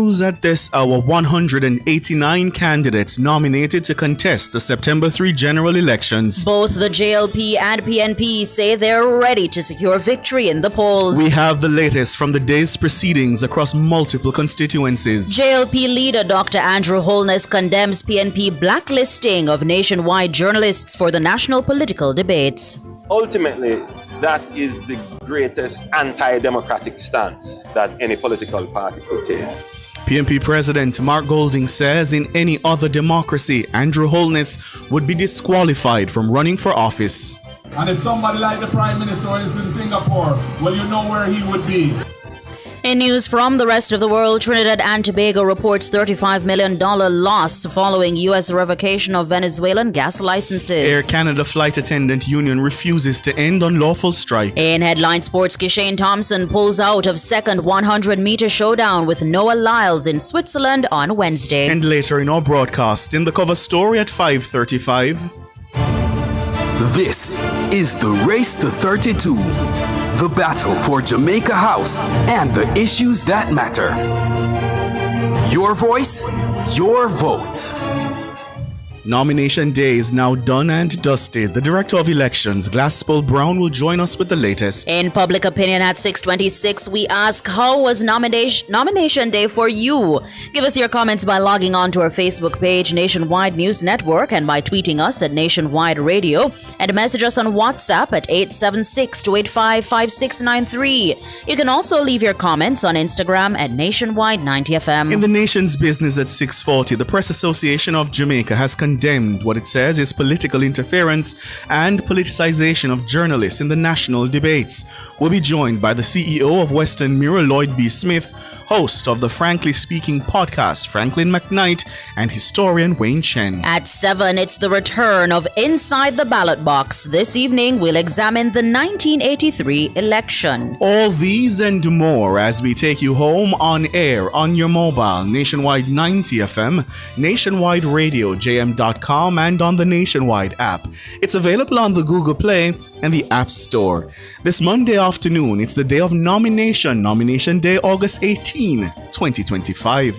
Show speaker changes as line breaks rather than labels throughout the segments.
news at this hour, 189 candidates nominated to contest the September 3 general elections.
Both the JLP and PNP say they're ready to secure victory in the polls.
We have the latest from the day's proceedings across multiple constituencies.
JLP leader Dr. Andrew Holness condemns PNP blacklisting of nationwide journalists for the national political debates.
Ultimately, that is the greatest anti-democratic stance that any political party could take.
PNP President Mark Golding says in any other democracy, Andrew Holness would be disqualified from running for office.
And if somebody like the Prime Minister is in Singapore, well, you know where he would be.
In news from the rest of the world, Trinidad and Tobago reports $35 million loss following U.S. revocation of Venezuelan gas licenses.
Air Canada Flight Attendant Union refuses to end unlawful strike.
In headline sports, Kishane Thompson pulls out of second 100-meter showdown with Noah Lyles in Switzerland on Wednesday.
And later in our broadcast, in the cover story at 5:35.
This is the Race to 32. The battle for Jamaica House and the issues that matter. Your voice, your vote.
Nomination day is now done and dusted. The Director of Elections, Glaspell Brown, will join us with the latest.
In Public Opinion at 6:26, we ask, how was nomination day for you? Give us your comments by logging on to our Facebook page, Nationwide News Network, and by tweeting us at Nationwide Radio, and message us on WhatsApp at 876-285-5693. You can also leave your comments on Instagram at Nationwide 90FM.
In the nation's business at 6:40, the Press Association of Jamaica has condemned what it says is political interference and politicization of journalists in the national debates. We'll be joined by the CEO of Western Mirror, Lloyd B. Smith, host of the Frankly Speaking podcast, Franklin McKnight, and historian Wayne Chen.
At 7, it's the return of Inside the Ballot Box. This evening, we'll examine the 1983 election.
All these and more as we take you home on air, on your mobile, Nationwide 90 FM, Nationwide Radio, JM.com, and on the Nationwide app. It's available on the Google Play and the App Store. This Monday afternoon, it's the day of nomination. Nomination Day, August 18, 2025.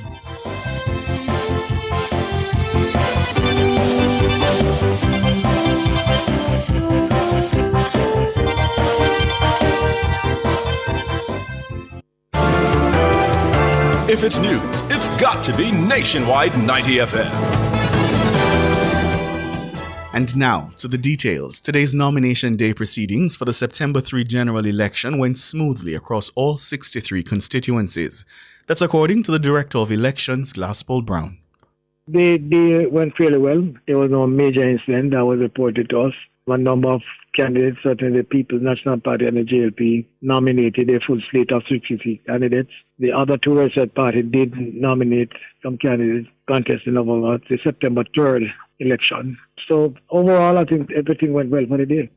If it's news, it's got to be Nationwide 90 FM.
And now to the details. Today's nomination day proceedings for the September 3 general election went smoothly across all 63 constituencies. That's according to the Director of Elections, Glaspell Brown.
They went fairly well. There was no major incident that was reported to us. A number of candidates, certainly the People's National Party and the JLP, nominated a full slate of 63 candidates. The other two Western Party did nominate some candidates contesting over the September 3rd election. So overall, I think everything went well for the day.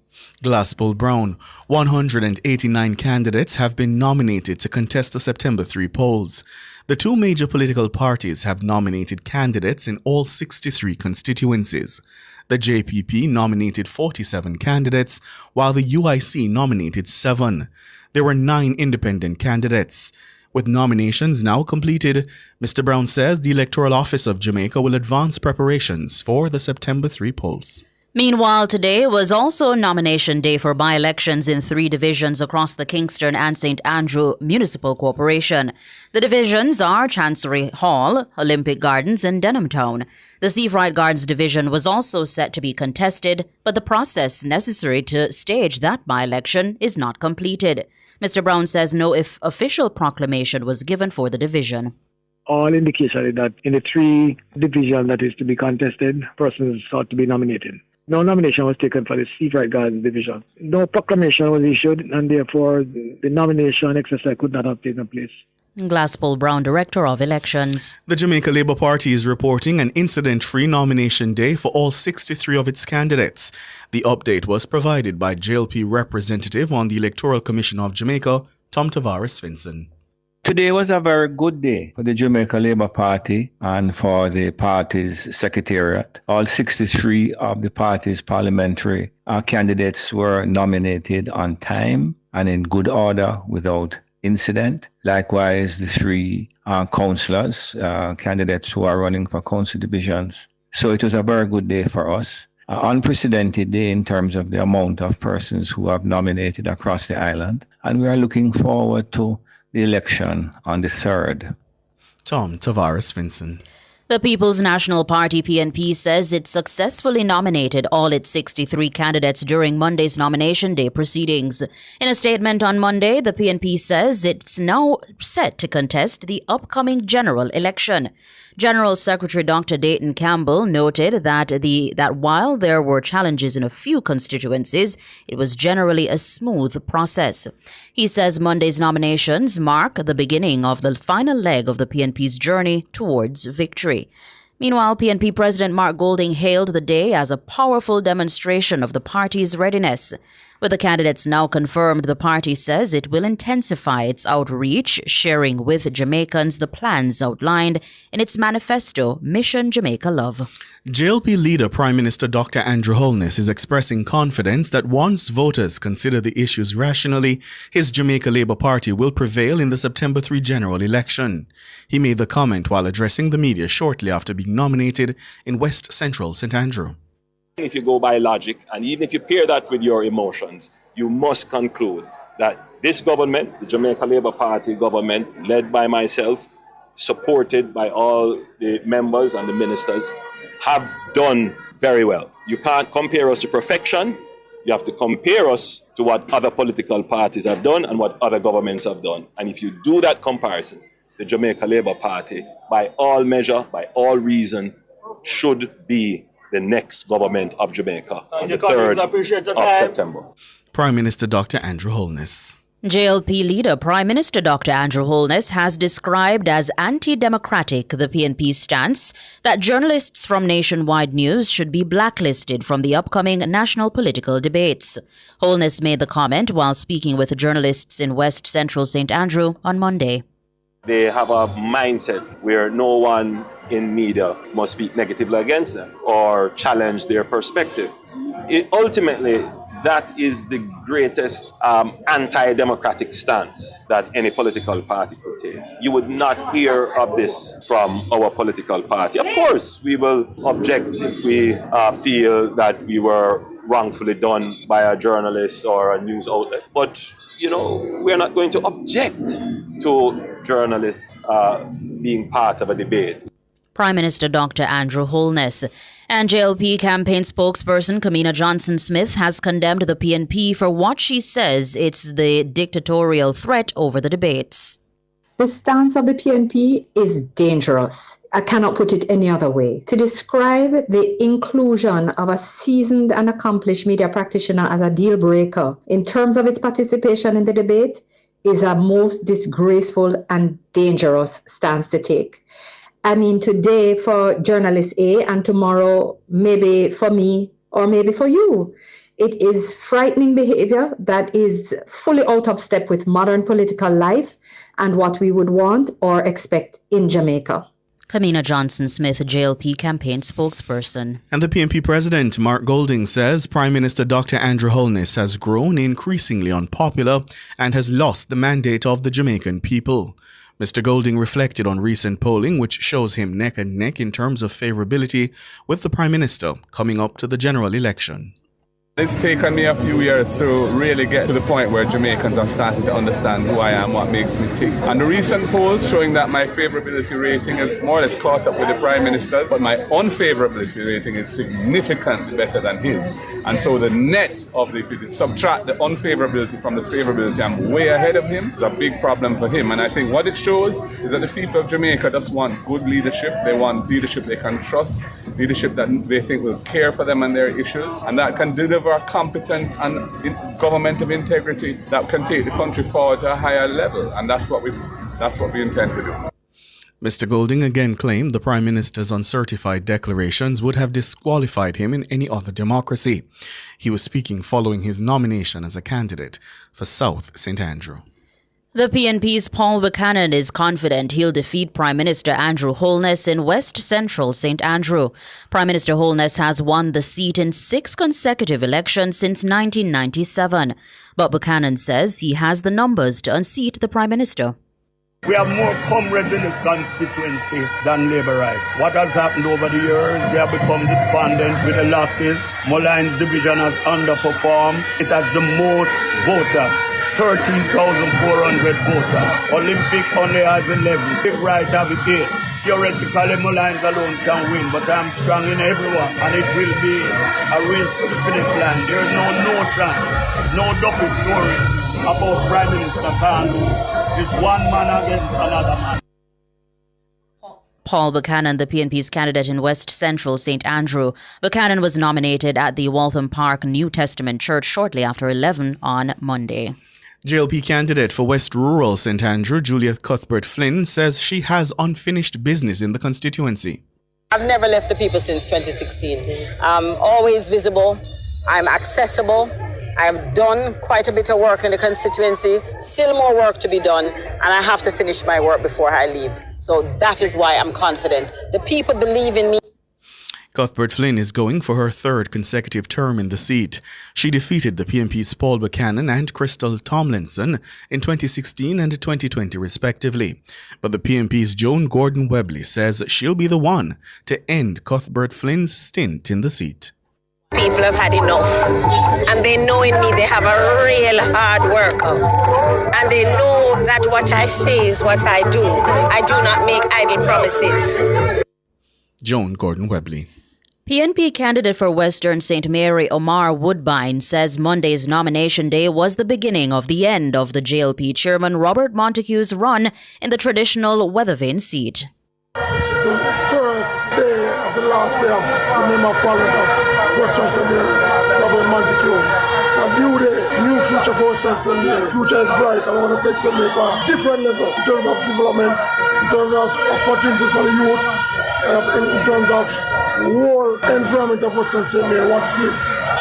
Glaspell Brown. 189 candidates have been nominated to contest the September 3 polls. The two major political parties have nominated candidates in all 63 constituencies. The JPP nominated 47 candidates, while the UIC nominated 7. There were 9 independent candidates. With nominations now completed, Mr. Brown says the Electoral Office of Jamaica will advance preparations for the September 3 polls.
Meanwhile, today was also nomination day for by-elections in 3 divisions across the Kingston and St. Andrew Municipal Corporation. The divisions are Chancery Hall, Olympic Gardens, and Denham Town. The Seafright Gardens division was also set to be contested, but the process necessary to stage that by-election is not completed. Mr. Brown says no official proclamation was given for the division.
All indication is that in the 3 divisions that is to be contested, persons sought to be nominated. No nomination was taken for the Seafright Gardens division. No proclamation was issued, and therefore the nomination exercise could not have taken place.
Glaspell Brown, Director of Elections.
The Jamaica Labour Party is reporting an incident-free nomination day for all 63 of its candidates. The update was provided by JLP representative on the Electoral Commission of Jamaica, Tom Tavares Svensson.
Today was a very good day for the Jamaica Labour Party and for the party's secretariat. All 63 of the party's parliamentary candidates were nominated on time and in good order without incident. Likewise, the three councillors, candidates who are running for council divisions. So it was a very good day for us. An unprecedented day in terms of the amount of persons who have nominated across the island. And we are looking forward to the election on the 3rd.
Tom Tavares Vincent.
The People's National Party PNP says it successfully nominated all its 63 candidates during Monday's nomination day proceedings. In a statement on Monday, the PNP says it's now set to contest the upcoming general election. General Secretary Dr. Dayton Campbell noted that while there were challenges in a few constituencies, it was generally a smooth process. He says Monday's nominations mark the beginning of the final leg of the PNP's journey towards victory. Meanwhile, PNP President Mark Golding hailed the day as a powerful demonstration of the party's readiness. With the candidates now confirmed, the party says it will intensify its outreach, sharing with Jamaicans the plans outlined in its manifesto, Mission Jamaica Love.
JLP leader Prime Minister Dr. Andrew Holness is expressing confidence that once voters consider the issues rationally, his Jamaica Labour Party will prevail in the September 3 general election. He made the comment while addressing the media shortly after being nominated in West Central St. Andrew.
If you go by logic, and even if you pair that with your emotions, you must conclude that this government, the Jamaica Labour Party government, led by myself, supported by all the members and the ministers, have done very well. You can't compare us to perfection. You have to compare us to what other political parties have done and what other governments have done. And if you do that comparison, the Jamaica Labour Party, by all measure, by all reason, should be the next government of Jamaica on the 3rd of September.
Prime Minister Dr. Andrew Holness.
JLP leader Prime Minister Dr. Andrew Holness has described as anti-democratic the PNP's stance that journalists from Nationwide News should be blacklisted from the upcoming national political debates. Holness made the comment while speaking with journalists in West Central St. Andrew on Monday.
They have a mindset where no one in media must speak negatively against them or challenge their perspective. Ultimately, that is the greatest anti-democratic stance that any political party could take. You would not hear of this from our political party. Of course, we will object if we feel that we were wrongfully done by a journalist or a news outlet. But we're not going to object to journalists being part of a debate.
Prime Minister Dr. Andrew Holness. And JLP campaign spokesperson Kamina Johnson-Smith has condemned the PNP for what she says it's the dictatorial threat over the debates.
The stance of the PNP is dangerous. I cannot put it any other way. To describe the inclusion of a seasoned and accomplished media practitioner as a deal breaker in terms of its participation in the debate is a most disgraceful and dangerous stance to take. I mean, today for journalist A and tomorrow maybe for me or maybe for you. It is frightening behavior that is fully out of step with modern political life and what we would want or expect in Jamaica.
Kamina Johnson-Smith, JLP campaign spokesperson.
And the PNP president, Mark Golding, says Prime Minister Dr. Andrew Holness has grown increasingly unpopular and has lost the mandate of the Jamaican people. Mr. Golding reflected on recent polling, which shows him neck and neck in terms of favorability with the Prime Minister coming up to the general election.
It's taken me a few years to really get to the point where Jamaicans are starting to understand who I am, what makes me tick. And the recent polls showing that my favorability rating is more or less caught up with the Prime Minister's, but my unfavorability rating is significantly better than his. And so the net of if you subtract the unfavorability from the favorability, I'm way ahead of him. It's a big problem for him. And I think what it shows is that the people of Jamaica just want good leadership. They want leadership they can trust, leadership that they think will care for them and their issues, and that can deliver a competent and government of integrity that can take the country forward to a higher level, and that's what we intend to do.
Mr. Golding again claimed the Prime Minister's uncertified declarations would have disqualified him in any other democracy. He was speaking following his nomination as a candidate for South St. Andrew.
The PNP's Paul Buchanan is confident he'll defeat Prime Minister Andrew Holness in West Central St. Andrew. Prime Minister Holness has won the seat in 6 consecutive elections since 1997. But Buchanan says he has the numbers to unseat the Prime Minister.
We have more comrades in this constituency than Labourites. What has happened over the years, they have become despondent with the losses. Mulline's division has underperformed. It has the most voters. 13,400 voters. Olympic only has 11. Big Right have 8. Theoretically, Mullines alone can win, but I'm strong in everyone, and it will be a race to the finish line. There is no notion, no dopey stories about Prime Minister Kanu. It's one man against another man.
Paul Buchanan, the PNP's candidate in West Central St. Andrew. Buchanan was nominated at the Waltham Park New Testament Church shortly after 11 on Monday.
JLP candidate for West Rural St. Andrew, Juliet Cuthbert Flynn, says she has unfinished business in the constituency.
I've never left the people since 2016. I'm always visible. I'm accessible. I've done quite a bit of work in the constituency, still more work to be done, and I have to finish my work before I leave. So that is why I'm confident. The people believe in me.
Cuthbert Flynn is going for her 3rd consecutive term in the seat. She defeated the PNP's Paul Buchanan and Crystal Tomlinson in 2016 and 2020 respectively. But the PNP's Joan Gordon Webley says she'll be the one to end Cuthbert Flynn's stint in the seat.
People have had enough, and they know in me they have a real hard worker, and they know that what I say is what I do. I do not make idle promises.
Joan Gordon Webley.
PNP candidate for Western St. Mary, Omar Woodbine, says Monday's nomination day was the beginning of the end of the JLP chairman Robert Montague's run in the traditional Weathervane seat.
It's the first day of the last day of the member of Parliament of Western St. Mary, Robert Montague. It's a new day, new future for Western St. Mary. Future is bright. I want to take St. Mary to a different level in terms of development, in terms of opportunities for the youth, in terms of whole environment of Western St. Mary. Want to see it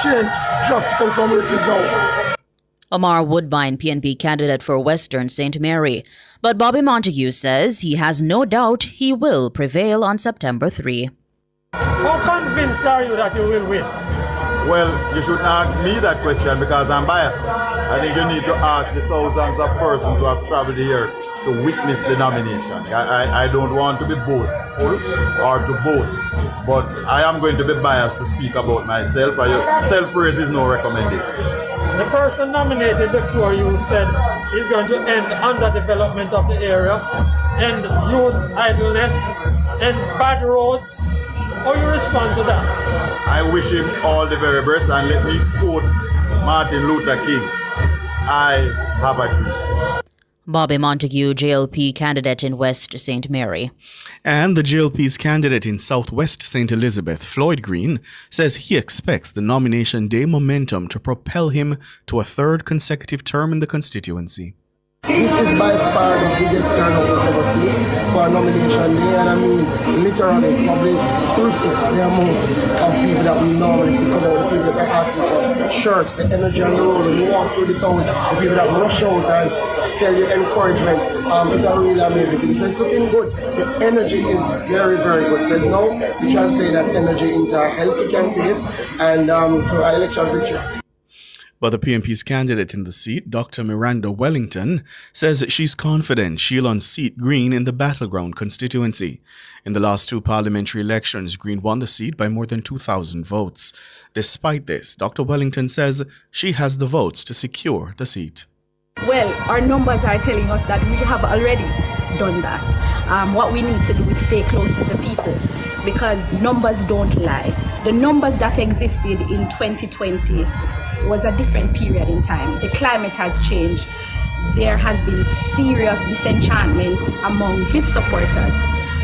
change drastically from where it is now.
Omar Woodbine, PNP candidate for Western St. Mary. But Bobby Montague says he has no doubt he will prevail on September 3.
How convinced are you that you will win?
Well, you shouldn't ask me that question because I'm biased. I think you need to ask the thousands of persons who have traveled here to witness the nomination. I don't want to be boastful or to boast, but I am going to be biased to speak about myself. Self-praise is no recommendation.
The person nominated before you said is going to end underdevelopment of the area, end youth idleness, end bad roads. How you respond to that?
I wish him all the very best, and let me quote Martin Luther King. I have a dream.
Bobby Montague, JLP candidate in West St. Mary.
And the JLP's candidate in Southwest St. Elizabeth, Floyd Green, says he expects the nomination day momentum to propel him to a 3rd consecutive term in the constituency.
This is by far the biggest turnout we've ever seen for a nomination day, and I mean literally probably triple the amount of people that we normally see come out, the people that are asking for shirts, the energy on the road, when you walk through the town, the people that rush out and tell you encouragement. It's a really amazing thing. So it's looking good. The energy is very, very good. So now we translate that energy into a healthy campaign and to an election victory.
But the PNP's candidate in the seat, Dr. Miranda Wellington, says she's confident she'll unseat Green in the battleground constituency. In the last 2 parliamentary elections, Green won the seat by more than 2,000 votes. Despite this, Dr. Wellington says she has the votes to secure the seat.
Well, our numbers are telling us that we have already done that. What we need to do is stay close to the people, because numbers don't lie. The numbers that existed in 2020 was a different period in time. The climate has changed. There has been serious disenchantment among his supporters,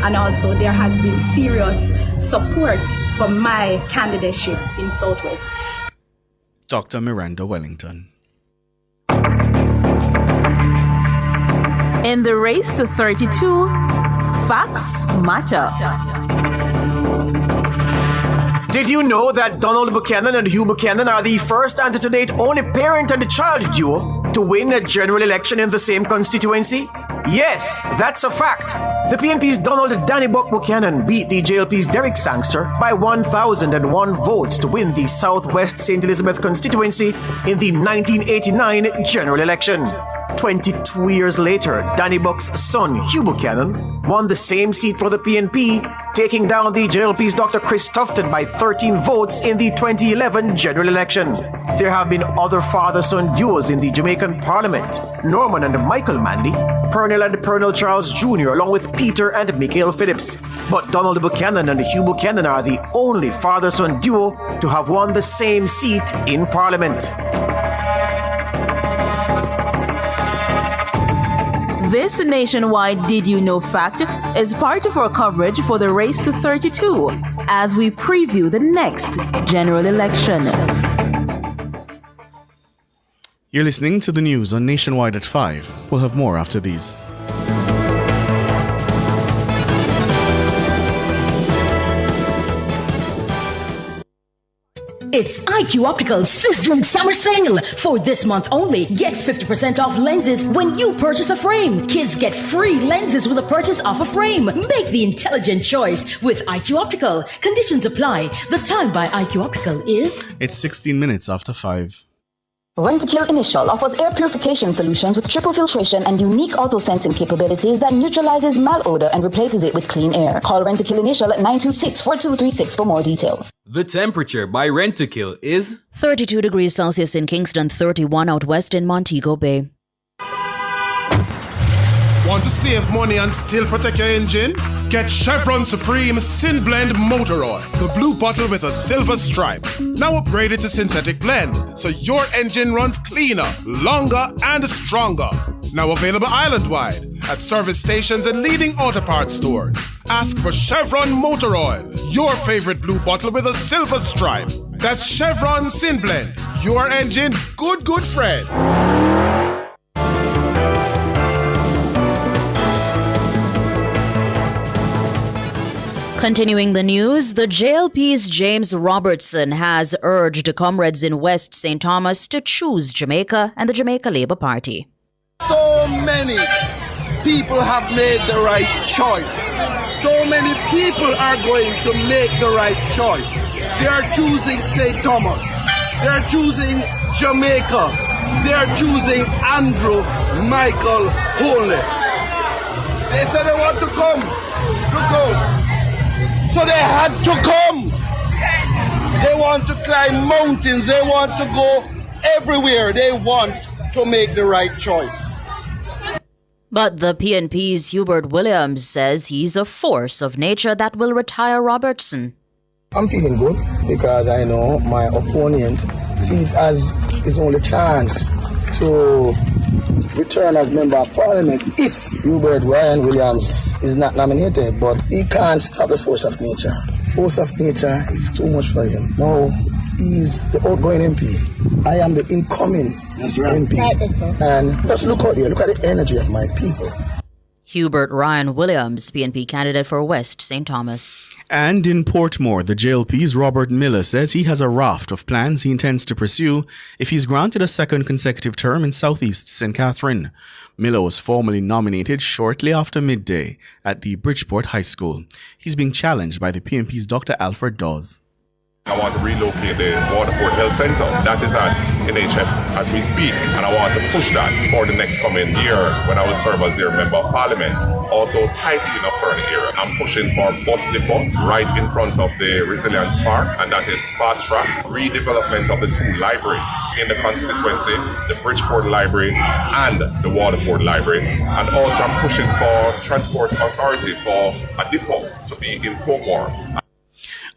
and also there has been serious support for my candidacy in Southwest.
Dr. Miranda Wellington.
In the race to 32, facts matter.
Did you know that Donald Buchanan and Hugh Buchanan are the first and to date only parent and child duo to win a general election in the same constituency? Yes, that's a fact. The PNP's Donald Danny Buck Buchanan beat the JLP's Derek Sangster by 1,001 votes to win the Southwest St. Elizabeth constituency in the 1989 general election. 22 years later, Danny Buck's son, Hugh Buchanan, won the same seat for the PNP, taking down the JLP's Dr. Chris Tufton by 13 votes in the 2011 general election. There have been other father-son duos in the Jamaican Parliament, Norman and Michael Manley, Pernell and Pernell Charles Jr., along with Peter and Michael Phillips. But Donald Buchanan and Hugh Buchanan are the only father-son duo to have won the same seat in Parliament.
This nationwide Did You Know fact is part of our coverage for the Race to 32 as we preview the next general election.
You're listening to the news on Nationwide at 5. We'll have more after these.
It's IQ Optical's sizzling summer sale. For this month only, get 50% off lenses when you purchase a frame. Kids get free lenses with a purchase of a frame. Make the intelligent choice with IQ Optical. Conditions apply. The time by IQ Optical is...
It's 16 minutes after 5.
Rentokil Initial offers air purification solutions with triple filtration and unique auto-sensing capabilities that neutralizes malodor and replaces it with clean air. Call Rentokil Initial at 926-4236 for more details.
The temperature by Rentokil is
32 degrees Celsius in Kingston, 31 out west in Montego Bay.
Want to save money and still protect your engine? Get Chevron Supreme Sin Blend Motor Oil, the blue bottle with a silver stripe. Now upgraded to synthetic blend, so your engine runs cleaner, longer, and stronger. Now available island-wide at service stations and leading auto parts stores. Ask for Chevron Motor Oil, your favorite blue bottle with a silver stripe. That's Chevron Sin Blend, your engine good friend.
Continuing the news, the JLP's James Robertson has urged comrades in West St. Thomas to choose Jamaica and the Jamaica Labour Party.
So many people have made the right choice. So many people are going to make the right choice. They are choosing St. Thomas. They are choosing Jamaica. They are choosing Andrew Michael Holness. They said they want to come. Look out. So they had to come. They want to climb mountains. They want to go everywhere. They want to make the right choice.
But the PNP's Hubert Williams says he's a force of nature that will retire Robertson.
I'm feeling good because I know my opponent sees it as his only chance to return as Member of Parliament if Hubert Ryan Williams is not nominated, but he can't stop the force of nature. Force of nature is too much for him. No, he's the outgoing MP. I am the incoming MP. And just look out here, look at the energy of my people.
Hubert Ryan Williams, PNP candidate for West St. Thomas.
And in Portmore, the JLP's Robert Miller says he has a raft of plans he intends to pursue if he's granted a second consecutive term in Southeast St. Catherine. Miller was formally nominated shortly after midday at the Bridgeport High School. He's being challenged by the PNP's Dr. Alfred Dawes.
I want to relocate the Waterford Health Centre. That is at NHF as we speak, and I want to push that for the next coming year when I will serve as their Member of Parliament. Also, tightly enough turning area. I'm pushing for bus depot right in front of the Resilience Park, and that is fast track redevelopment of the two libraries in the constituency, the Bridgeport Library and the Waterford Library. And also I'm pushing for Transport Authority for a depot to be in Portmore.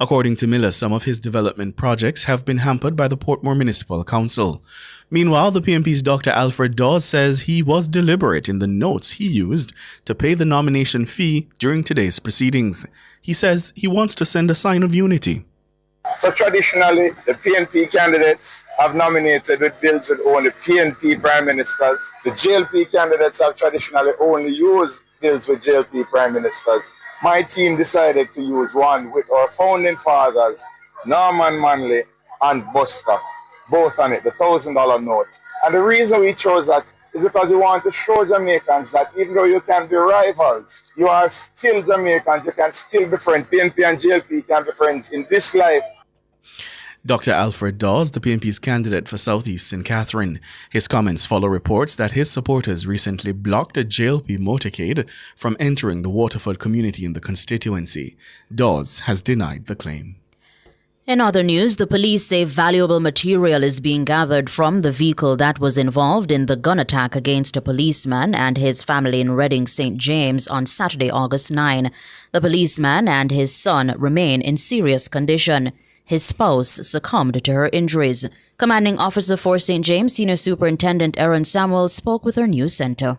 According to Miller, some of his development projects have been hampered by the Portmore Municipal Council. Meanwhile, the PNP's Dr. Alfred Dawes says he was deliberate in the notes he used to pay the nomination fee during today's proceedings. He says he wants to send a sign of unity.
So traditionally, the PNP candidates have nominated with bills with only PNP prime ministers. The JLP candidates have traditionally only used bills with JLP prime ministers. My team decided to use one with our founding fathers, Norman Manley and Buster, both on it, the $1,000 note. And the reason we chose that is because we want to show Jamaicans that even though you can be rivals, you are still Jamaicans, you can still be friends. PNP and JLP can be friends in this life.
Dr. Alfred Dawes, the PNP's candidate for Southeast St. Catherine. His comments follow reports that his supporters recently blocked a JLP motorcade from entering the Waterford community in the constituency. Dawes has denied the claim.
In other news, the police say valuable material is being gathered from the vehicle that was involved in the gun attack against a policeman and his family in Reading, St. James on Saturday, August 9. The policeman and his son remain in serious condition. His spouse succumbed to her injuries. Commanding Officer for St. James, Senior Superintendent Aaron Samuel spoke with our news center.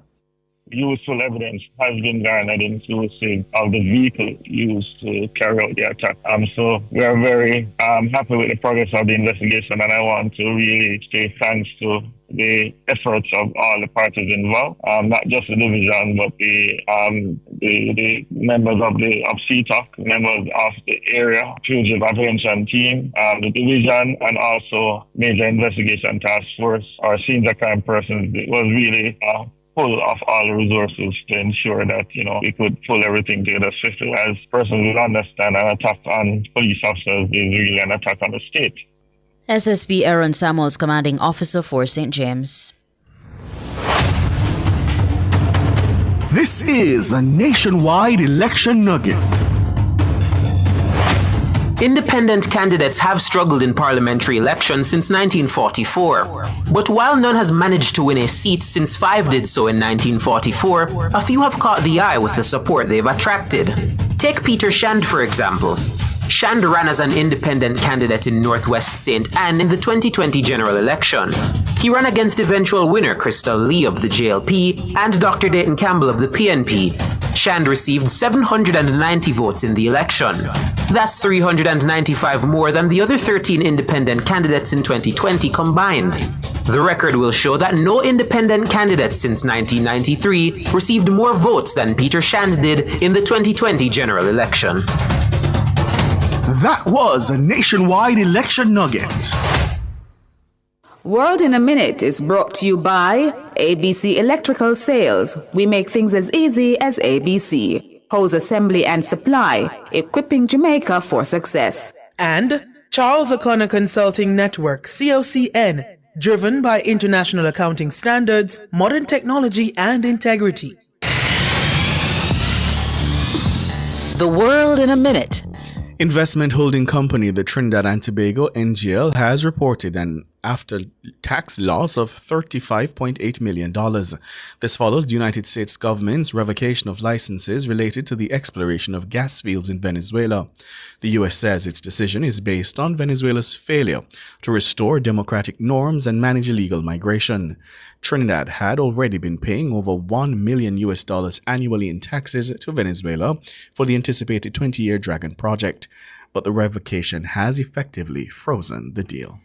Useful evidence has been garnered inclusive of the vehicle used to carry out the attack. So we are very happy with the progress of the investigation, and I want to really say thanks to the efforts of all the parties involved, not just the division, but the members of CTOC, members of the area fugitive apprehension team, the division, and also major investigation task force, our senior crime persons. It was really full of all the resources to ensure that, we could pull everything together swiftly. As persons will understand, an attack on police officers is really an attack on the state.
SSP Aaron Samuels, Commanding Officer for St. James.
This is a nationwide election nugget.
Independent candidates have struggled in parliamentary elections since 1944. But while none has managed to win a seat since 5 did so in 1944, a few have caught the eye with the support they've attracted. Take Peter Shand, for example. Shand ran as an independent candidate in Northwest St. Ann in the 2020 general election. He ran against eventual winner Crystal Lee of the JLP and Dr. Dayton Campbell of the PNP. Shand received 790 votes in the election. That's 395 more than the other 13 independent candidates in 2020 combined. The record will show that no independent candidate since 1993 received more votes than Peter Shand did in the 2020 general election.
That was a nationwide election nugget.
World in a Minute is brought to you by ABC Electrical Sales. We make things as easy as ABC. Hose Assembly and Supply, equipping Jamaica for success.
And Charles O'Connor Consulting Network, COCN, driven by international accounting standards, modern technology, and integrity.
The World in a Minute.
Investment holding company, the Trinidad and Tobago NGL, has reported an after-tax loss of $35.8 million. This follows the United States government's revocation of licenses related to the exploration of gas fields in Venezuela. The U.S. says its decision is based on Venezuela's failure to restore democratic norms and manage illegal migration. Trinidad had already been paying over $1 million annually in taxes to Venezuela for the anticipated 20-year Dragon project, but the revocation has effectively frozen the deal.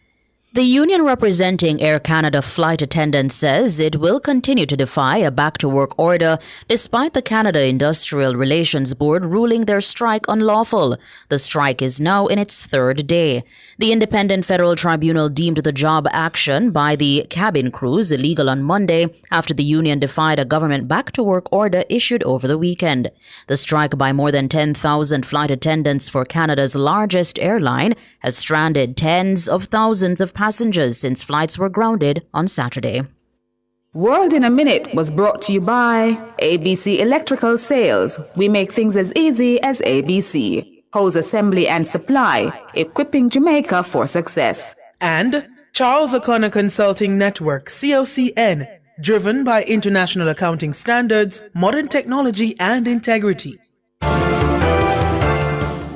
The union representing Air Canada flight attendants says it will continue to defy a back-to-work order despite the Canada Industrial Relations Board ruling their strike unlawful. The strike is now in its third day. The Independent Federal Tribunal deemed the job action by the cabin crews illegal on Monday after the union defied a government back-to-work order issued over the weekend. The strike by more than 10,000 flight attendants for Canada's largest airline has stranded tens of thousands of passengers since flights were grounded on Saturday.
World in a Minute was brought to you by ABC Electrical Sales. We make things as easy as ABC. Hose Assembly and Supply, equipping Jamaica for success.
And Charles O'Connor Consulting Network, COCN, driven by international accounting standards, modern technology, and integrity.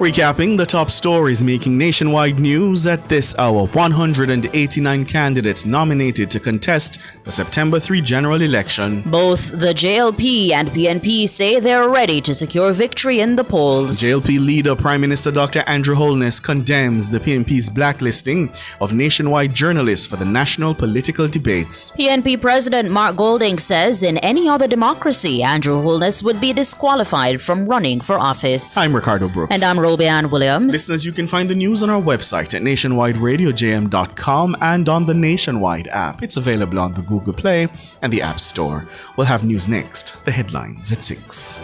Recapping the top stories making nationwide news at this hour: 189 candidates nominated to contest the September 3 general election.
Both the JLP and PNP say they're ready to secure victory in the polls.
JLP leader Prime Minister Dr. Andrew Holness condemns the PNP's blacklisting of nationwide journalists for the national political debates.
PNP President Mark Golding says in any other democracy, Andrew Holness would be disqualified from running for office.
I'm Ricardo Brooks.
And I'm Robian Williams.
Listeners, you can find the news on our website at nationwideradiojm.com and on the Nationwide app. It's available on the Google Play and the App Store. We'll have news next. The headlines at 6.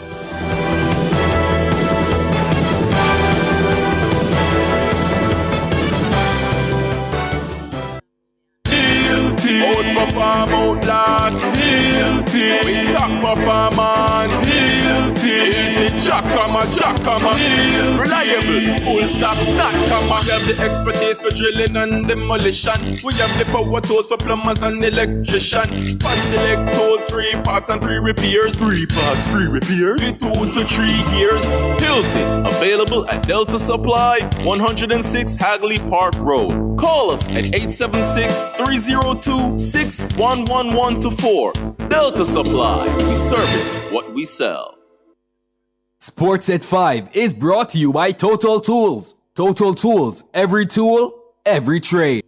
Outperform, outlast, with top performance, Jackama, reliable, full stop, not comma. We have the expertise for drilling and demolition. We have the power tools for plumbers and electricians. Fancy select tools, 3 parts and 3 repairs. 3 parts, 3 repairs. The 2 to 3 years. Hilton, available at Delta Supply, 106 Hagley Park Road. Call us at 876-302-61124. Delta Supply, we service what we sell.
Sports at 5 is brought to you by Total Tools. Total Tools, every tool, every trade.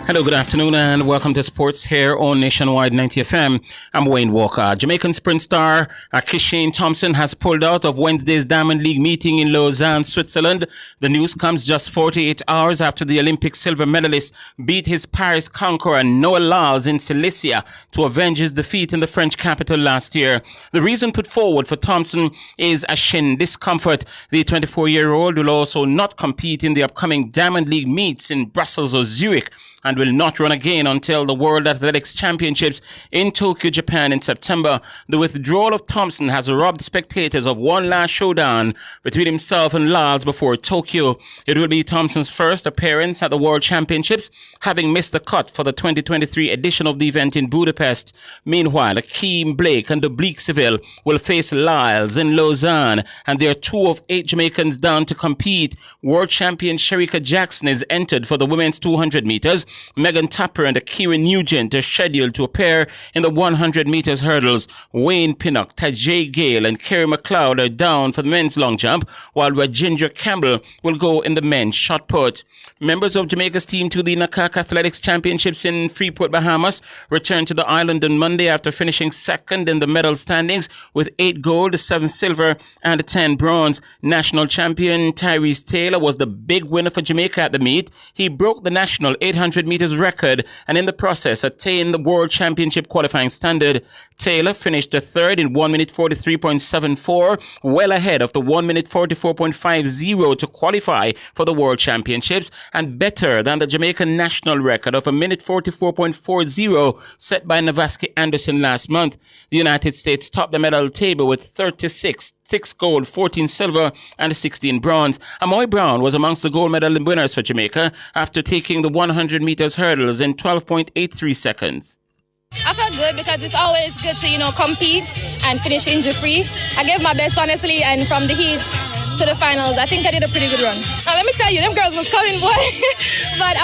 Hello, good afternoon, and welcome to Sports here on Nationwide 90 FM. I'm Wayne Walker. Jamaican sprint star Kishane Thompson has pulled out of Wednesday's Diamond League meeting in Lausanne, Switzerland. The news comes just 48 hours after the Olympic silver medalist beat his Paris conqueror Noah Lyles in Cilicia to avenge his defeat in the French capital last year. The reason put forward for Thompson is a shin discomfort. The 24-year-old will also not compete in the upcoming Diamond League meets in Brussels or Zurich, and will not run again until the World Athletics Championships in Tokyo, Japan in September. The withdrawal of Thompson has robbed spectators of one last showdown between himself and Lyles before Tokyo. It will be Thompson's first appearance at the World Championships, having missed the cut for the 2023 edition of the event in Budapest. Meanwhile, Akeem Blake and Dublique Seville will face Lyles in Lausanne, and there are 2 of 8 Jamaicans down to compete. World champion Shericka Jackson is entered for the women's 200 meters. Megan Tapper and Akira Nugent are scheduled to appear in the 100 meters hurdles. Wayne Pinnock, Tajay Gale and Kerry McLeod are down for the men's long jump, while Rajendra Campbell will go in the men's shot put. Members of Jamaica's team to the NACAC Athletics Championships in Freeport, Bahamas returned to the island on Monday after finishing second in the medal standings with 8 gold, 7 silver and 10 bronze. National champion Tyrese Taylor was the big winner for Jamaica at the meet. He broke the national 800 meters record and in the process attained the World Championship qualifying standard. Taylor finished third in 1 minute 43.74, well ahead of the 1 minute 44.50 to qualify for the World Championships, and better than the Jamaican national record of 1 minute 44.40 set by Navaski Anderson last month. The United States topped the medal table with 36 gold, 14 silver, and 16 bronze. Amoy Brown was amongst the gold medal winners for Jamaica after taking the 100 meters hurdles in 12.83 seconds.
I felt good because it's always good to, compete and finish injury-free. I gave my best, honestly, and from the heats to the finals, I think I did a pretty good run. Let me tell you, them girls was coming, boy. But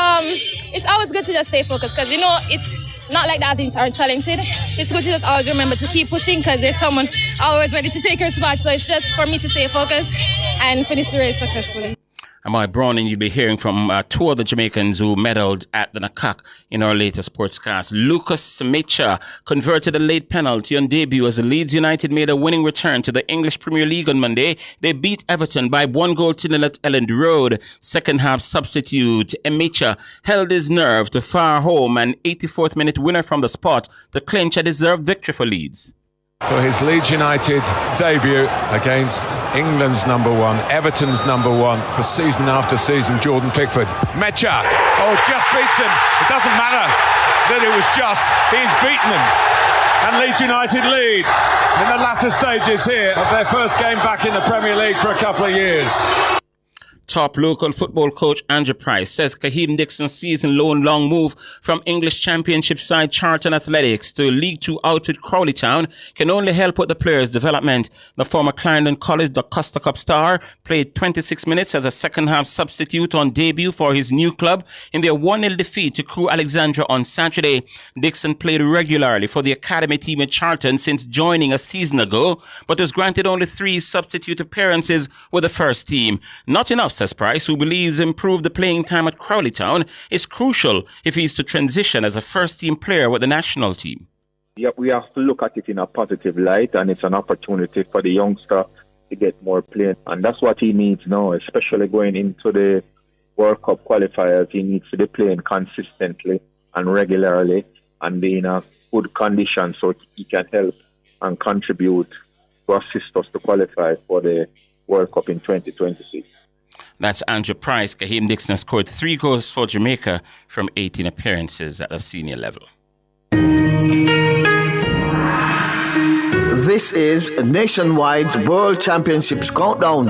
it's always good to just stay focused because, it's not like the athletes aren't talented. It's good to just always remember to keep pushing because there's someone always ready to take your spot. So it's just for me to stay focused and finish the race successfully.
Amoy Brown, and you'll be hearing from 2 of the Jamaicans who medaled at the NACAC in our latest sportscast. Lucas Mecha converted a late penalty on debut as the Leeds United made a winning return to the English Premier League on Monday. They beat Everton by 1 goal to 0 at Elland Road. Second half substitute Mecha held his nerve to fire home an 84th minute winner from the spot to clinch a deserved victory for Leeds.
For his Leeds United debut against England's number 1, Everton's number 1 for season after season, Jordan Pickford. Mecha, just beats him. It doesn't matter that it was just, he's beaten them. And Leeds United lead in the latter stages here of their first game back in the Premier League for a couple of years.
Top local football coach Andrew Price says Kaheem Dixon's season-long move from English Championship side Charlton Athletics to League 2 outfit Crawley Town can only help with the players' development. The former Clarendon College Costa Cup star played 26 minutes as a second-half substitute on debut for his new club in their 1-0 defeat to Crewe Alexandra on Saturday. Dixon played regularly for the academy team at Charlton since joining a season ago, but was granted only 3 substitute appearances with the first team. Not enough, says Price, who believes improved the playing time at Crawley Town is crucial if he is to transition as a first-team player with the national team.
We have to look at it in a positive light, and it's an opportunity for the youngster to get more playing. And that's what he needs now, especially going into the World Cup qualifiers. He needs to be playing consistently and regularly and be in a good condition so he can help and contribute to assist us to qualify for the World Cup in 2026.
That's Andrew Price. Kaheem Dixon scored 3 goals for Jamaica from 18 appearances at a senior level.
This is Nationwide's World Championships Countdown.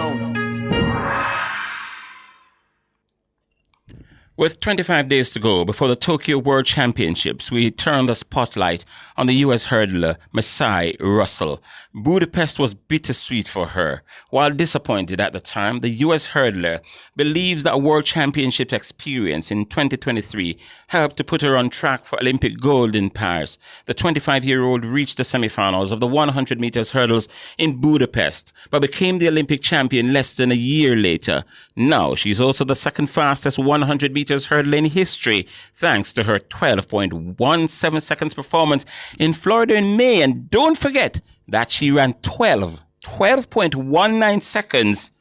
With 25 days to go before the Tokyo World Championships, we turn the spotlight on the U.S. hurdler Masai Russell. Budapest was bittersweet for her. While disappointed at the time, the U.S. hurdler believes that World Championships experience in 2023 helped to put her on track for Olympic gold in Paris. The 25-year-old reached the semifinals of the 100 meters hurdles in Budapest, but became the Olympic champion less than a year later. Now she's also the second fastest 100 meters hurdle in history, thanks to her 12.17 seconds performance in Florida in May. And don't forget that she ran 12.19 seconds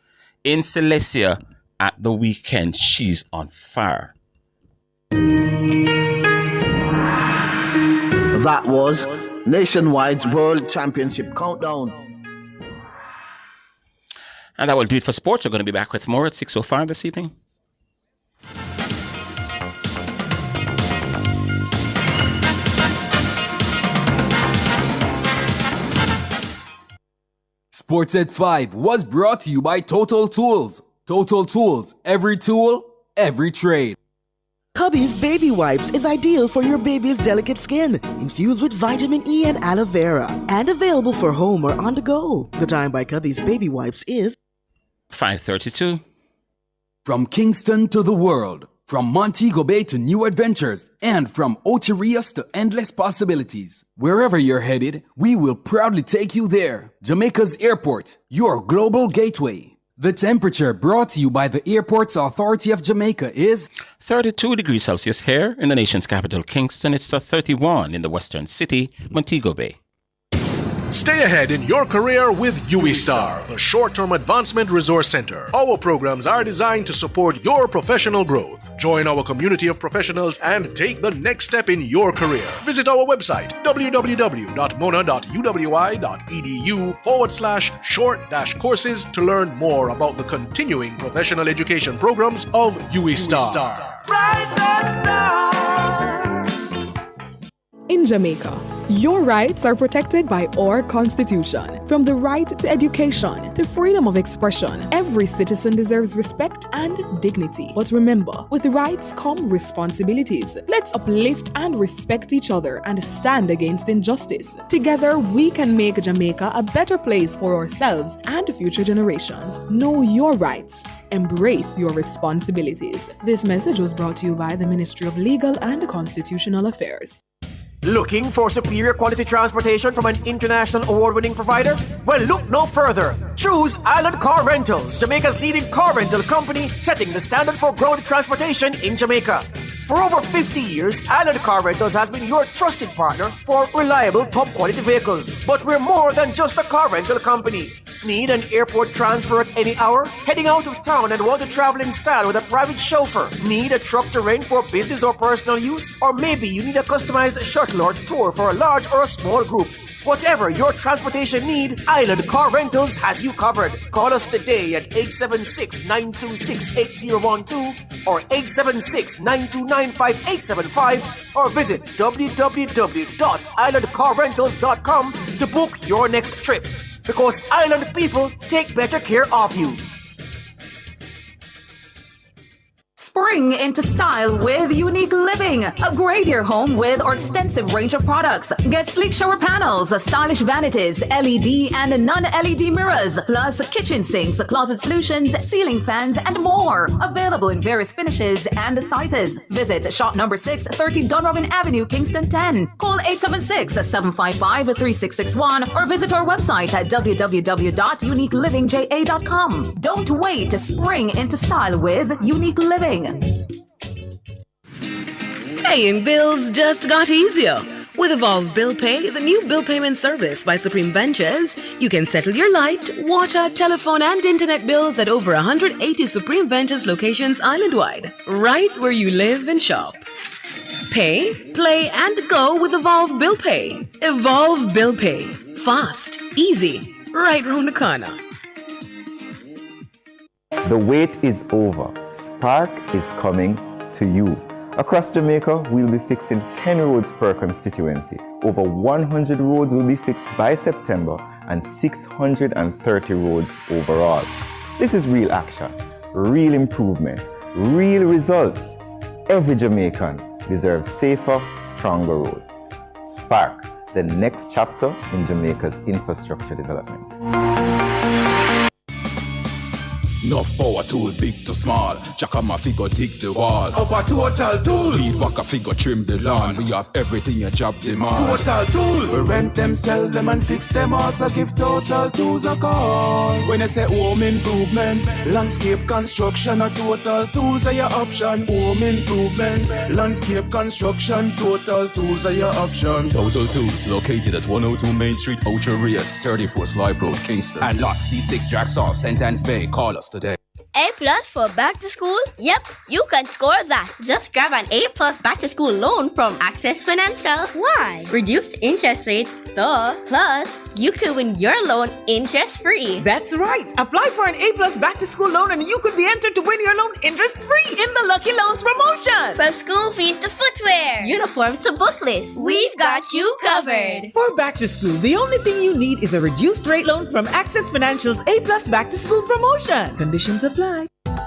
in Silesia at the weekend. She's on fire.
That was Nationwide's World Championship Countdown.
And that will do it for sports. We're going to be back with more at 6:05 this evening.
Sports at 5 was brought to you by Total Tools. Total Tools, every tool, every trade.
Cubby's Baby Wipes is ideal for your baby's delicate skin, infused with vitamin E and aloe vera, and available for home or on the go. The time by Cubby's Baby Wipes is
5:32.
From Kingston to the world, from Montego Bay to new adventures, and from Ocho Rios to endless possibilities. Wherever you're headed, we will proudly take you there. Jamaica's airport, your global gateway. The temperature brought to you by the Airports Authority of Jamaica is
32 degrees Celsius here in the nation's capital, Kingston. It's 31 in the western city, Montego Bay.
Stay ahead in your career with UWI-STAR, the short-term advancement resource center. Our programs are designed to support your professional growth. Join our community of professionals and take the next step in your career. Visit our website, www.mona.uwi.edu/short-courses to learn more about the continuing professional education programs of UWI-STAR.
In Jamaica, your rights are protected by our Constitution. From the right to education to freedom of expression, every citizen deserves respect and dignity. But remember, with rights come responsibilities. Let's uplift and respect each other and stand against injustice. Together, we can make Jamaica a better place for ourselves and future generations. Know your rights. Embrace your responsibilities. This message was brought to you by the Ministry of Legal and Constitutional Affairs.
Looking for superior quality transportation from an international award-winning provider? Well, look no further. Choose Island Car Rentals, Jamaica's leading car rental company, setting the standard for ground transportation in Jamaica. For over 50 years, Island Car Rentals has been your trusted partner for reliable, top-quality vehicles. But we're more than just a car rental company. Need an airport transfer at any hour? Heading out of town and want to travel in style with a private chauffeur? Need a truck to rent for business or personal use? Or maybe you need a customized shuttle or tour for a large or a small group? Whatever your transportation need, Island Car Rentals has you covered. Call us today at 876-926-8012 or 876-929-5875 or visit www.islandcarrentals.com to book your next trip. Because Island people take better care of you.
Spring into style with Unique Living. Upgrade your home with our extensive range of products. Get sleek shower panels, stylish vanities, LED and non-LED mirrors, plus kitchen sinks, closet solutions, ceiling fans, and more. Available in various finishes and sizes. Visit shop number 6, 30 Dunrobin Avenue, Kingston 10. Call 876-755-3661 or visit our website at www.uniquelivingja.com. Don't wait to spring into style with Unique Living.
Paying bills just got easier.
With Evolve Bill Pay, the new bill payment service by Supreme Ventures, you can settle your light, water, telephone, and internet bills at over 180 Supreme Ventures locations island-wide, right where you live and shop. Pay, play, and go with Evolve Bill Pay. Evolve Bill Pay. Fast, easy, right round the corner.
The wait is over. Spark is coming to you. Across Jamaica, we'll be fixing 10 roads per constituency. Over 100 roads will be fixed by September and 630 roads overall. This is real action, real improvement, real results. Every Jamaican deserves safer, stronger roads. Spark, the next chapter in Jamaica's infrastructure development.
Enough power tool, big to small. Jackama figure dig the wall. Our Total Tools. Weed whacker figure trim the lawn. We have everything your job demand. Total Tools. We rent them, sell them and fix them. Also give Total Tools a call. When I say home improvement, landscape construction, or Total Tools are your option. Home improvement, landscape construction, Total Tools are your option. Total Tools located at 102 Main Street, Ocho Rios, 34 Slive Road, Kingston. And lot C6 Jacksaw, Sentence Bay. Call us today.
A+ for back to school? Yep, you can score that. Just grab an A+ back to school loan from Access Financial. Why? Reduced interest rates, duh. Plus, you could win your loan interest free.
That's right. Apply for an A+ back to school loan and you could be entered to win your loan interest free in the Lucky Loans promotion.
From school fees to footwear, uniforms to book lists, we've got you covered.
For back to school, the only thing you need is a reduced rate loan from Access Financial's A+ back to school promotion. Conditions apply.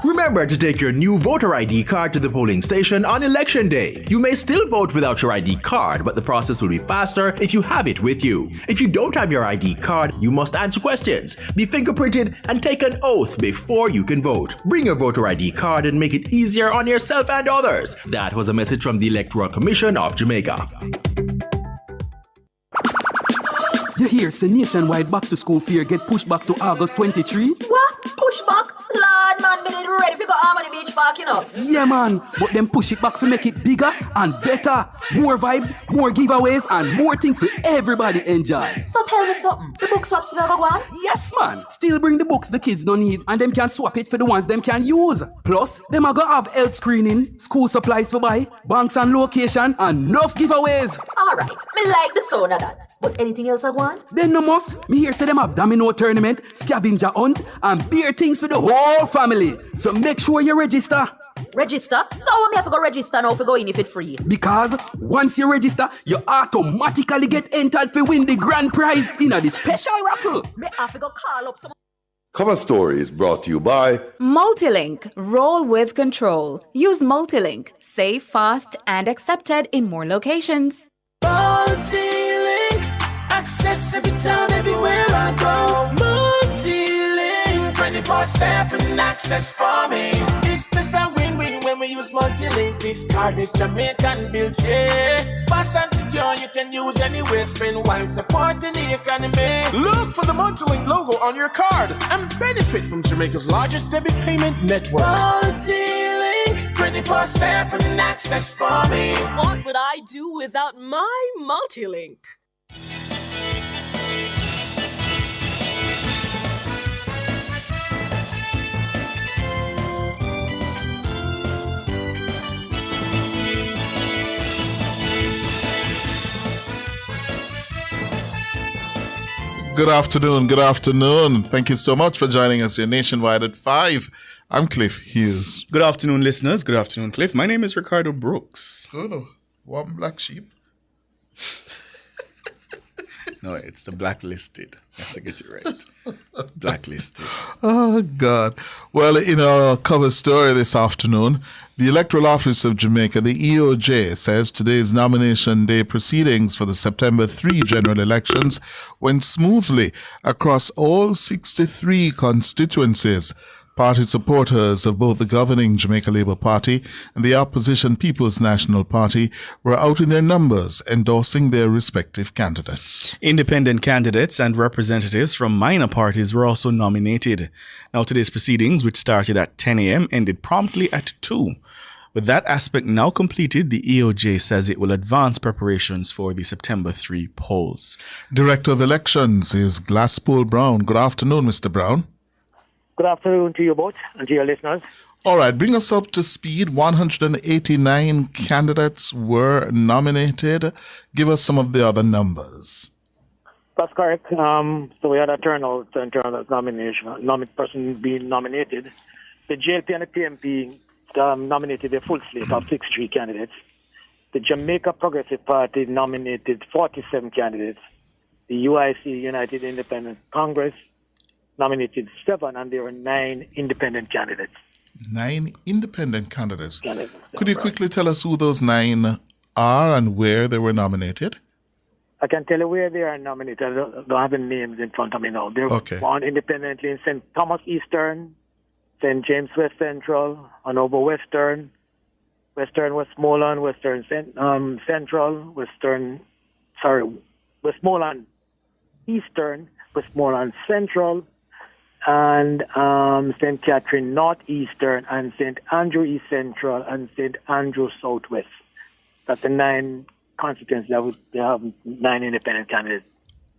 Remember to take your new voter ID card to the polling station on election day. You may still vote without your ID card, but the process will be faster if you have it with you. If you don't have your ID card, you must answer questions, be fingerprinted, and take an oath before you can vote. Bring your voter ID card and make it easier on yourself and others. That was a message from the Electoral Commission of Jamaica.
You hear, say nationwide back to school fear get pushed back to August 23?
What? Push back? Lord, man, me need ready to go Harmony Beach Park, you know.
Yeah, man, but them push it back to make it bigger and better. More vibes, more giveaways, and more things for everybody enjoy.
So tell me something, the book swap still have a go on?
Yes, man. Still bring the books the kids don't need, and them can swap it for the ones them can use. Plus, them are gonna have health screening, school supplies for buy, banks and location, and enough giveaways.
Alright, me like the sound of that. But anything else I want?
Then no must. Me hear say them have domino tournament, scavenger hunt, and beer things for the whole family. So make sure you register.
Register? So how me have to go register now if you go in if it's free?
Because once you register, you automatically get entered to win the grand prize in the special raffle.
Me have to go call up some.
Cover Story is brought to you by
Multilink. Roll with control. Use Multilink. Safe, fast, and accepted in more locations.
Multilink. Access every time, everywhere I go. Multilink. 24/7 access for me. It's just a win-win when we use Multilink. This card is Jamaican built, yeah. Fast and secure, you can use anywhere. Spend while supporting the economy.
Look for the Multilink logo on your card and benefit from Jamaica's largest debit payment network.
Multilink. 24/7 access for me.
What would I do without my Multilink?
Good afternoon, good afternoon. Thank you so much for joining us here nationwide at 5. I'm Cliff Hughes.
Good afternoon, listeners. Good afternoon, Cliff. My name is Ricardo Brooks.
Oh, one black sheep.
No, it's the blacklisted. I have to get it right. Blacklisted.
Oh, God. Well, in our cover story this afternoon, the Electoral Office of Jamaica, the EOJ, says today's nomination day proceedings for the September 3 general elections went smoothly across all 63 constituencies. Party supporters of both the governing Jamaica Labour Party and the opposition People's National Party were out in their numbers endorsing their respective candidates.
Independent candidates and representatives from minor parties were also nominated. Now, today's proceedings, which started at 10 a.m., ended promptly at 2. With that aspect now completed, the EOJ says it will advance preparations for the September 3 polls.
Director of Elections is Glasspool Brown. Good afternoon, Mr. Brown.
Good afternoon to you both and to your listeners.
All right, bring us up to speed. 189 candidates were nominated. Give us some of the other numbers.
That's correct. So we had a turnout in terms of person being nominated. The JLP and the PMP nominated a full slate of 63 candidates. The Jamaica Progressive Party nominated 47 candidates. The UIC, United Independent Congress, nominated 7, and there were 9 independent candidates.
9 independent candidates. Could you quickly tell us who those 9 are and where they were nominated?
I can tell you where they are nominated. I don't have the names in front of me now. They're found independently in St. Thomas Eastern, St. James West Central, Hanover Western, Western Westmoreland, Western Central, Westmoreland Eastern, Westmoreland Central, and St. Catherine Northeastern, and St. Andrew East Central, and St. Andrew Southwest. That's the 9 constituencies. They have 9 independent candidates.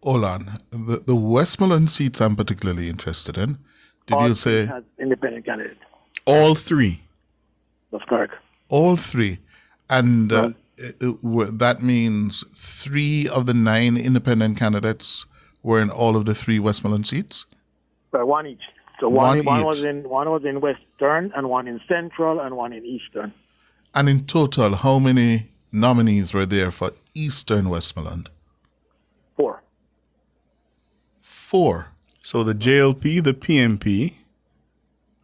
Hold on. The Westmoreland seats I'm particularly interested in. Did you say?
Has independent candidates.
All 3?
That's correct.
All 3. And that means 3 of the 9 independent candidates were in all of the 3 Westmoreland seats?
One each. So one was in Western, and 1 in Central, and 1 in Eastern.
And in total, how many nominees were there for Eastern Westmoreland?
4.
4.
So the JLP, the PMP,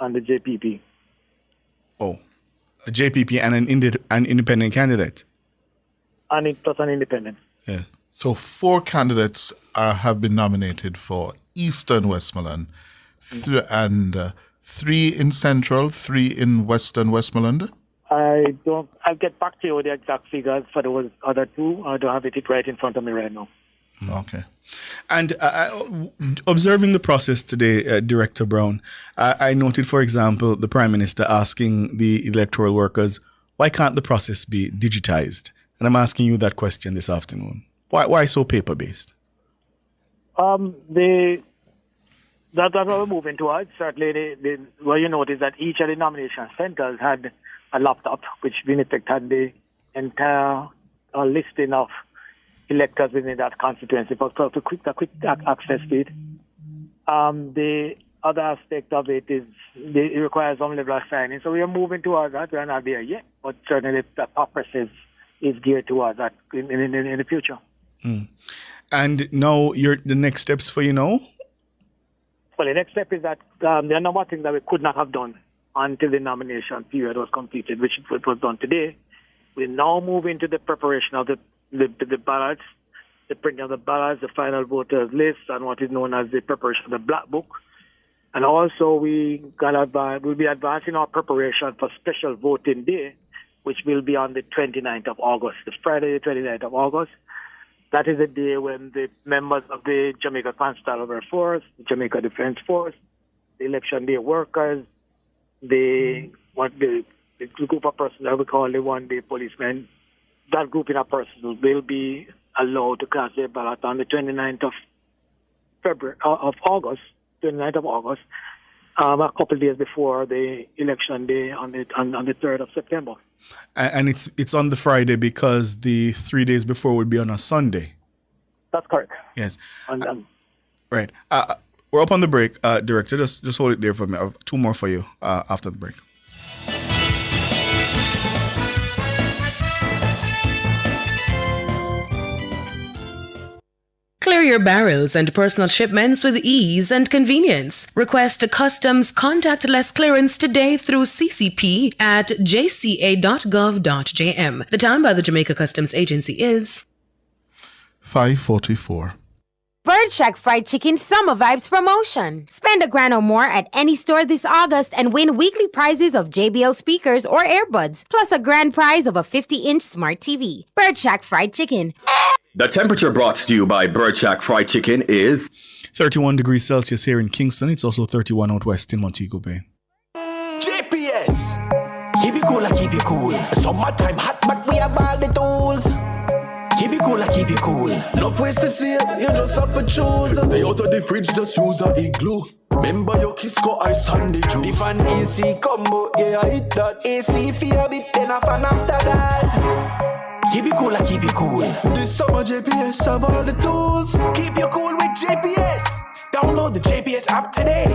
and the JPP.
Oh, a JPP and an independent candidate.
And plus an independent.
Yeah. So 4 candidates have been nominated for Eastern Westmoreland, and 3 in Central, 3 in Western Westmoreland.
I'll get back to you with the exact figures for those other 2. I don't have it right in front of me right now.
Okay.
And observing the process today, Director Brown, I noted, for example, the Prime Minister asking the electoral workers, why can't the process be digitized? And I'm asking you that question this afternoon. Why so paper-based?
That's what we're moving towards. Certainly, what you notice that each of the nomination centers had a laptop, which in effect had the entire listing of electors within that constituency for quick access to it. The other aspect of it is it requires some level of signing. So we are moving towards that. We are not there yet, but certainly the process is geared towards that in the future.
Mm. And now the next steps for you now?
Well, the next step is that there are a number of things that we could not have done until the nomination period was completed, which was done today. We now move into the preparation of the ballots, the printing of the ballots, the final voters list, and what is known as the preparation of the black book. And also we'll be advancing our preparation for special voting day, which will be on the 29th of August, the Friday, the 29th of August. That is the day when the members of the Jamaica Constabulary Force, the Jamaica Defence Force, the election day workers, the group of persons that we call the one-day policemen, that grouping of persons will be allowed to cast their ballot on the 29th of August, a couple of days before the election day on the 3rd of September.
And it's on the Friday because the 3 days before would be on a Sunday.
That's correct.
Yes. Right. We're up on the break, Director. Just hold it there for me. I have 2 more for you after the break.
Clear your barrels and personal shipments with ease and convenience. Request a customs contactless clearance today through CCP at jca.gov.jm. The time by the Jamaica Customs Agency is
5:44.
Bird Shack Fried Chicken Summer Vibes promotion. Spend $1,000 or more at any store this August and win weekly prizes of JBL speakers or earbuds, plus a grand prize of a 50-inch smart TV. Bird Shack Fried Chicken.
The temperature brought to you by Bird Shack Fried Chicken is
31 degrees Celsius here in Kingston. It's also 31 out west in Montego Bay.
GPS. Keep it keep you cool. Summertime hot, but we have all the tools. Keep it cool, keep it cool.
Enough ways to save, you just have to choose. Stay out of the fridge, just use a igloo. Remember your Kisco ice and the juice.
The fan AC combo, yeah, I hit that. AC for a bit, then a fan after that. Keep it cool, keep it cool.
This summer JPS have all the tools.
Keep you cool with JPS. Download the JPS app today.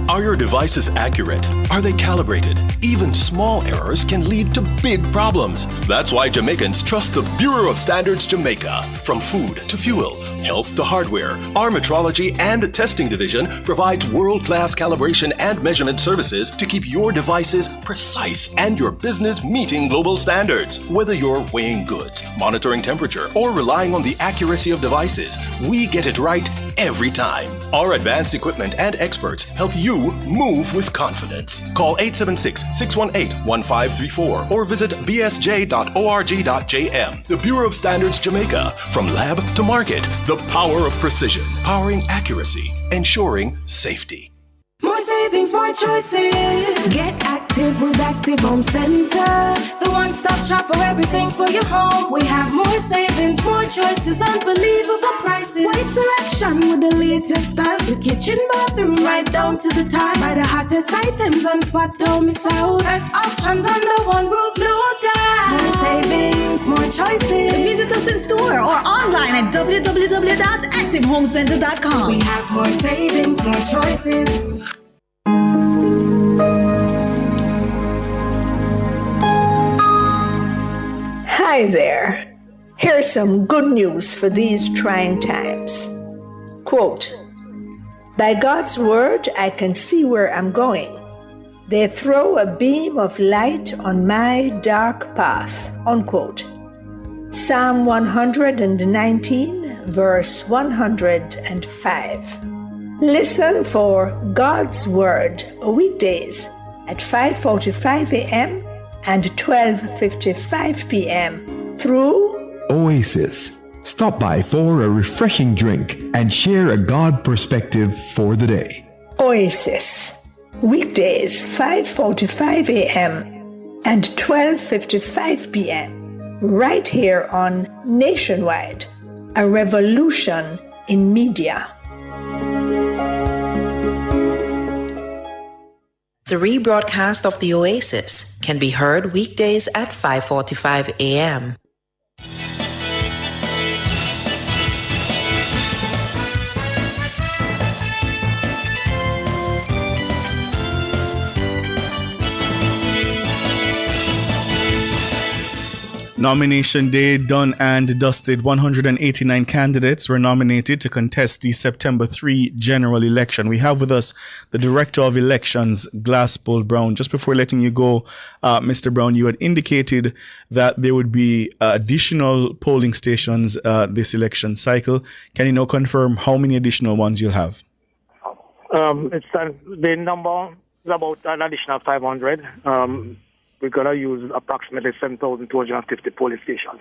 Are your devices accurate? Are they calibrated? Even small errors can lead to big problems. That's why Jamaicans trust the Bureau of Standards Jamaica. From food to fuel, health to hardware, our metrology and testing division provides world-class calibration and measurement services to keep your devices precise and your business meeting global standards. Whether you're weighing goods, monitoring temperature, or relying on the accuracy of devices, we get it right every time. Our advanced equipment and experts help you move with confidence. Call 876-618-1534 or visit bsj.org.jm. The Bureau of Standards Jamaica. From lab to market, the power of precision, powering accuracy, ensuring safety.
More savings, more choices. Get active with Active Home Center. The one-stop shop for everything for your home. We have more savings, more choices, unbelievable prices. Wide selection with the latest styles. The kitchen, bathroom, right down to the tile. Buy the hottest items on spot, don't miss out. Best options under one roof, no doubt. More savings, more choices.
Visit us in store or online at www.activehomecenter.com.
We have more savings, more choices.
Hi there. Here's some good news for these trying times. Quote, by God's word, I can see where I'm going. They throw a beam of light on my dark path. Unquote. Psalm 119, verse 105. Listen for God's Word weekdays at 5:45 a.m. and 12:55 p.m. through
Oasis. Stop by for a refreshing drink and share a God perspective for the day.
Oasis. Weekdays 5:45 a.m. and 12:55 p.m. right here on Nationwide, a revolution in media.
The rebroadcast of the Oasis can be heard weekdays at 5:45 a.m.
Nomination day done and dusted. 189 candidates were nominated to contest the September 3 general election. We have with us the Director of Elections, Glasspool Brown. Just before letting you go, Mr. Brown, you had indicated that there would be additional polling stations this election cycle. Can you now confirm how many additional ones you'll have?
It's the number is about an additional 500. We're going to use approximately 7,250 polling stations.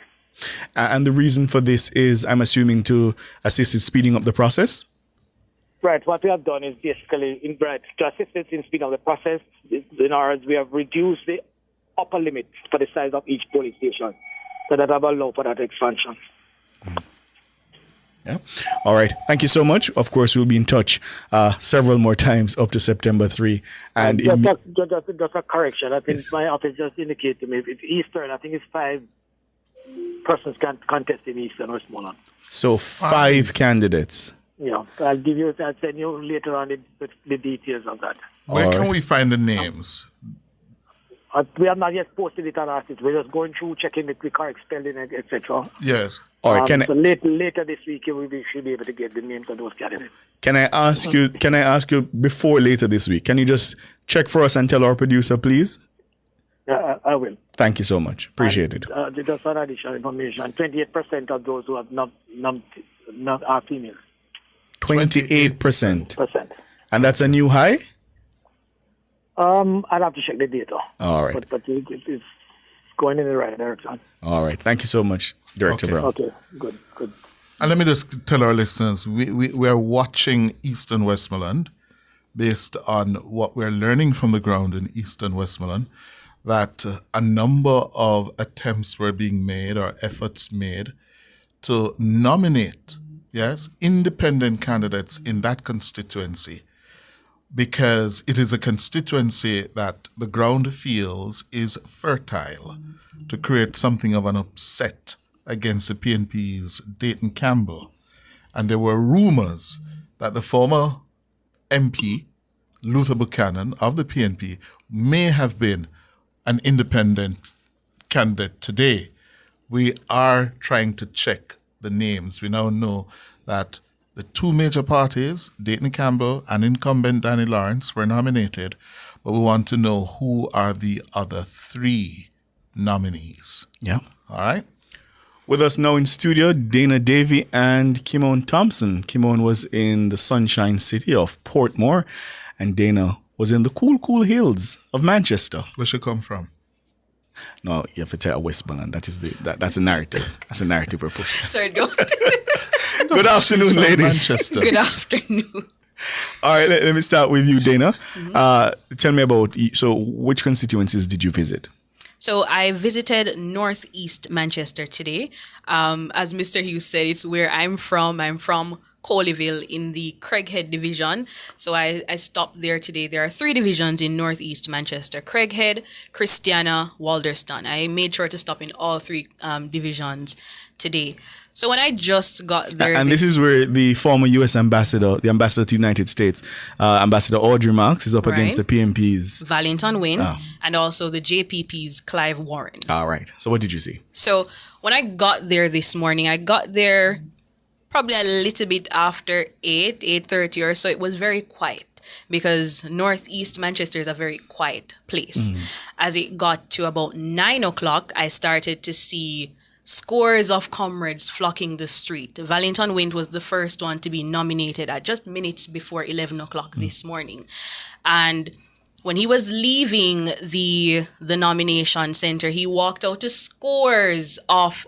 And the reason for this is, I'm assuming, to assist in speeding up the process?
Right. What we have done is basically, to assist in speeding up the process, we have reduced the upper limit for the size of each polling station so that have allowed for that expansion.
Yeah. All right. Thank you so much. Of course, we'll be in touch several more times up to September 3. And
just a correction. I think my office just indicated to me it's Eastern. I think it's 5 persons can contest in Eastern or Westmoreland.
So 5 candidates.
Yeah. I'll send you later on the details of that.
Where can we find the names?
We have not yet posted it on our site. We're just going through checking the correct spelling, etc.
Yes.
All right.
So later this week, we should be able to get the names of those candidates.
Can I ask you before later this week? Can you just check for us and tell our producer, please?
I will.
Thank you so much. Appreciate it.
Just for additional information, 28% of those who have not are females.
28%. And that's a new high?
I'll have to check the data.
All right.
But it's going in the right direction.
All right. Thank you so much, Director Brown.
Okay, good.
And let me just tell our listeners, we are watching Eastern Westmoreland. based on what we're learning from the ground in Eastern Westmoreland, that a number of attempts were being made or efforts made to nominate, independent candidates in that constituency, because it is a constituency that the ground feels is fertile to create something of an upset against the PNP's Dayton Campbell. And there were rumors that the former MP, Luther Buchanan of the PNP, may have been an independent candidate today. We are trying to check the names. We now know that the two major parties, Dayton Campbell and incumbent Danny Lawrence, were nominated, but we want to know who are the other three nominees.
Yeah.
All right.
With us now in studio, Dana Davey and Kimon Thompson. Kimon was in the Sunshine City of Portmore, and Dana was in the cool hills of Manchester.
Where she come from?
No, you have to tell Westmoreland. That's a narrative. That's a narrative we're pushing.
Sorry, don't.
Good afternoon, ladies.
Manchester.
Good afternoon.
All right, let me start with you, Dana. Tell me about, so which constituencies did you visit?
So I visited Northeast Manchester today. As Mr. Hughes said, it's where I'm from. I'm from Coleyville in the Craighead division. So I stopped there today. There are 3 divisions in Northeast Manchester: Craighead, Christiana, Walderston. I made sure to stop in all 3 divisions today. So when I just got there...
And this is where the former U.S. ambassador, the ambassador to the United States, Ambassador Audrey Marks, is up against the PNP's...
Valentin Wynne, and also the JPP's Clive Warren.
All right. So what did you see?
So when I got there this morning, I got there probably a little bit after 8:30 or so. It was very quiet because Northeast Manchester is a very quiet place. As it got to about 9 o'clock, I started to see scores of comrades flocking the street. Valentin Wynne was the first one to be nominated at just minutes before 11 o'clock this morning. And when he was leaving the nomination center, he walked out to scores of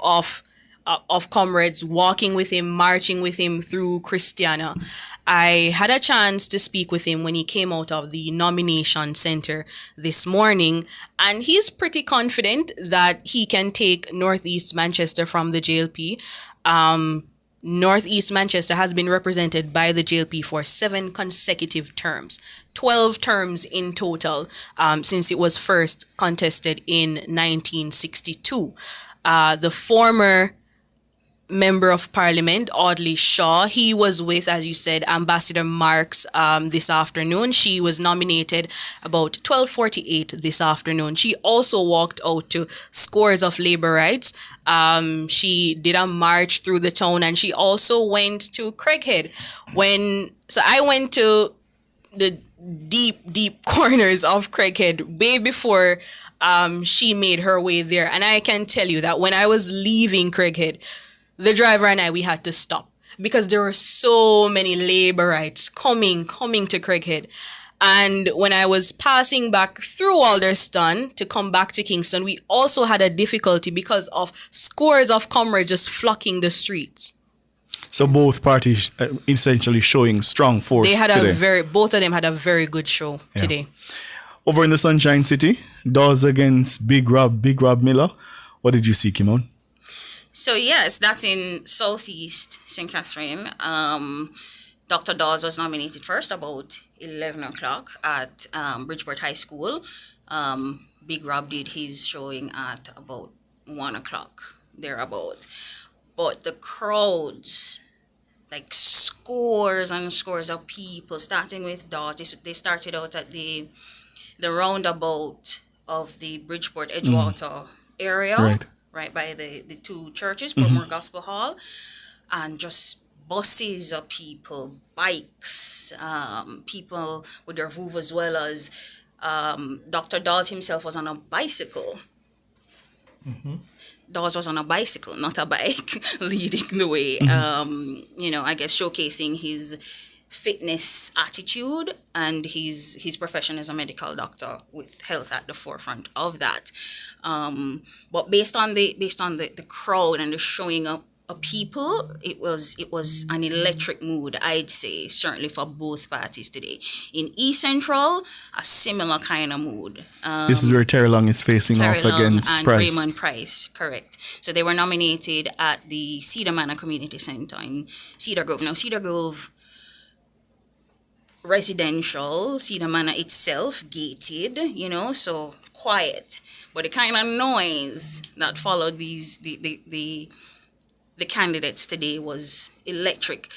comrades walking with him, marching with him through Christiana. I had a chance to speak with him when he came out of the nomination center this morning, and he's pretty confident that he can take Northeast Manchester from the JLP. Northeast Manchester has been represented by the JLP for 7 consecutive terms, 12 terms in total, since it was first contested in 1962. The former Member of Parliament, Audley Shaw, he was with, as you said, Ambassador Marks this afternoon. She was nominated about 12:48 this afternoon. She also walked out to scores of labor rights. She did a march through the town, and she also went to Craighead. So I went to the deep corners of Craighead way before she made her way there. And I can tell you that when I was leaving Craighead, the driver and we had to stop because there were so many labor rights coming to Craighead. And when I was passing back through Alderston to come back to Kingston, we also had a difficulty because of scores of comrades just flocking the streets.
So both parties essentially showing strong force today.
Both of them had a very good show today.
Over in the Sunshine City, Dawes against Big Rob Miller. What did you see, Kimon?
So yes, that's in Southeast St. Catherine. Dr. Dawes was nominated first about 11 o'clock at Bridgeport High School. Big Rob did his showing at about 1 o'clock, thereabout. But the crowds, like scores and scores of people, starting with Dawes, they started out at the roundabout of the Bridgeport Edgewater area. Right by the 2 churches, Portmore Gospel Hall, and just buses of people, bikes, people with their VUV, as well as Dr. Dawes himself was on a bicycle. Dawes was on a bicycle, not a bike, leading the way, I guess showcasing his fitness attitude and his profession as a medical doctor with health at the forefront of that. But based on the crowd and the showing up people, it was an electric mood, I'd say, certainly for both parties today. In East Central, a similar kind of mood.
This is where Terry Long is facing
Terry
off
Long
against
and
Price.
Raymond Price, correct. So they were nominated at the Cedar Manor Community Center in Cedar Grove. Now, Cedar Grove residential, Cedar Manor itself gated, so quiet. But the kind of noise that followed the candidates today was electric.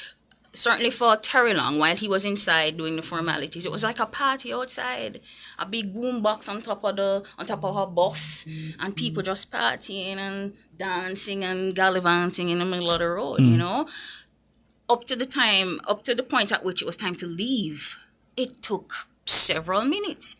Certainly for Terry Long, while he was inside doing the formalities, it was like a party outside. A big boom box on top of her bus, and people just partying and dancing and gallivanting in the middle of the road, Up to the point at which it was time to leave, it took several minutes.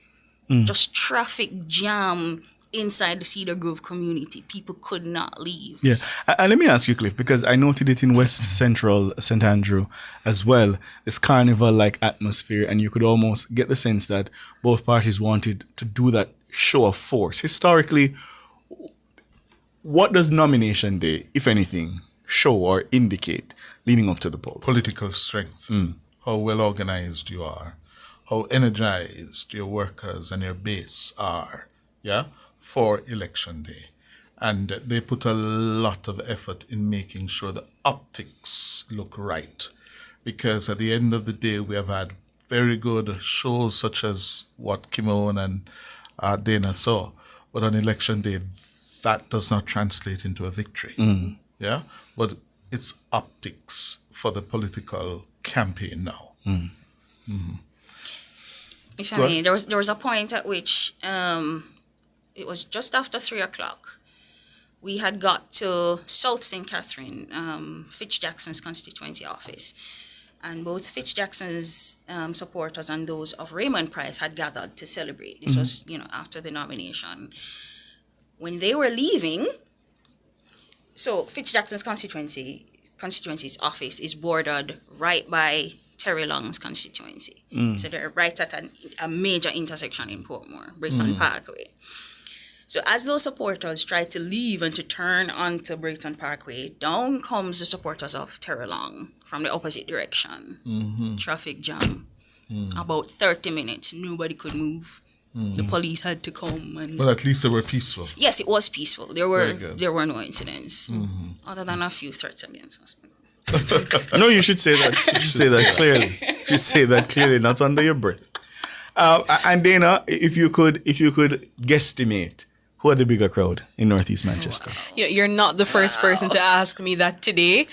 Just traffic jam inside the Cedar Grove community. People could not leave.
Yeah. And let me ask you, Cliff, because I noted it in West Central St. Andrew as well, this carnival-like atmosphere, and you could almost get the sense that both parties wanted to do that show of force. Historically, what does nomination day, if anything, show or indicate leading up to the polls?
Political strength, how well organized you are, how energized your workers and your base are, for election day. And they put a lot of effort in making sure the optics look right. Because at the end of the day, we have had very good shows such as what Kimon and Dana saw. But on election day, that does not translate into a victory. Yeah? But it's optics for the political campaign now.
If I may, there was a point at which it was just after 3 o'clock. We had got to South St. Catherine, Fitz-Jackson's constituency office. And both Fitz-Jackson's supporters and those of Raymond Price had gathered to celebrate. This was, after the nomination. When they were leaving, so Fitz-Jackson's constituency's office is bordered right by Terry Long's constituency. So they're right at a major intersection in Portmore, Brayton Parkway. So as those supporters tried to leave and to turn onto Brayton Parkway, down comes the supporters of Terry Long from the opposite direction. Traffic jam. About 30 minutes, nobody could move. The police had to come.
Well, at least they were peaceful.
Yes, it was peaceful. There were no incidents, other than a few threats against us.
No, you should say that. You should say that clearly. You should say that clearly, not under your breath. And Dana, if you could guesstimate, who had the bigger crowd in Northeast Manchester?
You're not the first person to ask me that today.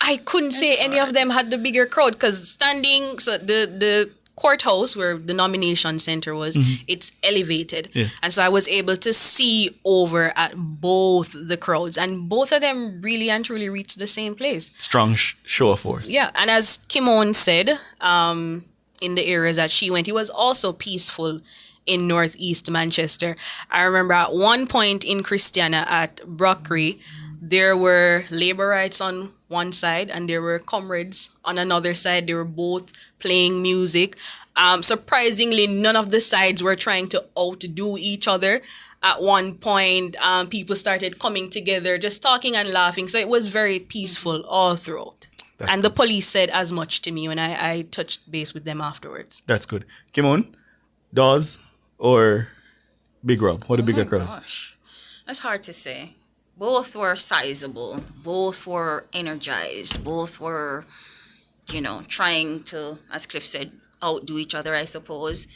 I couldn't say any of them had the bigger crowd because standing, so the courthouse where the nomination center was, it's elevated. Yeah. And so I was able to see over at both the crowds, and both of them really and truly reached the same place.
Strong show of force.
Yeah. And as Kimon said, in the areas that she went, it was also peaceful in Northeast Manchester. I remember at one point in Christiana at Brockery, there were labor rights on one side and there were comrades on another side. They were both playing music. Surprisingly, none of the sides were trying to outdo each other. At one point, people started coming together, just talking and laughing. So it was very peaceful all throughout. And the police said as much to me when I touched base with them afterwards.
That's good. Kimon, Dawes or Big Rob? What a bigger crowd?
Gosh, that's hard to say. Both were sizable. Both were energized. Both were, trying to, as Cliff said, outdo each other, I suppose.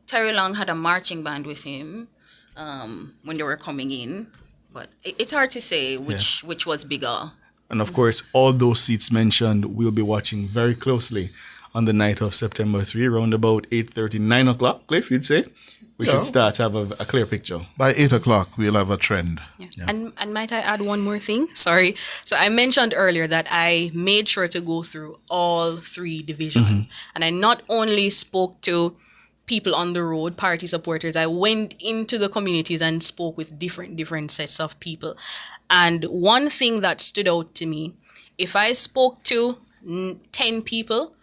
Terry Long had a marching band with him when they were coming in. But it's hard to say which was bigger.
And of course, all those seats mentioned, we'll be watching very closely on the night of September 3, around about 8:30, 9 o'clock. Cliff, you'd say? We should start to have a clear picture.
By 8 o'clock, we'll have a trend.
Yeah. And might I add one more thing? Sorry. So I mentioned earlier that I made sure to go through all 3 divisions. And I not only spoke to people on the road, party supporters, I went into the communities and spoke with different sets of people. And one thing that stood out to me, if I spoke to 10 people,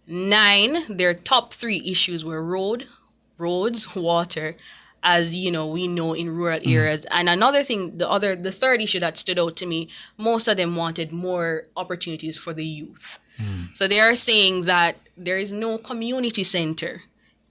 9, their top 3 issues were roads, water, as you know, we know in rural areas. And another thing, the third issue that stood out to me, most of them wanted more opportunities for the youth. So they are saying that there is no community center.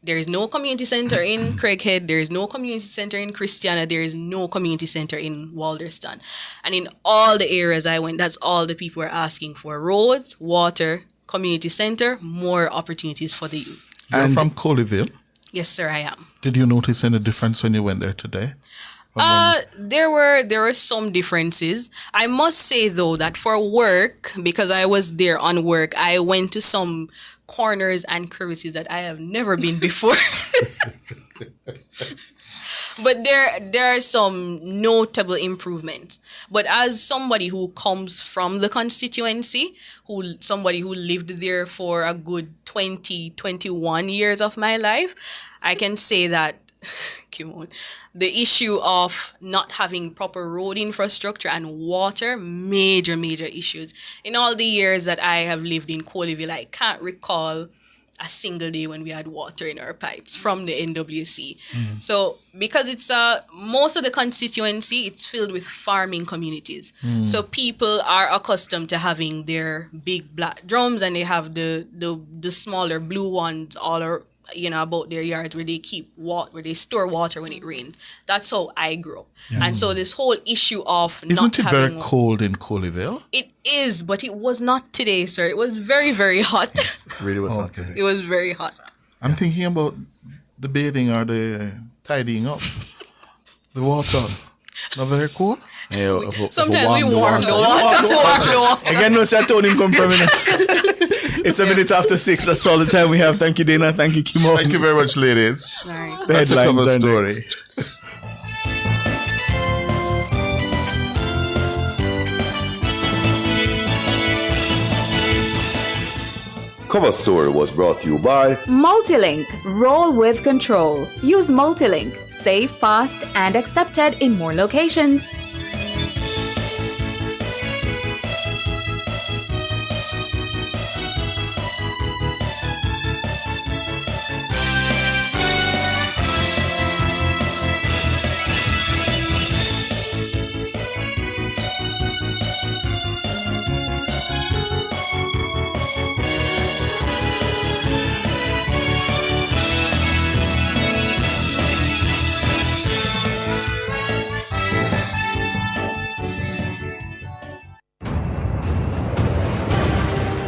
There is no community center in Craighead. There is no community center in Christiana. There is no community center in Walderston. And in all the areas I went, that's all the people were asking for: roads, water, community center, more opportunities for the youth.
You're from Colleyville?
Yes, sir, I am.
Did you notice any difference when you went there today?
There were some differences. I must say though that for work, because I was there on work, I went to some corners and crevices that I have never been before. But there are some notable improvements. But as somebody who comes from the constituency, somebody who lived there for a good 21 years of my life, I can say that the issue of not having proper road infrastructure and water, major issues. In all the years that I have lived in Colleyville, I can't recall a single day when we had water in our pipes from the NWC. So because it's most of the constituency, it's filled with farming communities. So people are accustomed to having their big black drums, and they have the smaller blue ones all about their yards where they where they store water when it rains. That's how I grew up. And so this whole issue of
Isn't it very cold in Colleyville?
It is, but it was not today, sir. It was very, very hot.
It really was hot today.
It was very hot.
I'm thinking about the bathing or the tidying up. The water. Not very cold?
Yeah,
sometimes we warm the water.
Again, no serotonin come from it. It's a minute after 6. That's all the time we have. Thank you, Dana. Thank you, Kimo.
Thank you very much, ladies.
All right.
The headlines are story.
Cover Story was brought to you by
Multilink. Roll with control. Use Multilink. Safe, fast, and accepted in more locations.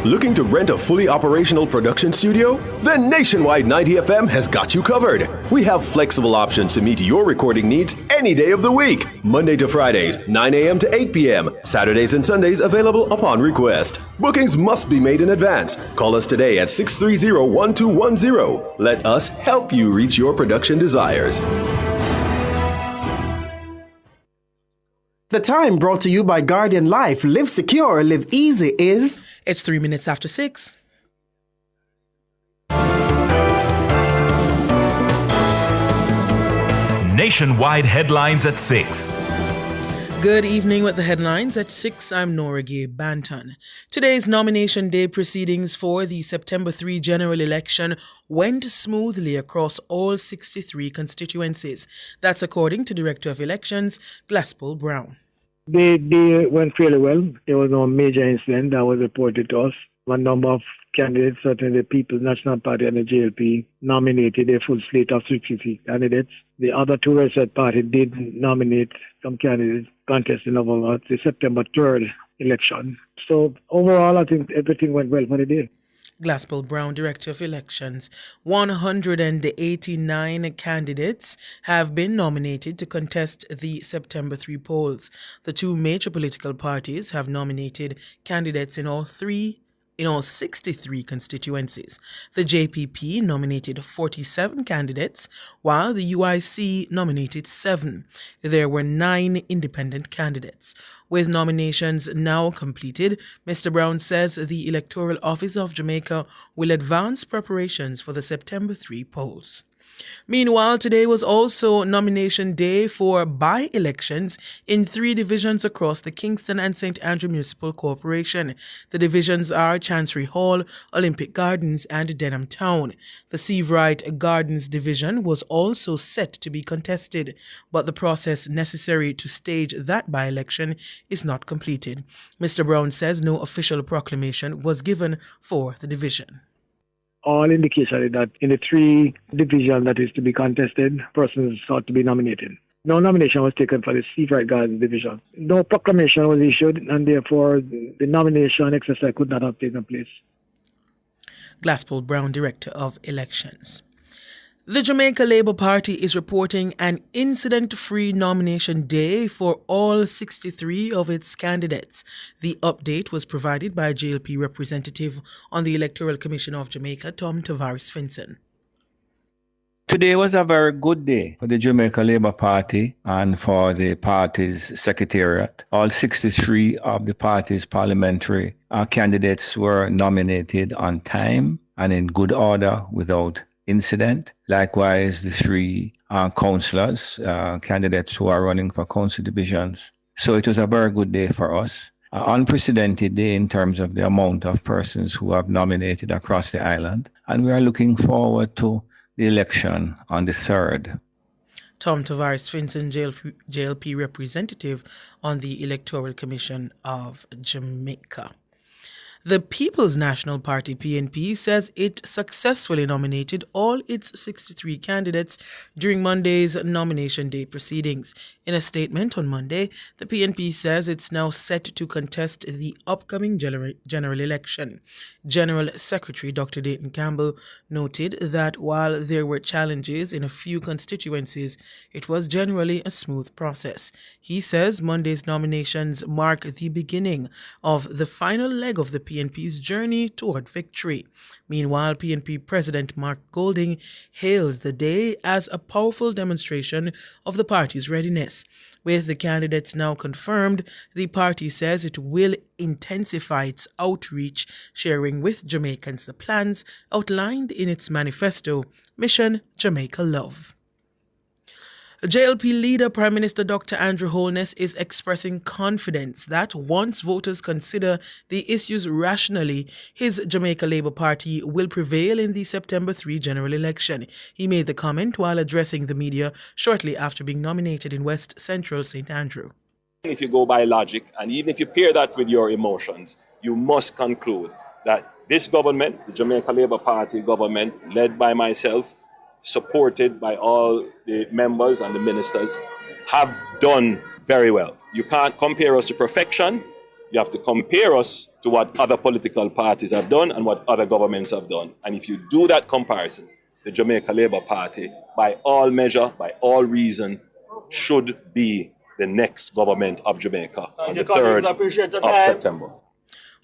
Looking to rent a fully operational production studio? Then Nationwide 90 FM has got you covered. We have flexible options to meet your recording needs any day of the week. Monday to Fridays, 9 a.m. to 8 p.m. Saturdays and Sundays available upon request. Bookings must be made in advance. Call us today at 630-1210. Let us help you reach your production desires.
The time brought to you by Guardian Life. Live secure, live easy is...
It's 3 minutes after 6.
Nationwide headlines at 6.
Good evening with the headlines at 6. I'm Nora Gay Banton. Today's nomination day proceedings for the September 3 general election went smoothly across all 63 constituencies. That's according to Director of Elections, Glaspel Brown.
They went fairly well. There was no major incident that was reported to us. A number of candidates, certainly the People's National Party and the JLP, nominated a full slate of 63 candidates. The other two registered parties did nominate some candidates contesting over the September 3rd election. So overall, I think everything went well for the day.
Glaspel Brown, Director of Elections. 189 candidates have been nominated to contest the September 3 polls. The two major political parties have nominated candidates in all 63 constituencies. The JPP nominated 47 candidates, while the UIC nominated 7. There were 9 independent candidates. With nominations now completed, Mr. Brown says the Electoral Office of Jamaica will advance preparations for the September 3 polls. Meanwhile, today was also nomination day for by-elections in 3 divisions across the Kingston and St. Andrew Municipal Corporation. The divisions are Chancery Hall, Olympic Gardens and Denham Town. The Seaveright Gardens division was also set to be contested, but the process necessary to stage that by-election is not completed. Mr. Brown says no official proclamation was given for the division.
All indication is that in the 3 divisions that is to be contested, persons sought to be nominated. No nomination was taken for the Seaveright Gardens division. No proclamation was issued, and therefore the nomination exercise could not have taken place.
Glasspool Brown, Director of Elections. The Jamaica Labour Party is reporting an incident-free nomination day for all 63 of its candidates. The update was provided by JLP representative on the Electoral Commission of Jamaica, Tom Tavares Finson.
Today was a very good day for the Jamaica Labour Party and for the party's secretariat. All 63 of the party's parliamentary candidates were nominated on time and in good order without incident. Likewise, the 3 councillors, candidates who are running for council divisions. So it was a very good day for us. Unprecedented day in terms of the amount of persons who have nominated across the island. And we are looking forward to the election on the 3rd.
Tom Tavares Finson, JLP representative on the Electoral Commission of Jamaica. The People's National Party, PNP, says it successfully nominated all its 63 candidates during Monday's nomination day proceedings. In a statement on Monday, the PNP says it's now set to contest the upcoming general election. General Secretary Dr. Dayton Campbell noted that while there were challenges in a few constituencies, it was generally a smooth process. He says Monday's nominations mark the beginning of the final leg of the PNP's journey toward victory. Meanwhile, PNP President Mark Golding hailed the day as a powerful demonstration of the party's readiness. With the candidates now confirmed, the party says it will intensify its outreach, sharing with Jamaicans the plans outlined in its manifesto, Mission Jamaica Love. JLP leader Prime Minister Dr. Andrew Holness is expressing confidence that once voters consider the issues rationally, his Jamaica Labour Party will prevail in the September 3 general election. He made the comment while addressing the media shortly after being nominated in West Central St. Andrew.
If you go by logic, and even if you pair that with your emotions, you must conclude that this government, the Jamaica Labour Party government, led by myself, supported by all the members and the ministers, have done very well. You can't compare us to perfection. You have to compare us to what other political parties have done and what other governments have done. And if you do that comparison, the Jamaica Labour Party, by all measure, by all reason, should be the next government of Jamaica on the 3rd of September.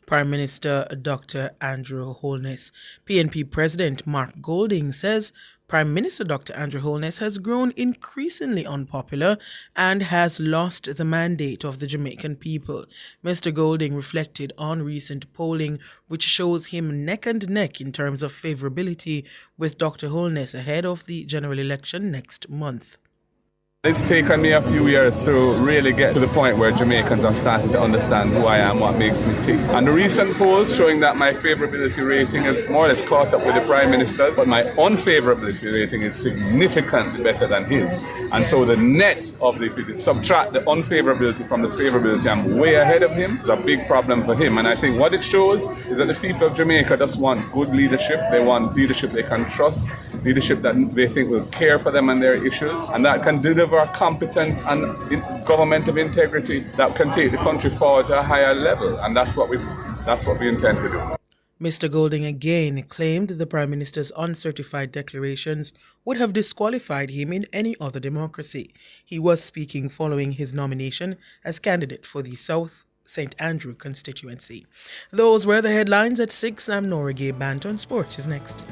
Prime Minister Dr. Andrew Holness. PNP President Mark Golding says Prime Minister Dr. Andrew Holness has grown increasingly unpopular and has lost the mandate of the Jamaican people. Mr. Golding reflected on recent polling, which shows him neck and neck in terms of favorability with Dr. Holness ahead of the general election next month.
It's taken me a few years to really get to the point where Jamaicans are starting to understand who I am, what makes me tick. And the recent polls showing that my favorability rating is more or less caught up with the Prime Minister's, but my unfavorability rating is significantly better than his. And so the net of if you subtract the unfavorability from the favorability, I'm way ahead of him. It's a big problem for him. And I think what it shows is that the people of Jamaica just want good leadership. They want leadership they can trust, leadership that they think will care for them and their issues, and that can deliver a competent and government of integrity that can take the country forward to a higher level. And that's what we intend to do.
Mr. Golding again claimed the Prime Minister's uncertified declarations would have disqualified him in any other democracy. He was speaking following his nomination as candidate for the South St. Andrew constituency. Those were the headlines at 6. I'm Nora Gay. Banton Sports is next.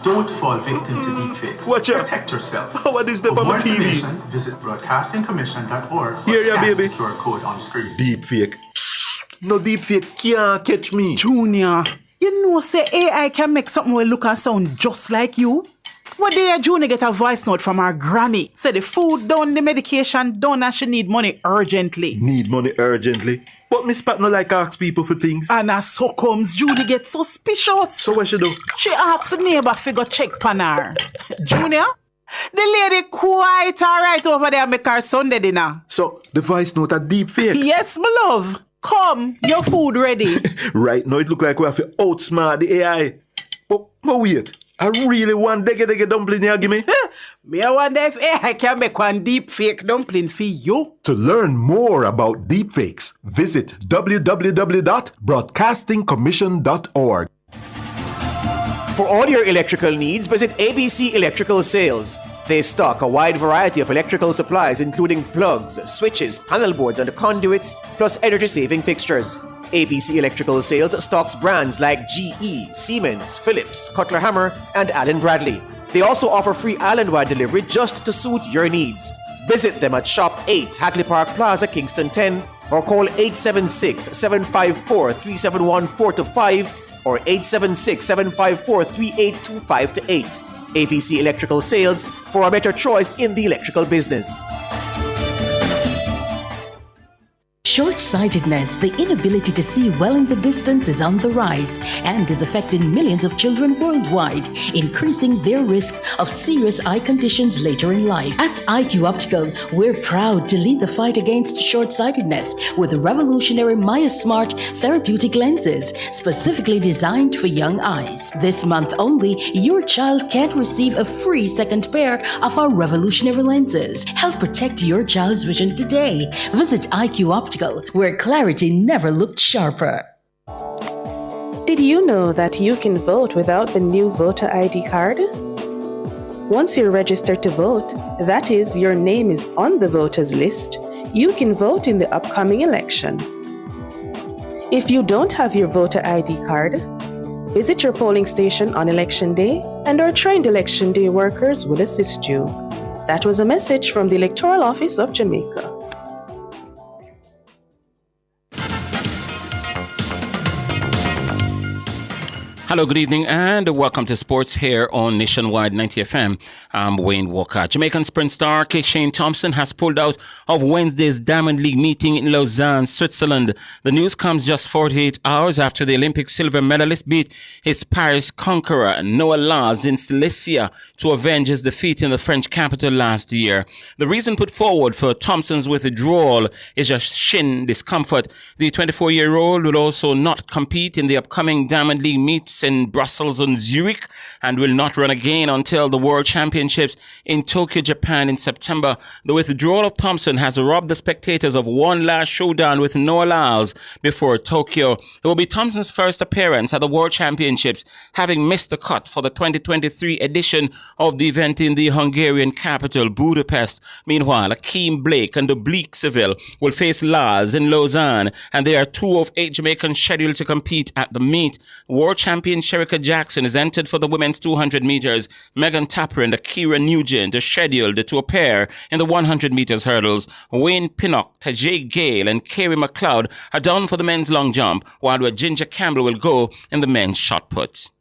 Don't fall victim to deepfakes.
Watch out.
Protect yourself.
What is the
For more
on TV?
information, visit broadcastingcommission.org or
Here,
scan
baby.
the QR code on screen.
Deepfake.
No deepfake can't catch me.
Junior, you know say AI can make something will look and sound just like you? One day Junior get a voice note from her granny. Say the food done, the medication done, and she need money urgently.
Need money urgently? But Miss Pat no like ask people for things.
And as so comes, Judy get suspicious.
So what she do?
She asks the neighbor to go check pan her. Junior, the lady quite alright over there make her Sunday dinner.
So the voice note a deep fake?
Yes, my love. Come, your food ready.
Right now it look like we have to outsmart the AI. But wait. I really want dege dumpling here, give me.
Me I wonder if AI can make one deep fake dumpling for you.
To learn more about deepfakes, visit www.broadcastingcommission.org.
For all your electrical needs, visit ABC Electrical Sales. They stock a wide variety of electrical supplies including plugs, switches, panel boards and conduits, plus energy-saving fixtures. ABC Electrical Sales stocks brands like GE, Siemens, Philips, Cutler Hammer, and Allen Bradley. They also offer free island-wide delivery just to suit your needs. Visit them at Shop 8, Hagley Park Plaza, Kingston 10, or call 876-754-3714-5 or 876-754-3825-8. ABC Electrical Sales for a better choice in the electrical business.
Short-sightedness, the inability to see well in the distance, is on the rise and is affecting millions of children worldwide, increasing their risk of serious eye conditions later in life. At IQ Optical, we're proud to lead the fight against short-sightedness with revolutionary Maya Smart therapeutic lenses, specifically designed for young eyes. This month only, your child can receive a free second pair of our revolutionary lenses. Help protect your child's vision today. Visit IQ Optical, where clarity never looked sharper.
Did you know that you can vote without the new voter ID card? Once you're registered to vote, that is, your name is on the voters list, you can vote in the upcoming election. If you don't have your voter ID card, visit your polling station on election day and our trained election day workers will assist you. That was a message from the Electoral Office of Jamaica.
Hello, good evening, and welcome to Sports here on Nationwide 90 FM. I'm Wayne Walker. Jamaican sprint star Shane Thompson has pulled out of Wednesday's Diamond League meeting in Lausanne, Switzerland. The news comes just 48 hours after the Olympic silver medalist beat his Paris conqueror Noah Laz in Silesia to avenge his defeat in the French capital last year. The reason put forward for Thompson's withdrawal is just shin discomfort. The 24-year-old will also not compete in the upcoming Diamond League meets in Brussels and Zurich and will not run again until the World Championships in Tokyo, Japan in September. The withdrawal of Thompson has robbed the spectators of one last showdown with Noah Laz before Tokyo. It will be Thompson's first appearance at the World Championships, having missed the cut for the 2023 edition of the event in the Hungarian capital, Budapest. Meanwhile, Akeem Blake and Oblique Seville will face Laz in Lausanne, and they are 2 of 8 Jamaicans scheduled to compete at the meet. World champion Shericka Jackson is entered for the women's 200 meters. Megan Tapper and Akira Nugent are scheduled to appear in the 100 meters hurdles. Wayne Pinnock, Tajay Gale and Kerry McLeod are done for the men's long jump, while Ginger Campbell will go in the men's shot put.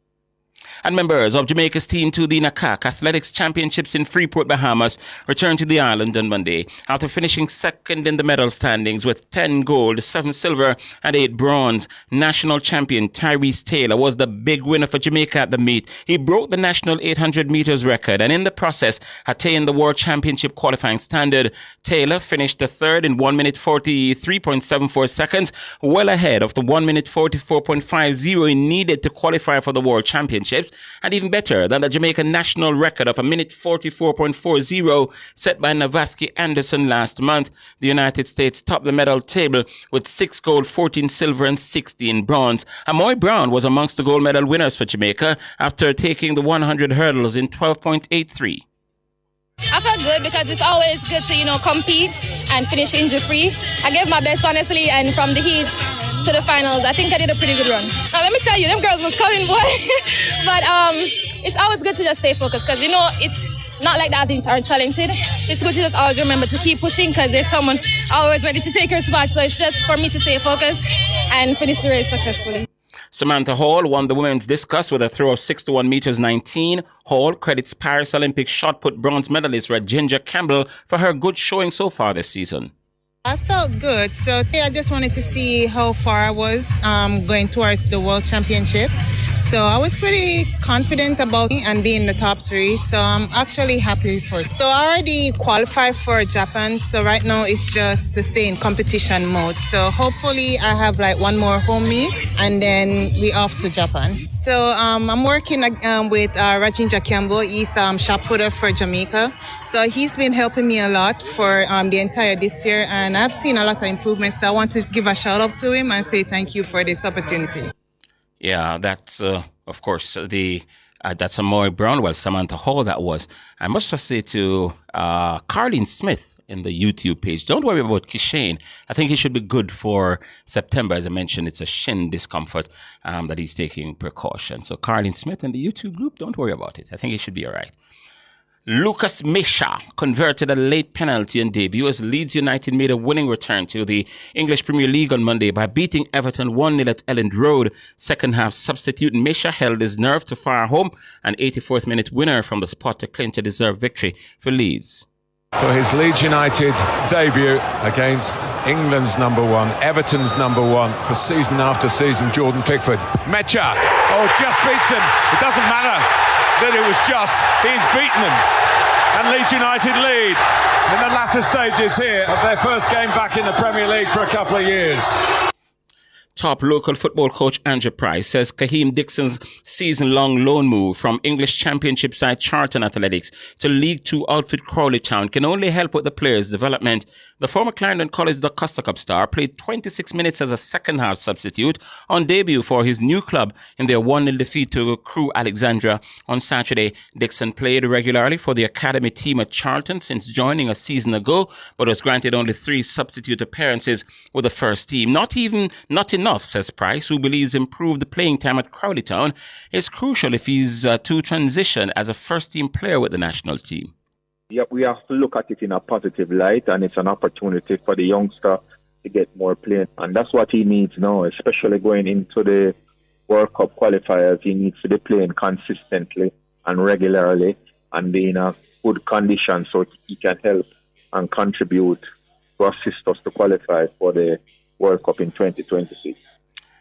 And members of Jamaica's team to the NACAC Athletics Championships in Freeport, Bahamas returned to the island on Monday after finishing second in the medal standings with 10 gold, 7 silver and 8 bronze. National champion Tyrese Taylor was the big winner for Jamaica at the meet. He broke the national 800 meters record and in the process attained the World Championship qualifying standard. Taylor finished the third in 1 minute 43.74 seconds, well ahead of the 1 minute 44.50 he needed to qualify for the World Championships, and even better than the Jamaican national record of 1 minute 44.40 set by Navaski Anderson last month. The United States topped the medal table with 6 gold, 14 silver and 16 bronze. Amoy Brown was amongst the gold medal winners for Jamaica after taking the 100 hurdles in 12.83.
I felt good because it's always good to, compete and finish injury-free. I gave my best, honestly, and from the heats to the finals, I think I did a pretty good run. Now, let me tell you, them girls was coming, boy. But it's always good to just stay focused because, Not like the athletes aren't talented. It's good to just always remember to keep pushing because there's someone always ready to take her spot. So it's just for me to stay focused and finish the race successfully.
Samantha Hall won the women's discus with a throw of 61 meters 19. Hall credits Paris Olympic shot put bronze medalist Ginger Campbell for her good showing so far this season.
I felt good. So I just wanted to see how far I was going towards the World Championship. So I was pretty confident about it and being in the top 3. So I'm actually happy for it. So I already qualified for Japan. So right now it's just to stay in competition mode. So hopefully I have like one more home meet and then we off to Japan. So I'm working with Rajinja Campbell. He's shot putter for Jamaica. So he's been helping me a lot for the entire this year. And I've seen a lot of improvements. So I want to give a shout out to him and say thank you for this opportunity.
Yeah, that's, of course, that's Amoy Brownwell, Samantha Hall that was. I must just say to Carlene Smith in the YouTube page, don't worry about Kishane. I think he should be good for September. As I mentioned, it's a shin discomfort that he's taking precaution. So Carlene Smith in the YouTube group, don't worry about it. I think he should be all right. Lucas Misha converted a late penalty on debut as Leeds United made a winning return to the English Premier League on Monday by beating Everton 1-0 at Elland Road. Second half substitute Misha held his nerve to fire home an 84th minute winner from the spot to clinch a deserved victory for Leeds.
For his Leeds United debut against England's number 1, Everton's number 1 for season after season, Jordan Pickford. Mecha, just beats him. It doesn't matter that it was just, he's beaten them. And Leeds United lead in the latter stages here of their first game back in the Premier League for a couple of years.
Top local football coach Andrew Price says Kaheem Dixon's season-long loan move from English Championship side Charlton Athletics to League 2 outfit Crawley Town can only help with the player's development. The former Clarendon College the Costa Cup star played 26 minutes as a second-half substitute on debut for his new club in their 1-0 defeat to Crewe Alexandra on Saturday. Dixon played regularly for the academy team at Charlton since joining a season ago, but was granted only 3 substitute appearances with the first team. Not enough, says Price, who believes improved playing time at Crawley Town is crucial if he's to transition as a first-team player with the national team.
Yep, we have to look at it in a positive light, and it's an opportunity for the youngster to get more play. And that's what he needs now, especially going into the World Cup qualifiers. He needs to be playing consistently and regularly and be in a good condition so he can help and contribute to assist us to qualify for the World Cup in 2026.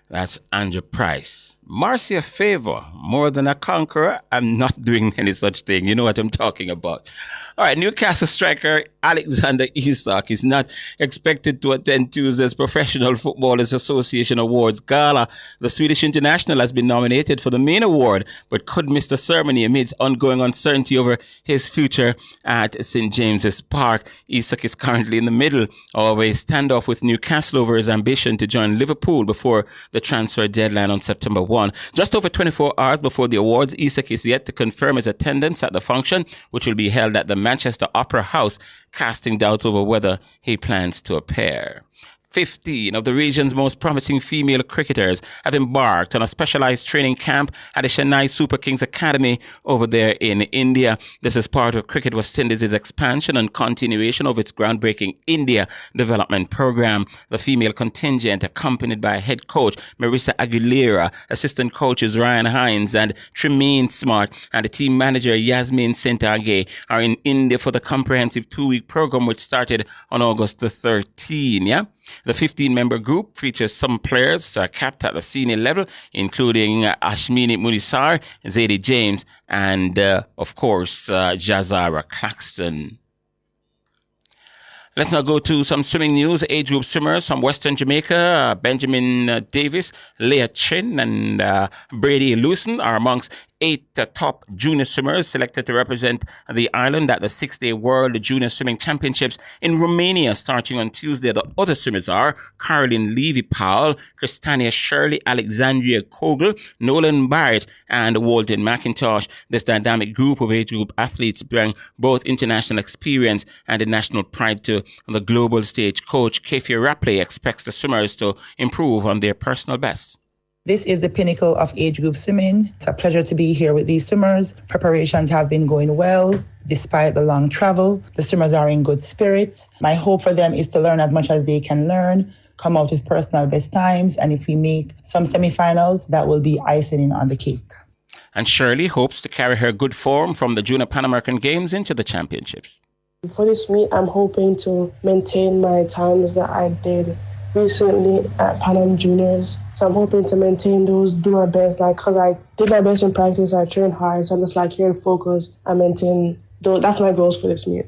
That's Andrew Price. Marcia Favor, more than a conqueror. I'm not doing any such thing. You know what I'm talking about. All right, Newcastle striker Alexander Isak is not expected to attend Tuesday's Professional Footballers Association Awards Gala. The Swedish international has been nominated for the main award, but could miss the ceremony amidst ongoing uncertainty over his future at St. James's Park. Isak is currently in the middle of a standoff with Newcastle over his ambition to join Liverpool before the transfer deadline on September 1. Just over 24 hours before the awards, Isak is yet to confirm his attendance at the function, which will be held at the Manchester Opera House, casting doubts over whether he plans to appear. 15 of the region's most promising female cricketers have embarked on a specialized training camp at the Chennai Super Kings Academy over there in India. This is part of Cricket West Indies' expansion and continuation of its groundbreaking India development program. The female contingent, accompanied by head coach Marissa Aguilera, assistant coaches Ryan Hines and Tremaine Smart, and the team manager Yasmin Sentagay, are in India for the comprehensive 2-week program, which started on August the 13th. Yeah. The 15-member group features some players capped at the senior level, including Ashmini Munisar, Zadie James, and, of course, Jazara Claxton. Let's now go to some swimming news. Age group swimmers from Western Jamaica, Benjamin Davis, Leah Chin, and Brady Lewison are amongst 8 top junior swimmers selected to represent the island at the 6-day World Junior Swimming Championships in Romania starting on Tuesday. The other swimmers are Caroline Levy-Powell, Christania Shirley, Alexandria Kogel, Nolan Barrett, and Walton McIntosh. This dynamic group of age group athletes bring both international experience and a national pride to the global stage. Coach Kefir Rapley expects the swimmers to improve on their personal best.
This is the pinnacle of age group swimming. It's a pleasure to be here with these swimmers. Preparations have been going well. Despite the long travel, the swimmers are in good spirits. My hope for them is to learn as much as they can learn, come out with personal best times, and if we make some semifinals, that will be icing on the cake.
And Shirley hopes to carry her good form from the Junior Pan American Games into the championships.
For this meet, I'm hoping to maintain my times that I did recently at Pan Am Juniors. So I'm hoping to maintain those, do my best, because I did my best in practice, I trained hard, so I'm just here to focus and maintain. That's my goals for this meet.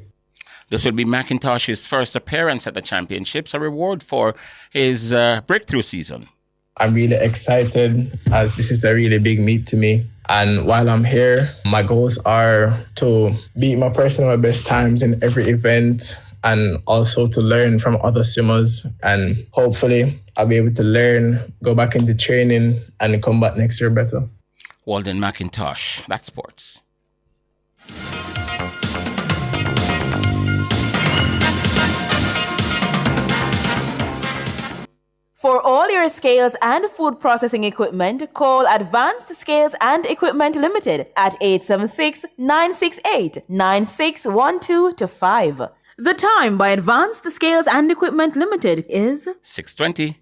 This will be McIntosh's first appearance at the championships, a reward for his breakthrough season.
I'm really excited as this is a really big meet to me. And while I'm here, my goals are to beat my personal best times in every event and also to learn from other swimmers. And hopefully I'll be able to learn, go back into training and come back next year better.
Walden McIntosh, that's sports.
For all your scales and food processing equipment, call Advanced Scales and Equipment Limited at 876-968-9612 to 5. The time by Advanced Scales and Equipment Limited is
6:20.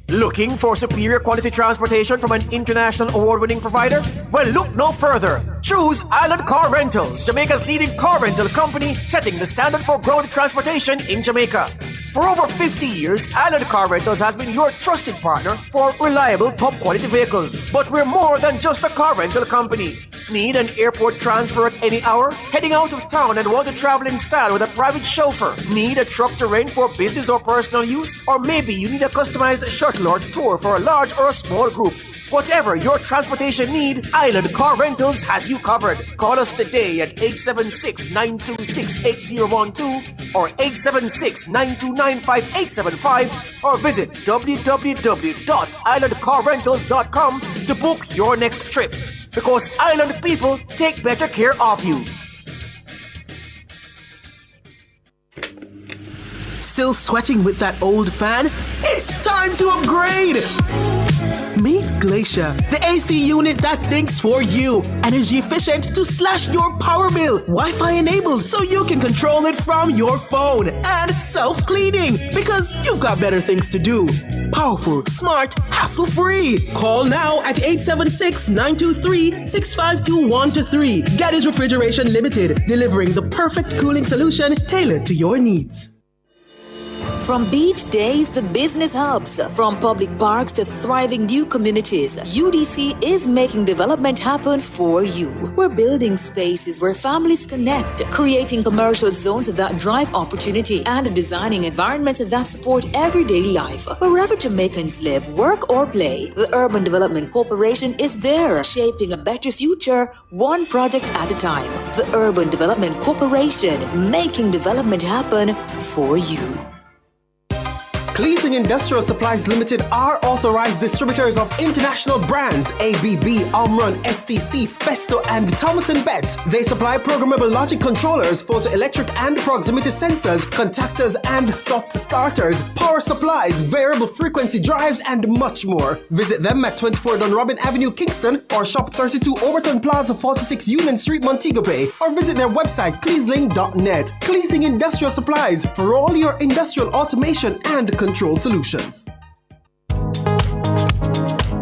Looking for superior quality transportation from an international award-winning provider? Well, look no further. Choose Island Car Rentals, Jamaica's leading car rental company, setting the standard for ground transportation in Jamaica. For over 50 years, Island Car Rentals has been your trusted partner for reliable, top-quality vehicles. But we're more than just a car rental company. Need an airport transfer at any hour? Heading out of town and want to travel in style with a private chauffeur? Need a truck to rent for business or personal use? Or maybe you need a customized shuttle or tour for a large or a small group? Whatever your transportation need, Island Car Rentals has you covered. Call us today at 876-926-8012 or 876-929-5875 or visit www.islandcarrentals.com to book your next trip. Because Island people take better care of you.
Still sweating with that old fan? It's time to upgrade! Meet Glacier, the AC unit that thinks for you. Energy efficient to slash your power bill. Wi-Fi enabled so you can control it from your phone. And self-cleaning because you've got better things to do. Powerful, smart, hassle-free. Call now at 876-923-6521-3. Gaddy's Refrigeration Limited, delivering the perfect cooling solution tailored to your needs.
From beach days to business hubs, from public parks to thriving new communities, UDC is making development happen for you. We're building spaces where families connect, creating commercial zones that drive opportunity, and designing environments that support everyday life. Wherever Jamaicans live, work, or play, the Urban Development Corporation is there, shaping a better future, one project at a time. The Urban Development Corporation, making development happen for you.
Cleasing Industrial Supplies Limited are authorized distributors of international brands ABB, Omron, STC, Festo, and Thomas & Bet. They supply programmable logic controllers, photoelectric and proximity sensors, contactors and soft starters, power supplies, variable frequency drives, and much more. Visit them at 24 Dunrobin Avenue, Kingston, or shop 32 Overton Plaza, 46 Union Street, Montego Bay, or visit their website cleasling.net. Cleasing Industrial Supplies for all your industrial automation and control solutions.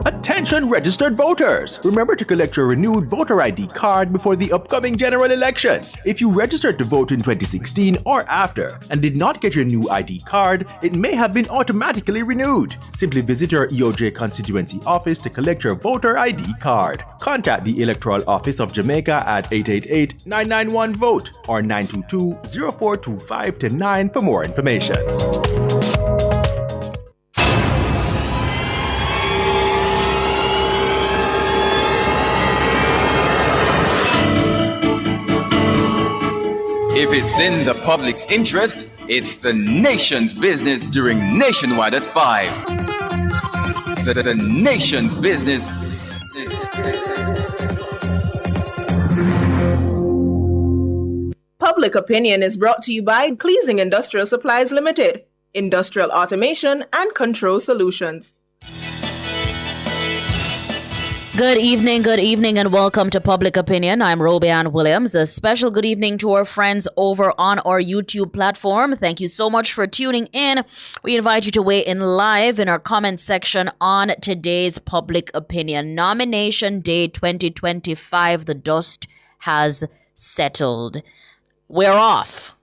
Attention registered voters! Remember to collect your renewed voter ID card before the upcoming general election. If you registered to vote in 2016 or after and did not get your new ID card, it may have been automatically renewed. Simply visit your EOJ constituency office to collect your voter ID card. Contact the Electoral Office of Jamaica at 888-991-VOTE or 922-0425-9 for more information.
If it's in the public's interest, it's the nation's business during Nationwide at 5. The nation's business.
Public Opinion is brought to you by Cleasing Industrial Supplies Limited, industrial automation and control solutions.
Good evening, and welcome to Public Opinion. I'm Robianne Williams. A special good evening to our friends over on our YouTube platform. Thank you so much for tuning in. We invite you to weigh in live in our comment section on today's Public Opinion. Nomination Day 2025, the dust has settled. We're off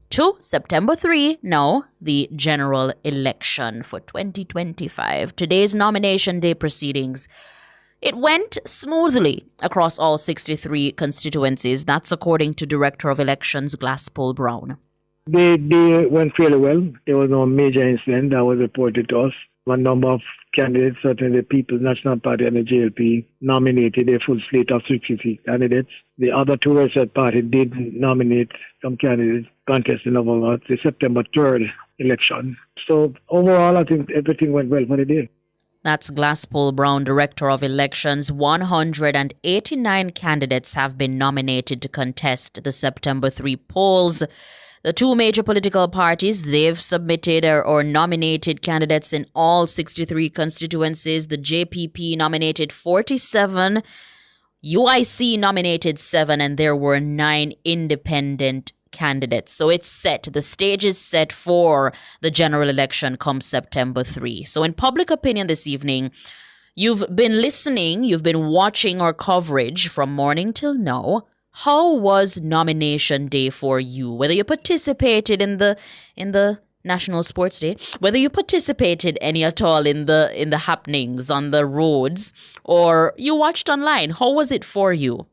to September 3, now the general election for 2025. Today's Nomination Day proceedings, it went smoothly across all 63 constituencies. That's according to Director of Elections Glasspool Brown.
They went fairly well. There was no major incident that was reported to us. One number of candidates, certainly the People's National Party and the JLP, nominated a full slate of 63 candidates. The other two registered parties did nominate some candidates contesting over the September 3rd election. So overall, I think everything went well for the day.
That's Glasspool Brown, Director of Elections. 189 candidates have been nominated to contest the September 3 polls. The two major political parties, they've submitted or nominated candidates in all 63 constituencies. The JPP nominated 47, UIC nominated 7, and there were 9 independent candidates. So it's set. The stage is set for the general election come September 3. So in Public Opinion this evening, you've been listening, you've been watching our coverage from morning till now. How was nomination day for you? Whether you participated in the National Sports Day, whether you participated any at all in the happenings on the roads, or you watched online, how was it for you?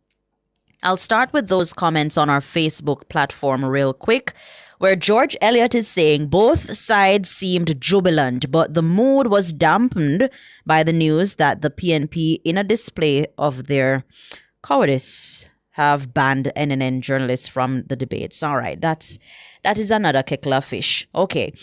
I'll start with those comments on our Facebook platform real quick, where George Elliott is saying both sides seemed jubilant, but the mood was dampened by the news that the PNP, in a display of their cowardice, have banned NNN journalists from the debates. All right, that is another kettle of fish. Okay,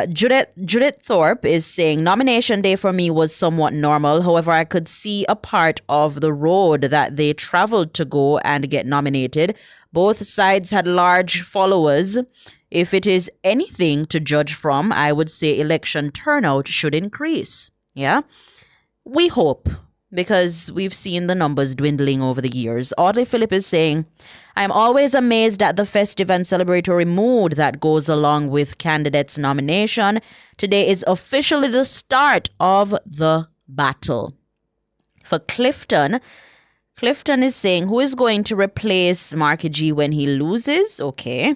Judith Thorpe is saying nomination day for me was somewhat normal. However, I could see a part of the road that they traveled to go and get nominated. Both sides had large followers. If it is anything to judge from, I would say election turnout should increase. Yeah, we hope, because we've seen the numbers dwindling over the years. Audley Phillip is saying, I'm always amazed at the festive and celebratory mood that goes along with candidates' nomination. Today is officially the start of the battle. For Clifton is saying, who is going to replace Marky G when he loses? Okay.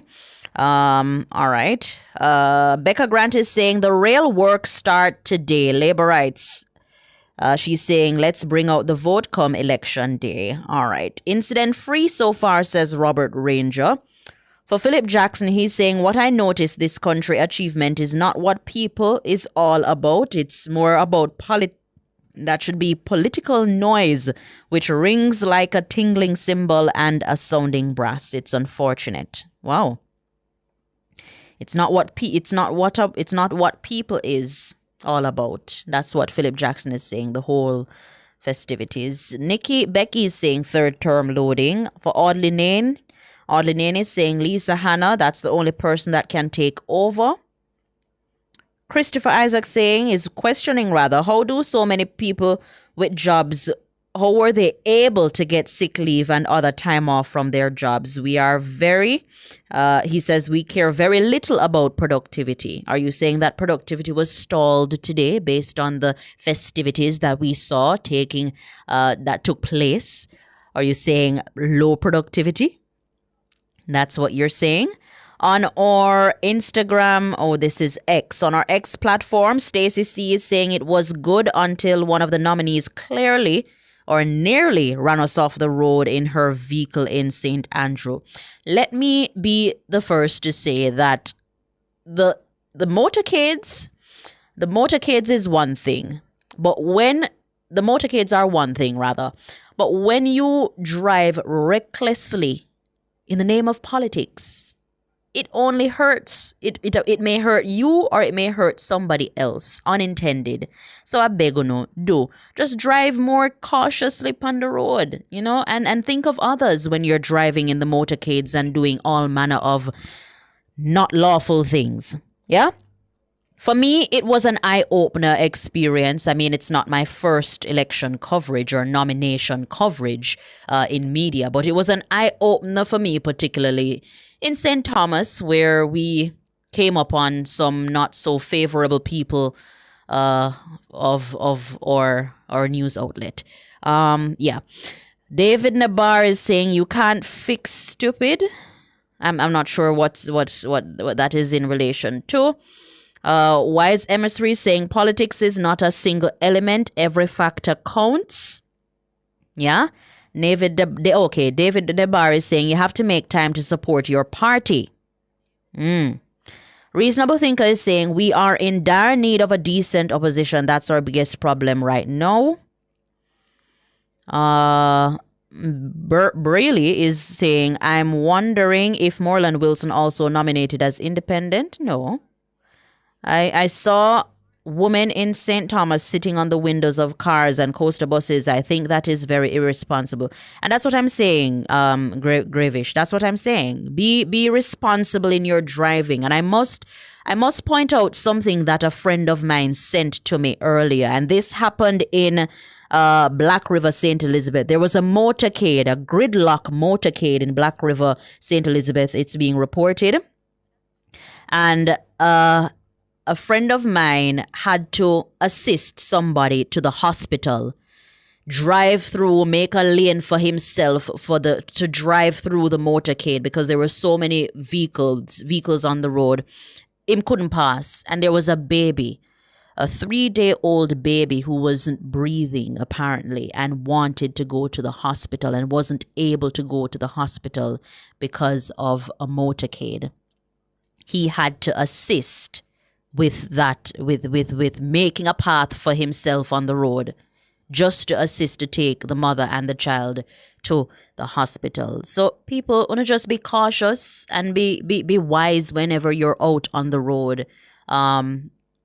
All right. Becca Grant is saying, the real work start today. Labor rights. She's saying, let's bring out the vote come election day. All right. Incident free so far, says Robert Ranger. For Philip Jackson, he's saying, what I noticed this country achievement is not what people is all about. It's more about that should be political noise, which rings like a tingling cymbal and a sounding brass. It's unfortunate. Wow. It's not what people is all about. That's what Philip Jackson is saying, the whole festivities. Becky is saying third term loading. For Audley Nane is saying Lisa Hanna, that's the only person that can take over. Christopher Isaac is questioning rather, how do so many people with jobs, how were they able to get sick leave and other time off from their jobs? We are he says we care very little about productivity. Are you saying that productivity was stalled today based on the festivities that we saw that took place? Are you saying low productivity? That's what you're saying. On our Instagram, this is X. On our X platform, Stacey C is saying it was good until one of the nominees clearly or nearly ran us off the road in her vehicle in St. Andrew. Let me be the first to say that the motorcades is one thing, but when the motorcades are one thing rather, but when you drive recklessly in the name of politics, it only hurts. It may hurt you or it may hurt somebody else, unintended. So I beg you, just drive more cautiously on the road, and think of others when you're driving in the motorcades and doing all manner of not lawful things. Yeah? For me, it was an eye-opener experience. I mean, it's not my first election coverage or nomination coverage in media, but it was an eye-opener for me, particularly in St. Thomas, where we came upon some not so favorable people of our news outlet. David Nabar is saying you can't fix stupid. I'm not sure what that is in relation to. Wise Emissary saying politics is not a single element. Every factor counts. Yeah. David Debar is saying you have to make time to support your party. Reasonable Thinker is saying we are in dire need of a decent opposition. That's our biggest problem right now. Braley is saying I'm wondering if Moreland Wilson also nominated as independent. No. I saw women in St. Thomas sitting on the windows of cars and coaster buses. I think that is very irresponsible. And that's what I'm saying, Gravish. That's what I'm saying. Be responsible in your driving. And I must point out something that a friend of mine sent to me earlier. And this happened in Black River, St. Elizabeth. There was a motorcade, a gridlock motorcade in Black River, St. Elizabeth. It's being reported. And a friend of mine had to assist somebody to the hospital, drive through, make a lane for himself to drive through the motorcade because there were so many vehicles on the road. Him couldn't pass, and there was a baby, a 3-day-old baby who wasn't breathing apparently and wanted to go to the hospital and wasn't able to go to the hospital because of a motorcade. He had to assist with that, with making a path for himself on the road, just to assist to take the mother and the child to the hospital. So people want to just be cautious and be wise whenever you're out on the road,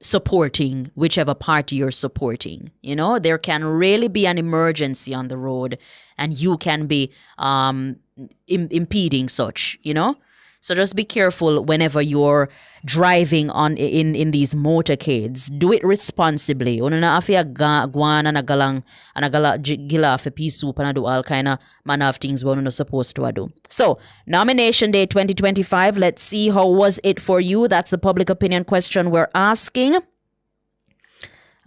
supporting whichever party you're supporting. You know, there can really be an emergency on the road and you can be impeding such, you know. So just be careful whenever you're driving in these motorcades. Do it responsibly. Una na afia guan and agala gila afi pea soup and do all kind of manner of things we're not supposed to do. So nomination day 2025. Let's see how was it for you. That's the public opinion question we're asking.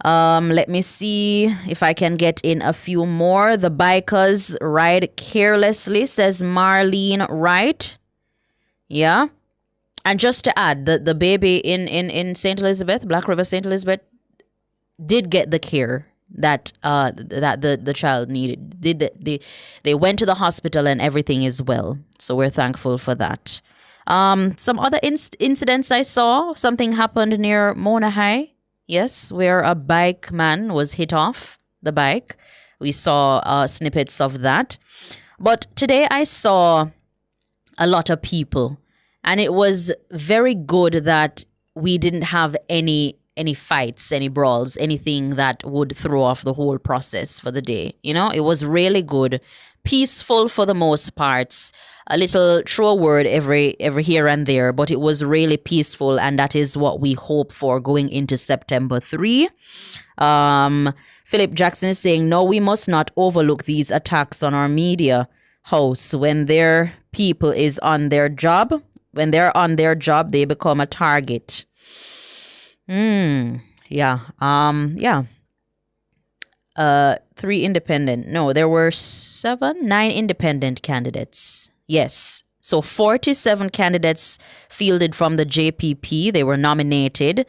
Let me see if I can get in a few more. The bikers ride carelessly, says Marlene Wright. Yeah. And just to add, the baby in St. Elizabeth, Black River, St. Elizabeth, did get the care that the child needed. They went to the hospital and everything is well. So we're thankful for that. Some other incidents I saw. Something happened near Mona High. Yes, where a bike man was hit off the bike. We saw snippets of that. But today I saw a lot of people, and it was very good that we didn't have any fights, any brawls, anything that would throw off the whole process for the day. You know, it was really good, peaceful for the most parts, a little throw a word every here and there, but it was really peaceful, and that is what we hope for going into September 3. Philip Jackson is saying, no, we must not overlook these attacks on our media house. When their people is on their job, when they're on their job, they become a target. Yeah. 3 independent. No, there were 9 independent candidates. Yes. So 47 candidates fielded from the JPP. They were nominated.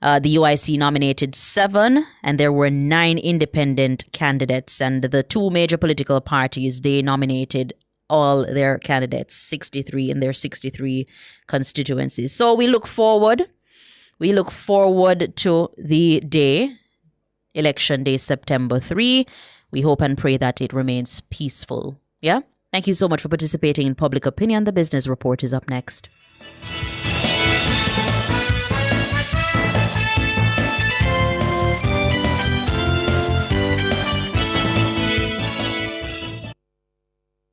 The UIC nominated 7, and there were 9 independent candidates. And the 2 major political parties, they nominated all their candidates, 63 in their 63 constituencies. So we look forward to the day, election day, September 3. We hope and pray that it remains peaceful. Yeah? Thank you so much for participating in Public Opinion. The Business Report is up next.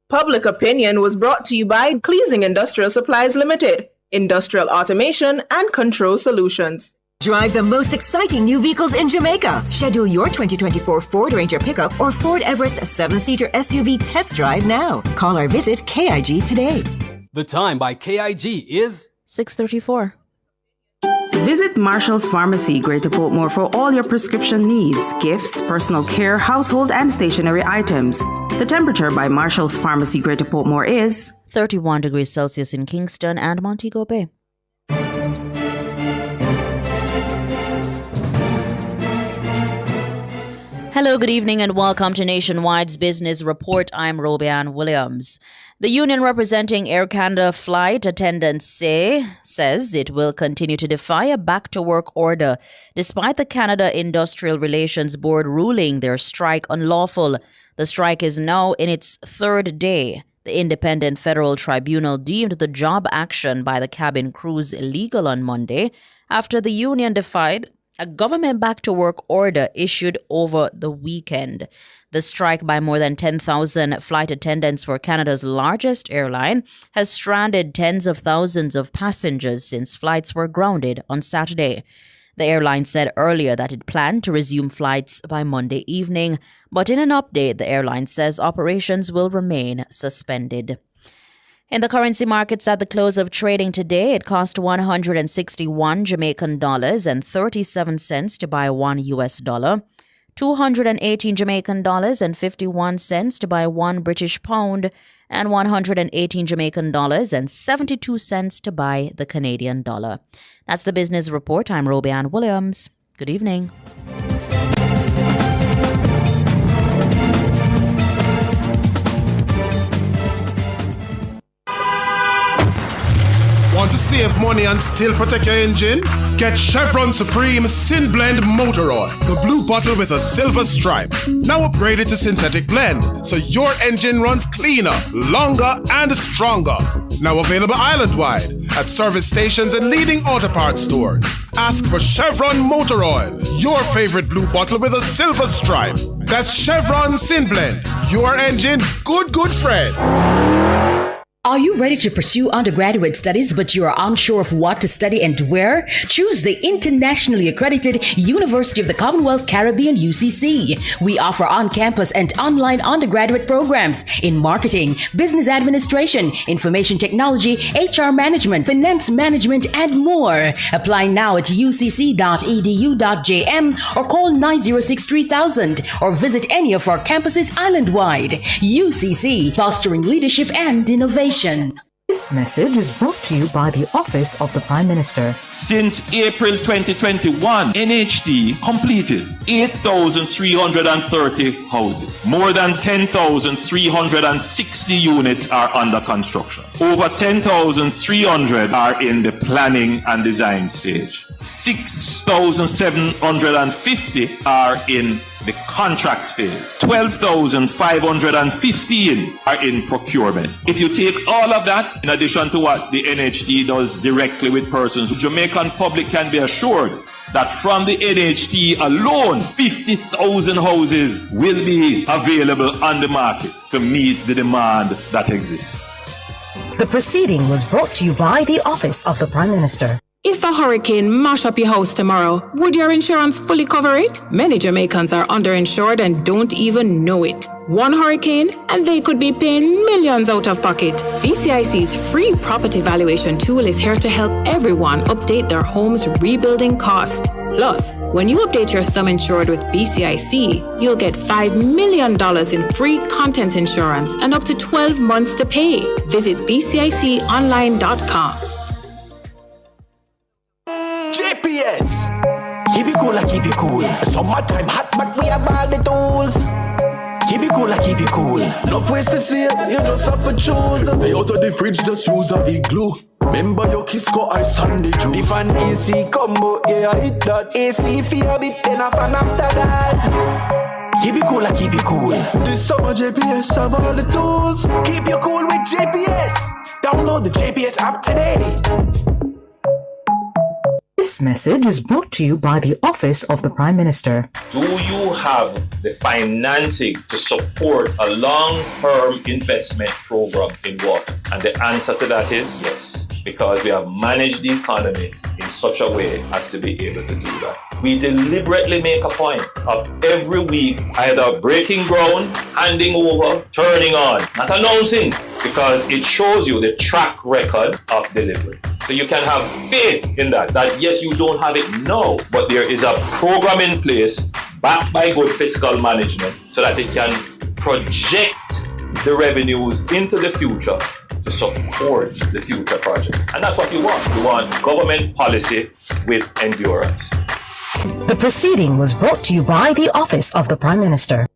Public Opinion was brought to you by Cleasing Industrial Supplies Limited, Industrial Automation and Control Solutions.
Drive the most exciting new vehicles in Jamaica. Schedule your 2024 Ford Ranger pickup or Ford Everest 7-seater SUV test drive now. Call or visit KIG today.
The time by KIG is
6:34.
Visit Marshall's Pharmacy, Greater Portmore, for all your prescription needs, gifts, personal care, household, and stationery items. The temperature by Marshall's Pharmacy, Greater Portmore is
31 degrees Celsius in Kingston and Montego Bay. Hello, good evening, and welcome to Nationwide's Business Report. I'm Robianne Williams. The union representing Air Canada flight attendants says it will continue to defy a back-to-work order despite the Canada Industrial Relations Board ruling their strike unlawful. The strike is now in its third day. The Independent Federal Tribunal deemed the job action by the cabin crews illegal on Monday after the union defied a government back-to-work order issued over the weekend. The strike by more than 10,000 flight attendants for Canada's largest airline has stranded tens of thousands of passengers since flights were grounded on Saturday. The airline said earlier that it planned to resume flights by Monday evening, but in an update, the airline says operations will remain suspended. In the currency markets at the close of trading today, it cost 161 Jamaican dollars and 37 cents to buy $1, 218 Jamaican dollars and 51 cents to buy £1 British pound, and 118 Jamaican dollars and 72 cents to buy the Canadian dollar. That's the Business Report. I'm Robianne Williams. Good evening.
Want to save money and still protect your engine? Get Chevron Supreme Sin Blend Motor Oil, the blue bottle with a silver stripe. Now upgraded to synthetic blend, so your engine runs cleaner, longer, and stronger. Now available island-wide at service stations and leading auto parts stores. Ask for Chevron Motor Oil, your favorite blue bottle with a silver stripe. That's Chevron Sin Blend, your engine good friend.
Are you ready to pursue undergraduate studies but you are unsure of what to study and where? Choose the internationally accredited University of the Commonwealth Caribbean UCC. We offer on-campus and online undergraduate programs in marketing, business administration, information technology, HR management, finance management, and more. Apply now at ucc.edu.jm or call 906-3000 or visit any of our campuses island-wide. UCC, fostering leadership and innovation.
This message is brought to you by the Office of the Prime Minister.
Since April 2021, NHD completed 8,330 houses. More than 10,360 units are under construction. Over 10,300 are in the planning and design stage. 6,750 are in the contract phase. 12,515 are in procurement. If you take all of that, in addition to what the NHD does directly with persons, the Jamaican public can be assured that from the NHD alone, 50,000 houses will be available on the market to meet the demand that exists.
The proceeding was brought to you by the Office of the Prime Minister.
If a hurricane mash up your house tomorrow, would your insurance fully cover it? Many Jamaicans are underinsured and don't even know it. One hurricane and they could be paying millions out of pocket. BCIC's free property valuation tool is here to help everyone update their home's rebuilding cost. Plus, when you update your sum insured with BCIC, you'll get $5 million in free contents insurance and up to 12 months to pay. Visit bciconline.com.
JPS! Keep it cool, keep it cool. Summertime hot, but we have all the tools. Keep it cool.
Enough ways to see it, you just have to choose. Stay out of the fridge, just use a igloo. Remember your Kisco ice and the juice.
The fan AC combo, yeah, I hit that. AC for a bit, then a fan after that. Keep it cool.
This summer JPS have all the tools.
Keep you cool with JPS. Download the JPS app today.
This message is brought to you by the Office of the Prime Minister.
Do you have the financing to support a long-term investment program in water? And the answer to that is yes, because we have managed the economy in such a way as to be able to do that. We deliberately make a point of every week either breaking ground, handing over, turning on, not announcing, because it shows you the track record of delivery. So you can have faith in that yes, you don't have it now, but there is a program in place backed by good fiscal management so that it can project the revenues into the future to support the future project. And that's what you want. You want government policy with endurance.
The proceeding was brought to you by the Office of the Prime Minister.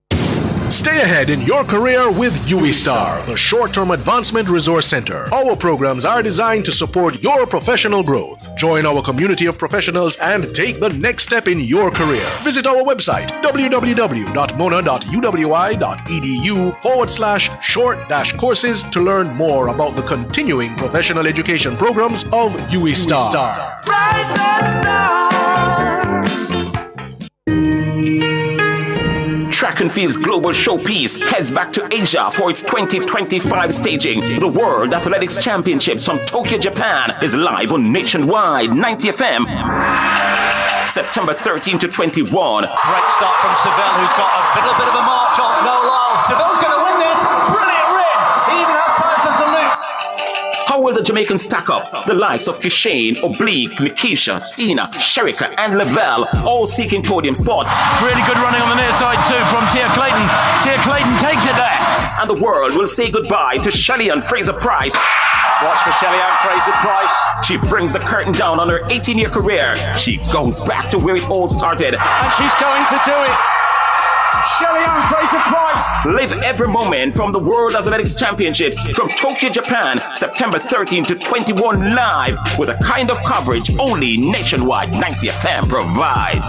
Stay ahead in your career with UWI-STAR, the short-term advancement resource center. Our programs are designed to support your professional growth. Join our community of professionals and take the next step in your career. Visit our website, www.mona.uwi.edu/short-courses to learn more about the continuing professional education programs of UWI-STAR.
Track and Field's global showpiece heads back to Asia for its 2025 staging. The World Athletics Championships from Tokyo, Japan is live on Nationwide 90 FM. September 13 to 21.
Great start from Seville, who's got a little bit of a march on Noel Lyles. Seville's going to win this. Brilliant race. He even has time to salute.
How will the Jamaicans stack up? The likes of Kishane, Oblique, Nikisha, Tina, Sherika, and Lavelle, all seeking podium spots.
Really good running on the near side too from Tia Clayton. Tia Clayton takes it there.
And the world will say goodbye to Shelly-Ann Fraser-Pryce.
Watch for Shelly-Ann Fraser-Pryce.
She brings the curtain down on her 18-year career. She goes back to where it all started.
And she's going to do it. Shelly-Ann Fraser-Pryce.
Live every moment from the World Athletics Championships from Tokyo, Japan, September 13 to 21 live with a kind of coverage only Nationwide 90 FM provides.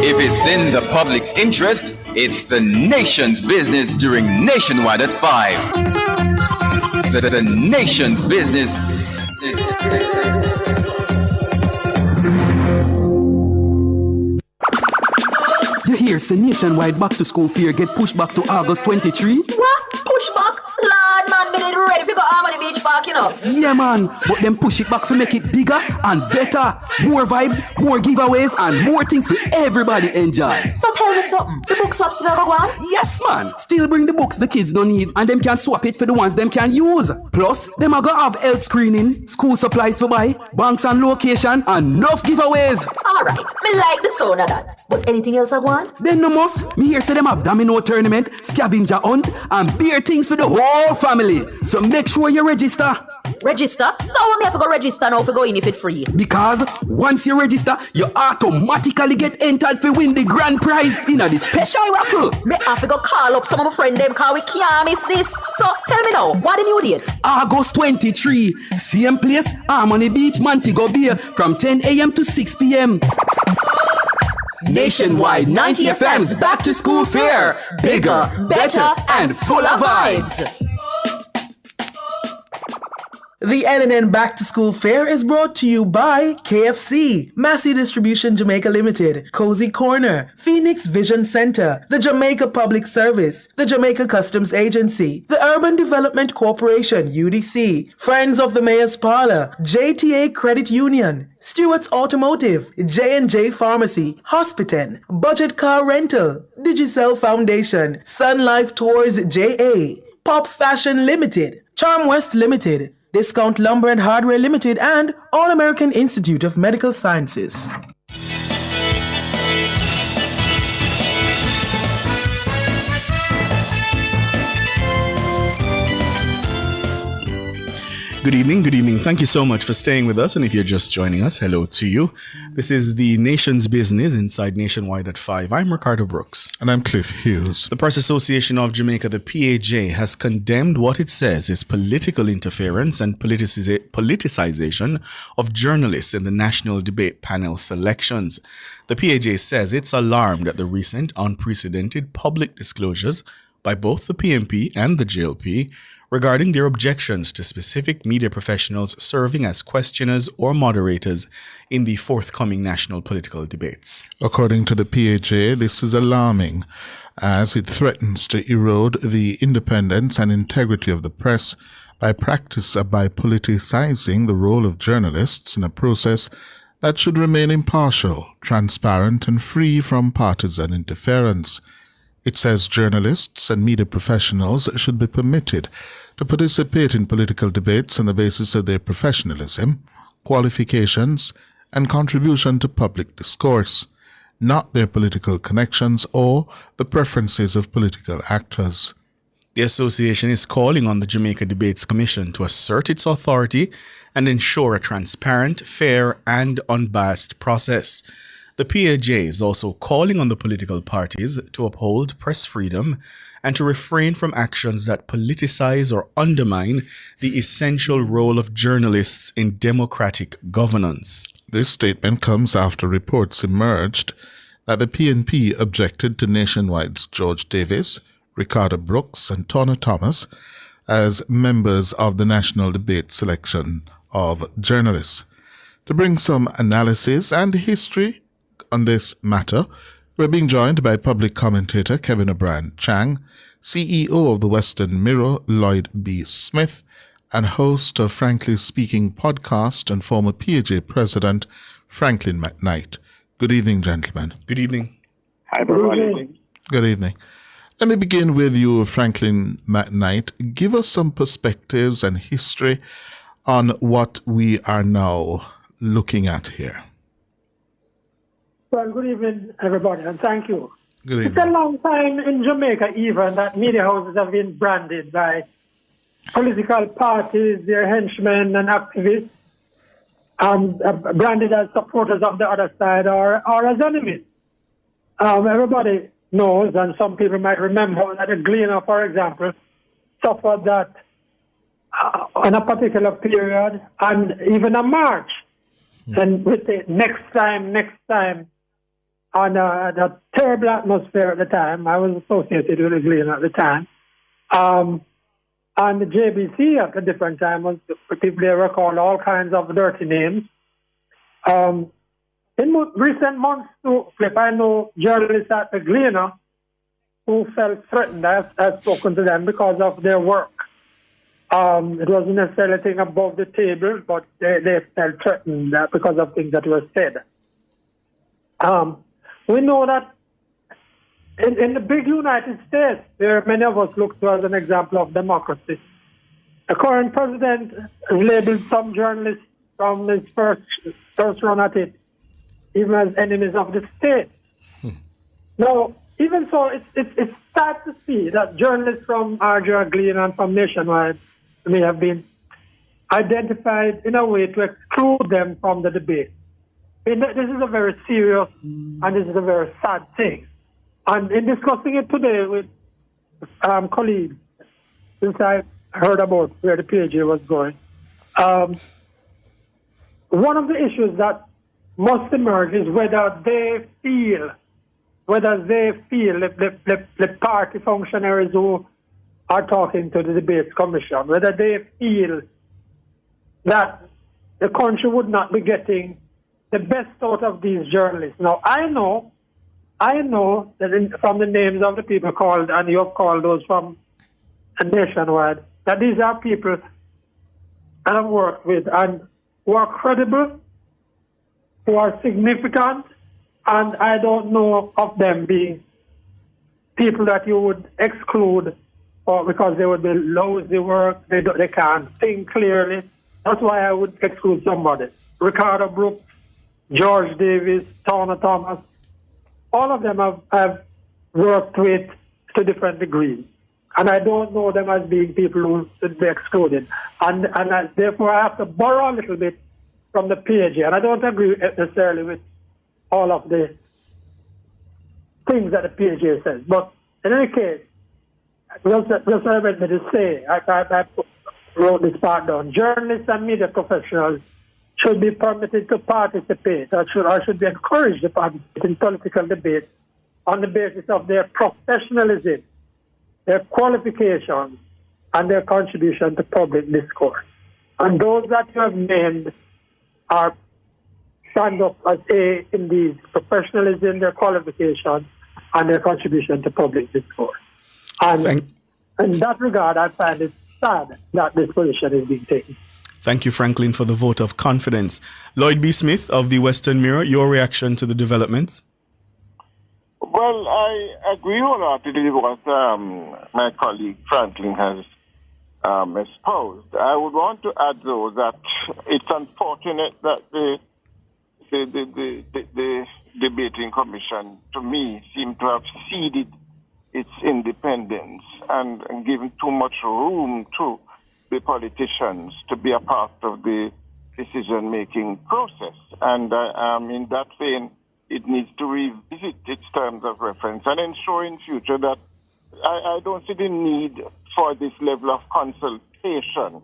If it's in the public's interest, it's the nation's business during Nationwide at 5. The nation's business.
You hear, say Nationwide back to school fair get pushed back to August 23?
What? Push back? Lord, man, me ready to go Harmony Beach Park, you know.
Yeah, man, but them push it back to make it bigger and better. More vibes, more giveaways, and more things for everybody enjoy.
So tell me something. The book swap still go on?
Yes, man. Still bring the books the kids don't need, and them can swap it for the ones them can use. Plus, them are gonna have health screening, school supplies to buy, banks and location, and enough giveaways.
Alright, me like the sound of that. But anything else I want?
Then no must. Me hear say them have domino tournament, scavenger hunt, and beer things for the whole family. So make sure you register.
Register? So how me have to go register now for go in if it's free?
Because once you register, you automatically get entered to win the grand prize in the special raffle.
Me have to go call up some of my friends them cause we can't miss this. So tell me now, what the new date?
August 23, same place, Harmony Beach, Montego Bay, from 10 a.m. to 6 p.m. Nationwide 90 FM's Back to School Fair. Bigger, better, and full of vibes.
The NNN Back to School Fair is brought to you by KFC, Massey Distribution Jamaica Limited, Cozy Corner, Phoenix Vision Center, the Jamaica Public Service, the Jamaica Customs Agency, the Urban Development Corporation, UDC, Friends of the Mayor's Parlor, JTA Credit Union, Stewart's Automotive, J&J Pharmacy, Hospitan, Budget Car Rental, Digicel Foundation, Sun Life Tours JA, Pop Fashion Limited, Charm West Limited, Discount Lumber and Hardware Limited, and All American Institute of Medical Sciences.
Good evening. Thank you so much for staying with us. And if you're just joining us, hello to you. This is the Nation's Business inside Nationwide at 5. I'm Ricardo Brooks.
And I'm Cliff Hughes.
The Press Association of Jamaica, the PAJ, has condemned what it says is political interference and politicization of journalists in the National Debate Panel selections. The PAJ says it's alarmed at the recent unprecedented public disclosures by both the PNP and the JLP regarding their objections to specific media professionals serving as questioners or moderators in the forthcoming national political debates.
According to the PAJ, this is alarming as it threatens to erode the independence and integrity of the press by politicizing the role of journalists in a process that should remain impartial, transparent, and free from partisan interference. It says journalists and media professionals should be permitted to participate in political debates on the basis of their professionalism, qualifications, and contribution to public discourse, not their political connections or the preferences of political actors.
The association is calling on the Jamaica Debates Commission to assert its authority and ensure a transparent, fair, and unbiased process. The PAJ is also calling on the political parties to uphold press freedom and to refrain from actions that politicize or undermine the essential role of journalists in democratic governance.
This statement comes after reports emerged that the PNP objected to Nationwide's George Davis, Ricardo Brooks, and Tawna Thomas as members of the National Debate Selection of Journalists. To bring some analysis and history on this matter, we're being joined by public commentator Kevin O'Brien Chang, CEO of the Western Mirror Lloyd B. Smith, and host of Frankly Speaking podcast and former PAJ president Franklin McKnight. Good evening, gentlemen.
Good evening.
Hi, everyone.
Good evening. Let me begin with you, Franklin McKnight. Give us some perspectives and history on what we are now looking at here.
Well, good evening, everybody, and thank you.
Good evening.
It's a long time in Jamaica, even, that media houses have been branded by political parties, their henchmen and activists, branded as supporters of the other side or as enemies. Everybody knows, and some people might remember, that the Gleaner, for example, suffered that on a particular period, and even a march. And with the next time, on the terrible atmosphere at the time. I was associated with the Gleaner at the time. And the JBC at a different time, people there were called all kinds of dirty names. In recent months, too, Flip, I know journalists at the Gleaner who felt threatened. I've spoken to them because of their work. It wasn't necessarily anything above the table, but they felt threatened because of things that were said. We know that in the big United States, where many of us look to as an example of democracy, the current president has labeled some journalists from his first run at it even as enemies of the state. Now, even so, it's sad to see that journalists from RJ Gleaner and from Nationwide may have been identified in a way to exclude them from the debate. This is a very serious and this is a very sad thing. And in discussing it today with colleagues, since I heard about where the PAJ was going, one of the issues that must emerge is whether they feel the party functionaries who are talking to the Debates Commission, whether they feel that the country would not be getting the best out of these journalists. Now, I know that from the names of the people called, and you have called those from Nationwide, that these are people that I've worked with and who are credible, who are significant, and I don't know of them being people that you would exclude or because they would be lousy work, they can't think clearly. That's why I would exclude somebody. Ricardo Brooks, George Davis, Tawna Thomas, all of them I've worked with to different degrees. And I don't know them as being people who should be excluded. And therefore, I have to borrow a little bit from the PAJ. And I don't agree necessarily with all of the things that the PAJ says. But in any case, just allow me to say, I wrote this part down. Journalists and media professionals should be permitted to participate, or should be encouraged to participate in political debate on the basis of their professionalism, their qualifications, and their contribution to public discourse. And those that you have named are stand up as in these professionalism, their qualifications, and their contribution to public discourse. And in that regard, I find it sad that this position is being taken.
Thank you, Franklin, for the vote of confidence. Lloyd B. Smith of the Western Mirror, your reaction to the developments?
Well, I agree wholeheartedly with what my colleague Franklin has espoused. I would want to add, though, that it's unfortunate that the debating commission, to me, seemed to have ceded its independence and given too much room to the politicians to be a part of the decision-making process. And in that vein, it needs to revisit its terms of reference and ensure in future that I don't see the need for this level of consultation.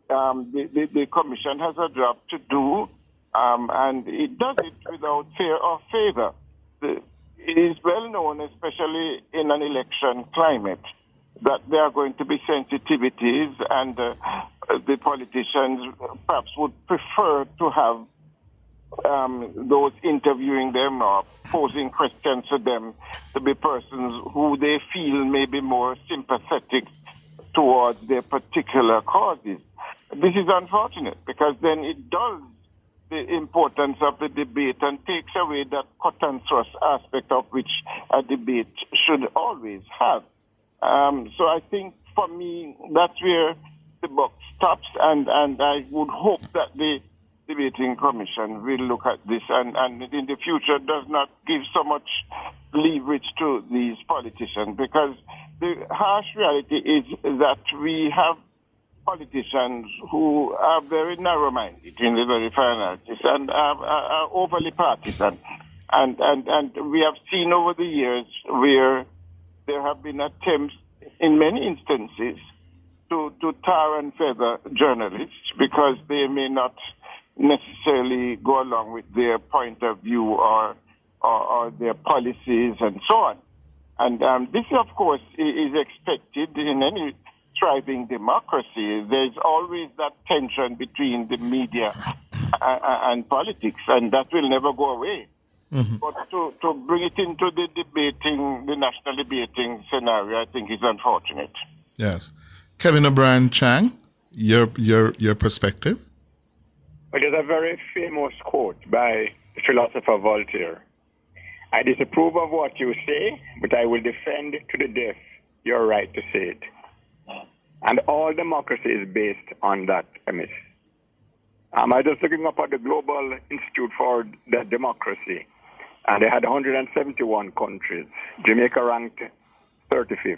The commission has a job to do, and it does it without fear or favor. It is well known, especially in an election climate, that there are going to be sensitivities, and the politicians perhaps would prefer to have those interviewing them or posing questions to them to be persons who they feel may be more sympathetic towards their particular causes. This is unfortunate because then it dulls the importance of the debate and takes away that cut and thrust aspect of which a debate should always have. So I think for me that's where the buck stops, and I would hope that the debating commission will look at this and in the future does not give so much leverage to these politicians, because the harsh reality is that we have politicians who are very narrow-minded in the very finances and are overly partisan. And we have seen over the years where there have been attempts in many instances to tar and feather journalists because they may not necessarily go along with their point of view or their policies and so on. And this, of course, is expected in any thriving democracy. There's always that tension between the media and politics, and that will never go away. Mm-hmm. But to bring it into the national debating scenario, I think is unfortunate.
Yes. Kevin O'Brien Chang, your perspective?
Well, there's a very famous quote by the philosopher Voltaire. I disapprove of what you say, but I will defend to the death your right to say it. And all democracy is based on that premise. I was just looking up at the Global Institute for Democracy, and they had 171 countries. Jamaica ranked 35th.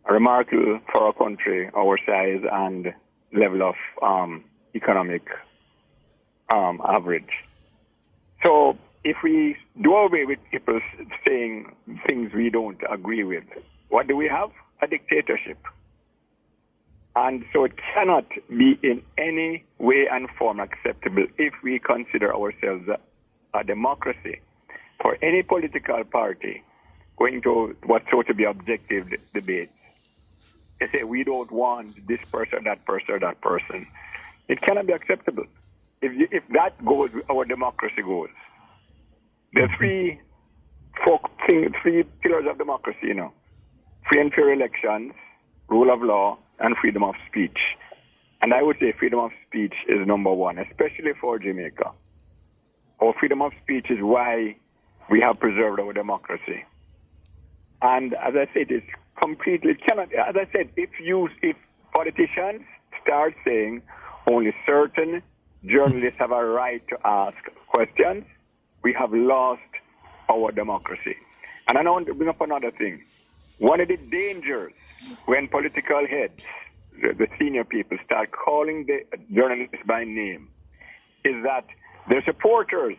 Remarkable for a country our size and level of economic average. So if we do away with people saying things we don't agree with, what do we have? A dictatorship. And so it cannot be in any way and form acceptable if we consider ourselves a democracy. For any political party going to what's thought to be objective debates, they say we don't want this person, that person, or that person. It cannot be acceptable. If that goes, our democracy goes. There are three pillars of democracy, free and fair elections, rule of law, and freedom of speech. And I would say freedom of speech is number one, especially for Jamaica. Our freedom of speech is why we have preserved our democracy. And as I said, it's completely cannot. As I said, if politicians start saying only certain journalists have a right to ask questions, we have lost our democracy. And I want to bring up another thing. one of the dangers when political heads, the senior people, start calling the journalists by name is that their supporters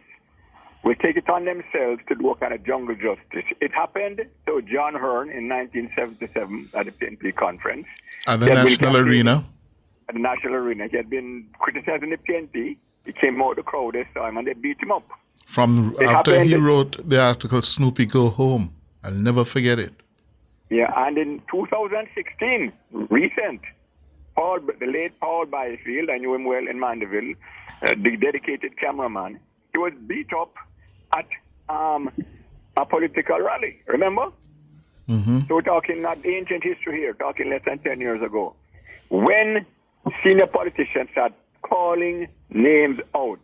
will take it on themselves to do a kind of jungle justice. It happened to John Hearn in 1977 at the PNP conference.
At the National Arena?
At the National Arena. He had been criticizing the PNP. He came out of the crowd this time and they beat him up.
From after he wrote the article, Snoopy Go Home. I'll never forget it.
Yeah, and in 2016, recent, the late Paul Byfield, I knew him well in Mandeville, the dedicated cameraman, he was beat up at a political rally, remember?
Mm-hmm.
So we're talking not ancient history here, talking less than 10 years ago. When senior politicians start calling names out,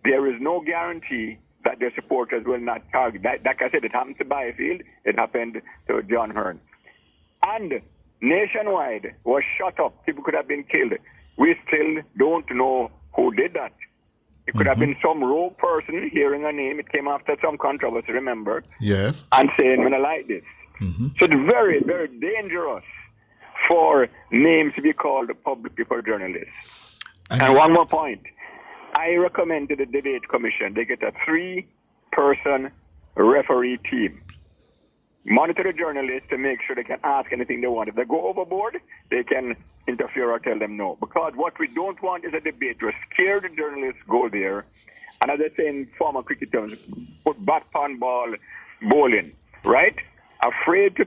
there is no guarantee that their supporters will not target. Like I said, it happened to Byfield, it happened to John Hearn. And nationwide was shut up. People could have been killed. We still don't know who did that. It could have been some rogue person hearing a name. It came after some controversy, remember?
Yes.
And saying, when I like this. So it's very, very dangerous for names to be called publicly for journalists. And one more point. I recommend to the debate commission they get a 3-person referee team. Monitor the journalists to make sure they can ask anything they want. If they go overboard, they can interfere or tell them no. Because what we don't want is a debate where scared journalists go there, and as I say in former cricket terms, put bat on ball bowling, right? Afraid to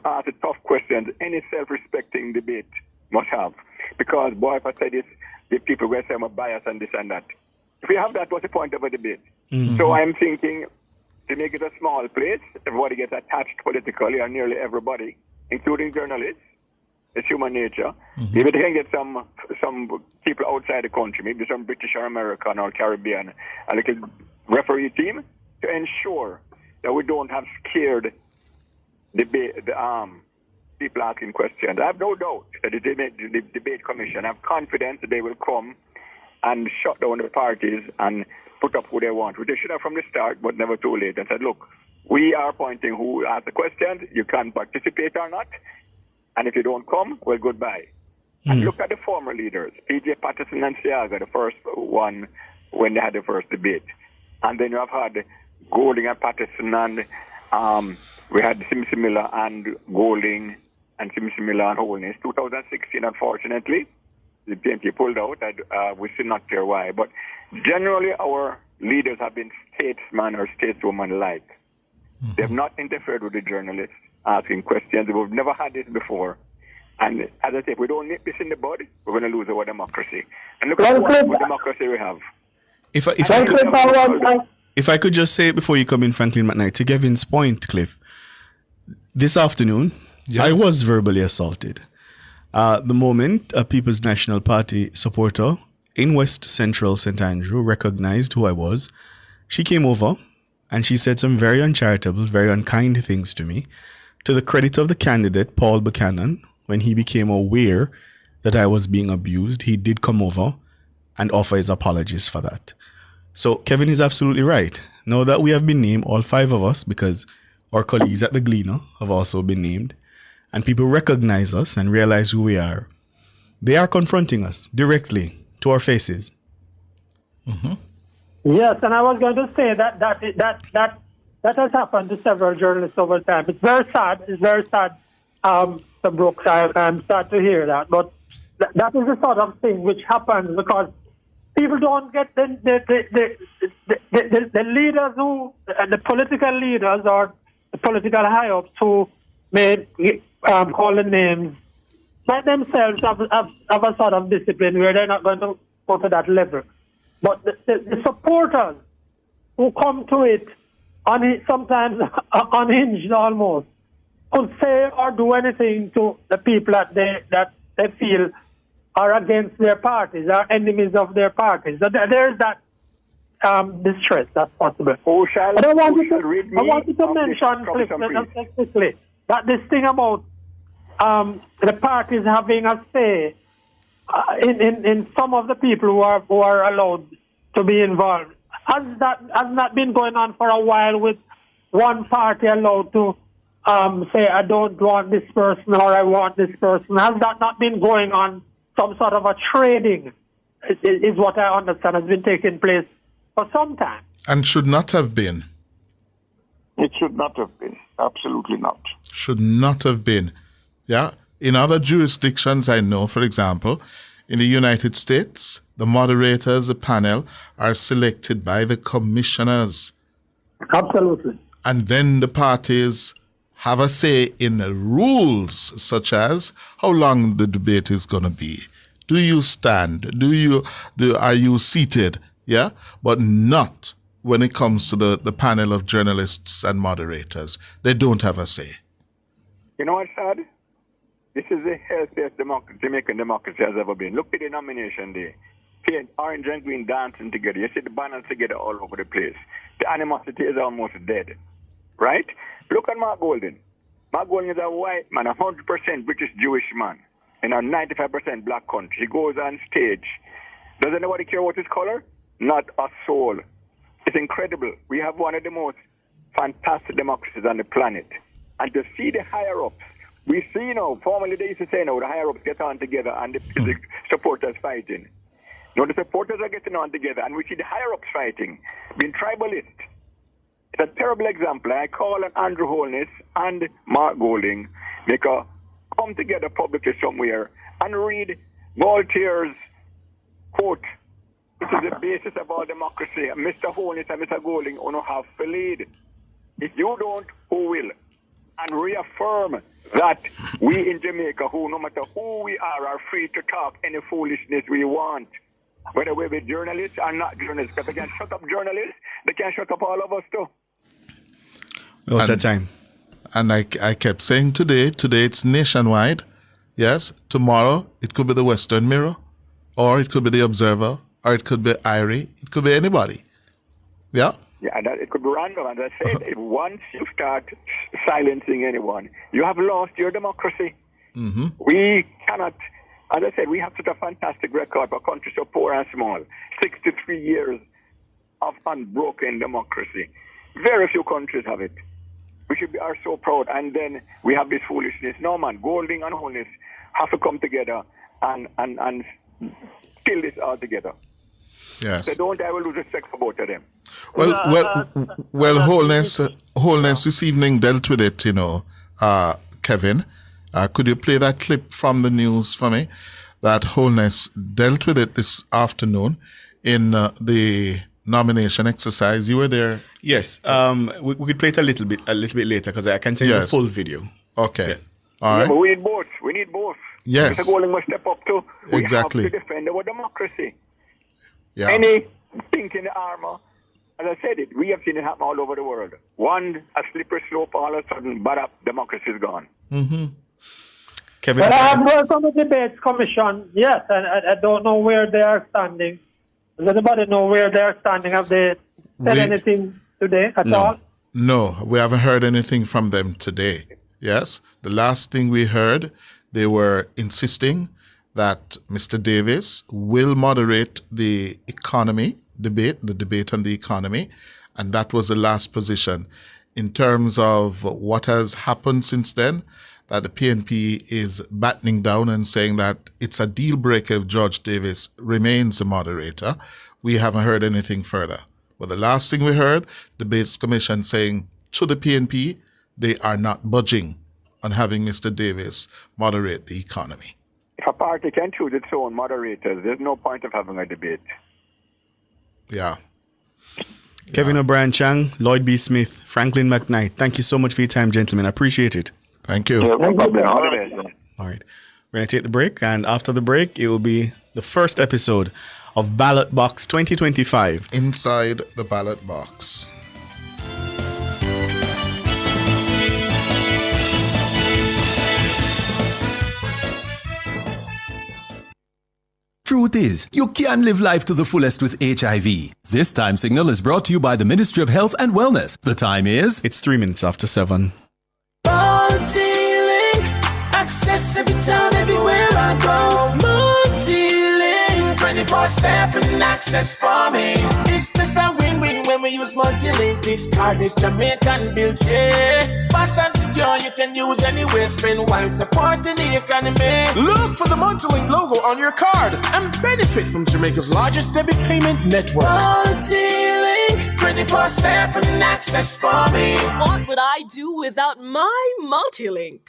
ask the tough questions any self-respecting debate must have. Because, boy, if I say this, the people will say I'm a bias and this and that. If we have that, what's the point of a debate? So I'm thinking to make it a small place, everybody gets attached politically, or nearly everybody, including journalists. It's human nature. Maybe they can get some people outside the country, maybe some British or American or Caribbean, a little referee team to ensure that we don't have scared people asking questions. I have no doubt that the debate commission have confidence that they will come and shut down the parties and put up who they want, which they should have from the start, but never too late, and said, look, we are appointing who asked the questions, you can participate or not, and if you don't come, well, goodbye. And look at the former leaders, P.J. Patterson and Seaga, the first one when they had the first debate. And then you have had Golding and Patterson, and we had Simsimila and Golding and Simsimila and Holness. 2016, unfortunately, the PNP pulled out. We're still not clear why. But generally, our leaders have been statesmen or stateswoman-like. They have not interfered with the journalists asking questions. We've never had this before. And as I say, if we don't nip this in the bud, we're going to lose our democracy. And look at what democracy we have.
If I could just say it before you come in, Franklin McKnight, to Kevin's point, Cliff, this afternoon, I was verbally assaulted. The moment a People's National Party supporter in West Central St. Andrew recognized who I was, she came over and she said some very uncharitable, very unkind things to me. To the credit of the candidate, Paul Buchanan, when he became aware that I was being abused, he did come over and offer his apologies for that. So Kevin is absolutely right. Now that we have been named, all 5 of us, because our colleagues at the Gleaner have also been named, and people recognize us and realize who we are, they are confronting us directly to our faces.
Yes, and I was going to say that has happened to several journalists over time. It's very sad. It's very sad, Sir Brooks. I'm sad to hear that. But that is the sort of thing which happens because people don't get the leaders who, the political leaders or the political high-ups who may call the names, by themselves have a sort of discipline where they're not going to go to that level. But the supporters who come to it, sometimes unhinged almost, could say or do anything to the people that they feel are against their parties, are enemies of their parties. So there's that distress that's possible. But I wanted to mention quickly that this thing about the parties having a say in some of the people who are allowed to be involved. Has that been going on for a while with one party allowed to say, I don't want this person or I want this person? Has that not been going on? Some sort of a trading is what I understand has been taking place for some time.
And should not have been.
It should not have been. Absolutely not.
Should not have been. Yeah. In other jurisdictions, I know, for example, in the United States, the moderators, the panel, are selected by the commissioners.
Absolutely.
And then the parties have a say in the rules, such as how long the debate is going to be. Do you stand? Are you seated? Yeah. But not when it comes to the panel of journalists and moderators. They don't have a say.
You know what's sad? This is the healthiest Jamaican democracy has ever been. Look at the nomination day. Orange and green dancing together. You see the banners together all over the place. The animosity is almost dead. Right? Look at Mark Golding. Mark Golding is a white man, 100% British Jewish man, in a 95% black country. He goes on stage. Does anybody care what his color? Not a soul. It's incredible. We have one of the most fantastic democracies on the planet. And to see the higher-ups, we see now, formerly they used to say now, the higher-ups get on together and the supporters fighting. Now the supporters are getting on together and we see the higher-ups fighting, being tribalist. It's a terrible example. I call on Andrew Holness and Mark Golding, come together publicly somewhere and read Voltaire's quote. This is the basis of all democracy. Mr. Holness and Mr. Golding will have to lead. If you don't, who will? And reaffirm that we in Jamaica, who no matter who we are free to talk any foolishness we want. Whether we're journalists or not journalists. Because they can shut up journalists, they can shut up all of us too.
What's that time?
And I kept saying today it's nationwide. Yes. Tomorrow it could be the Western Mirror, or it could be the Observer, or it could be Irie. It could be anybody. Yeah.
Yeah, and it could be random. As I said, if once you start silencing anyone, you have lost your democracy.
Mm-hmm.
We cannot, as I said, we have such a fantastic record for countries so poor and small. 63 years of unbroken democracy. Very few countries have it. We are so proud. And then we have this foolishness. No, man, Golding and Holness have to come together and kill this all together.
Yes.
If they don't, I will lose respect for both of them.
Well, Holness this evening dealt with it, Kevin. Could you play that clip from the news for me? That Holness dealt with it this afternoon in the nomination exercise. You were there.
Yes. We could play it a little bit later because I can send you the full video.
Okay.
Yeah.
All right.
But we need both.
Yes.
Mr. Golding must step up too. We
Exactly.
have to defend our democracy.
Yeah.
Any pink in the armor, as I said it, we have seen it happen all over the world. A slippery slope, all of a sudden, democracy is gone.
Mm-hmm.
Kevin,
Well, I have worked on the debates commission, yes, and I don't know where they are standing. Does anybody know where they are standing? Have they said anything today at all?
No, we haven't heard anything from them today. Yes, the last thing we heard, they were insisting that Mr. Davis will moderate the debate on the economy, and that was the last position. In terms of what has happened since then, that the PNP is battening down and saying that it's a deal breaker if George Davis remains the moderator. We haven't heard anything further. But the last thing we heard, the Debates Commission saying to the PNP, they are not budging on having Mr. Davis moderate the economy.
If a party can choose its own moderators, there's no point of having a debate.
Yeah.
Kevin O'Brien Chang, Lloyd B. Smith, Franklin McKnight, thank you so much for your time, gentlemen. I appreciate it.
Thank you.
No problem. All the best.
All right. We're going to take the break, and after the break, it will be the first episode of Ballot Box 2025.
Inside the Ballot Box.
Truth is, you can live life to the fullest with HIV. This time signal is brought to you by the Ministry of Health and Wellness. The time is...
It's 3 minutes after 7.
Multi-link, access every time, everywhere I go. Multi-link,
24/7 access for me. It's just a win-win when we use multi-link. This card is Jamaican built, yeah. Fast and secure, you can use anywhere. Spend while supporting the economy.
Look for the Multilink logo on your card and benefit from Jamaica's largest debit payment network.
Multi-link, 24/7 access for me.
What would I do without my Multi-link?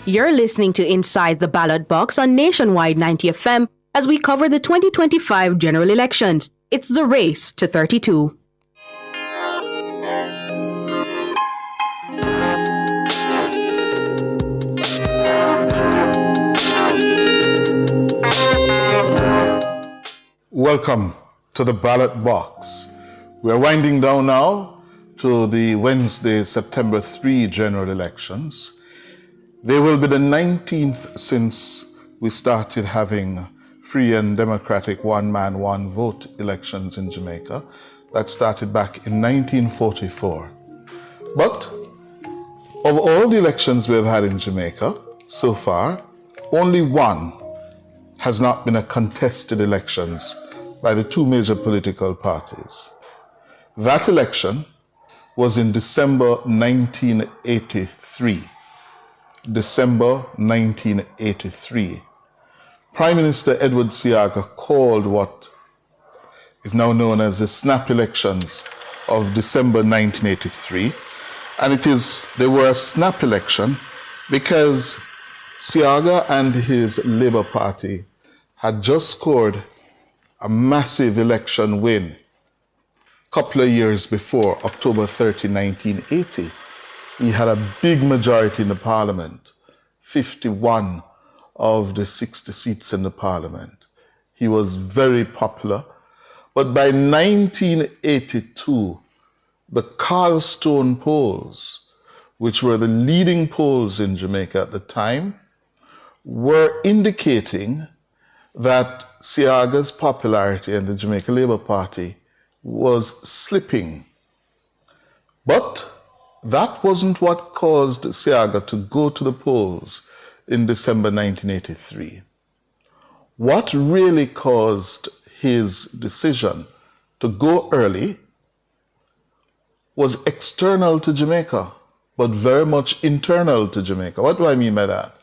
You're listening to Inside the Ballot Box on Nationwide 90 FM as we cover the 2025 general elections. It's the race to 32.
Welcome to the ballot box. We're winding down now to the Wednesday, September 3 general elections. They will be the 19th since we started having free and democratic one-man, one-vote elections in Jamaica. That started back in 1944. But of all the elections we've had in Jamaica so far, only one has not been a contested elections by the two major political parties. That election was in December 1983. December 1983. Prime Minister Edward Seaga called what is now known as the snap elections of December 1983. And they were a snap election because Seaga and his Labour Party had just scored a massive election win a couple of years before, October 30, 1980. He had a big majority in the parliament, 51 of the 60 seats in the parliament. He was very popular. But by 1982, the Carlstone polls, which were the leading polls in Jamaica at the time, were indicating that Seaga's popularity in the Jamaica Labour Party was slipping. But that wasn't what caused Seaga to go to the polls in December 1983. What really caused his decision to go early was external to Jamaica, but very much internal to Jamaica. What do I mean by that?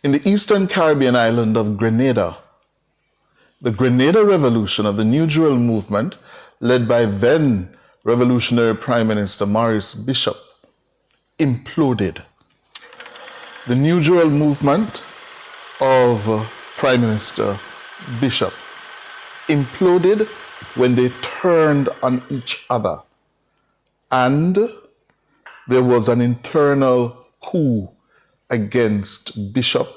In the Eastern Caribbean island of Grenada, the Grenada Revolution of the New Jewel movement, led by then Revolutionary Prime Minister Maurice Bishop, imploded. The New Jewel movement of Prime Minister Bishop imploded when they turned on each other. And there was an internal coup against Bishop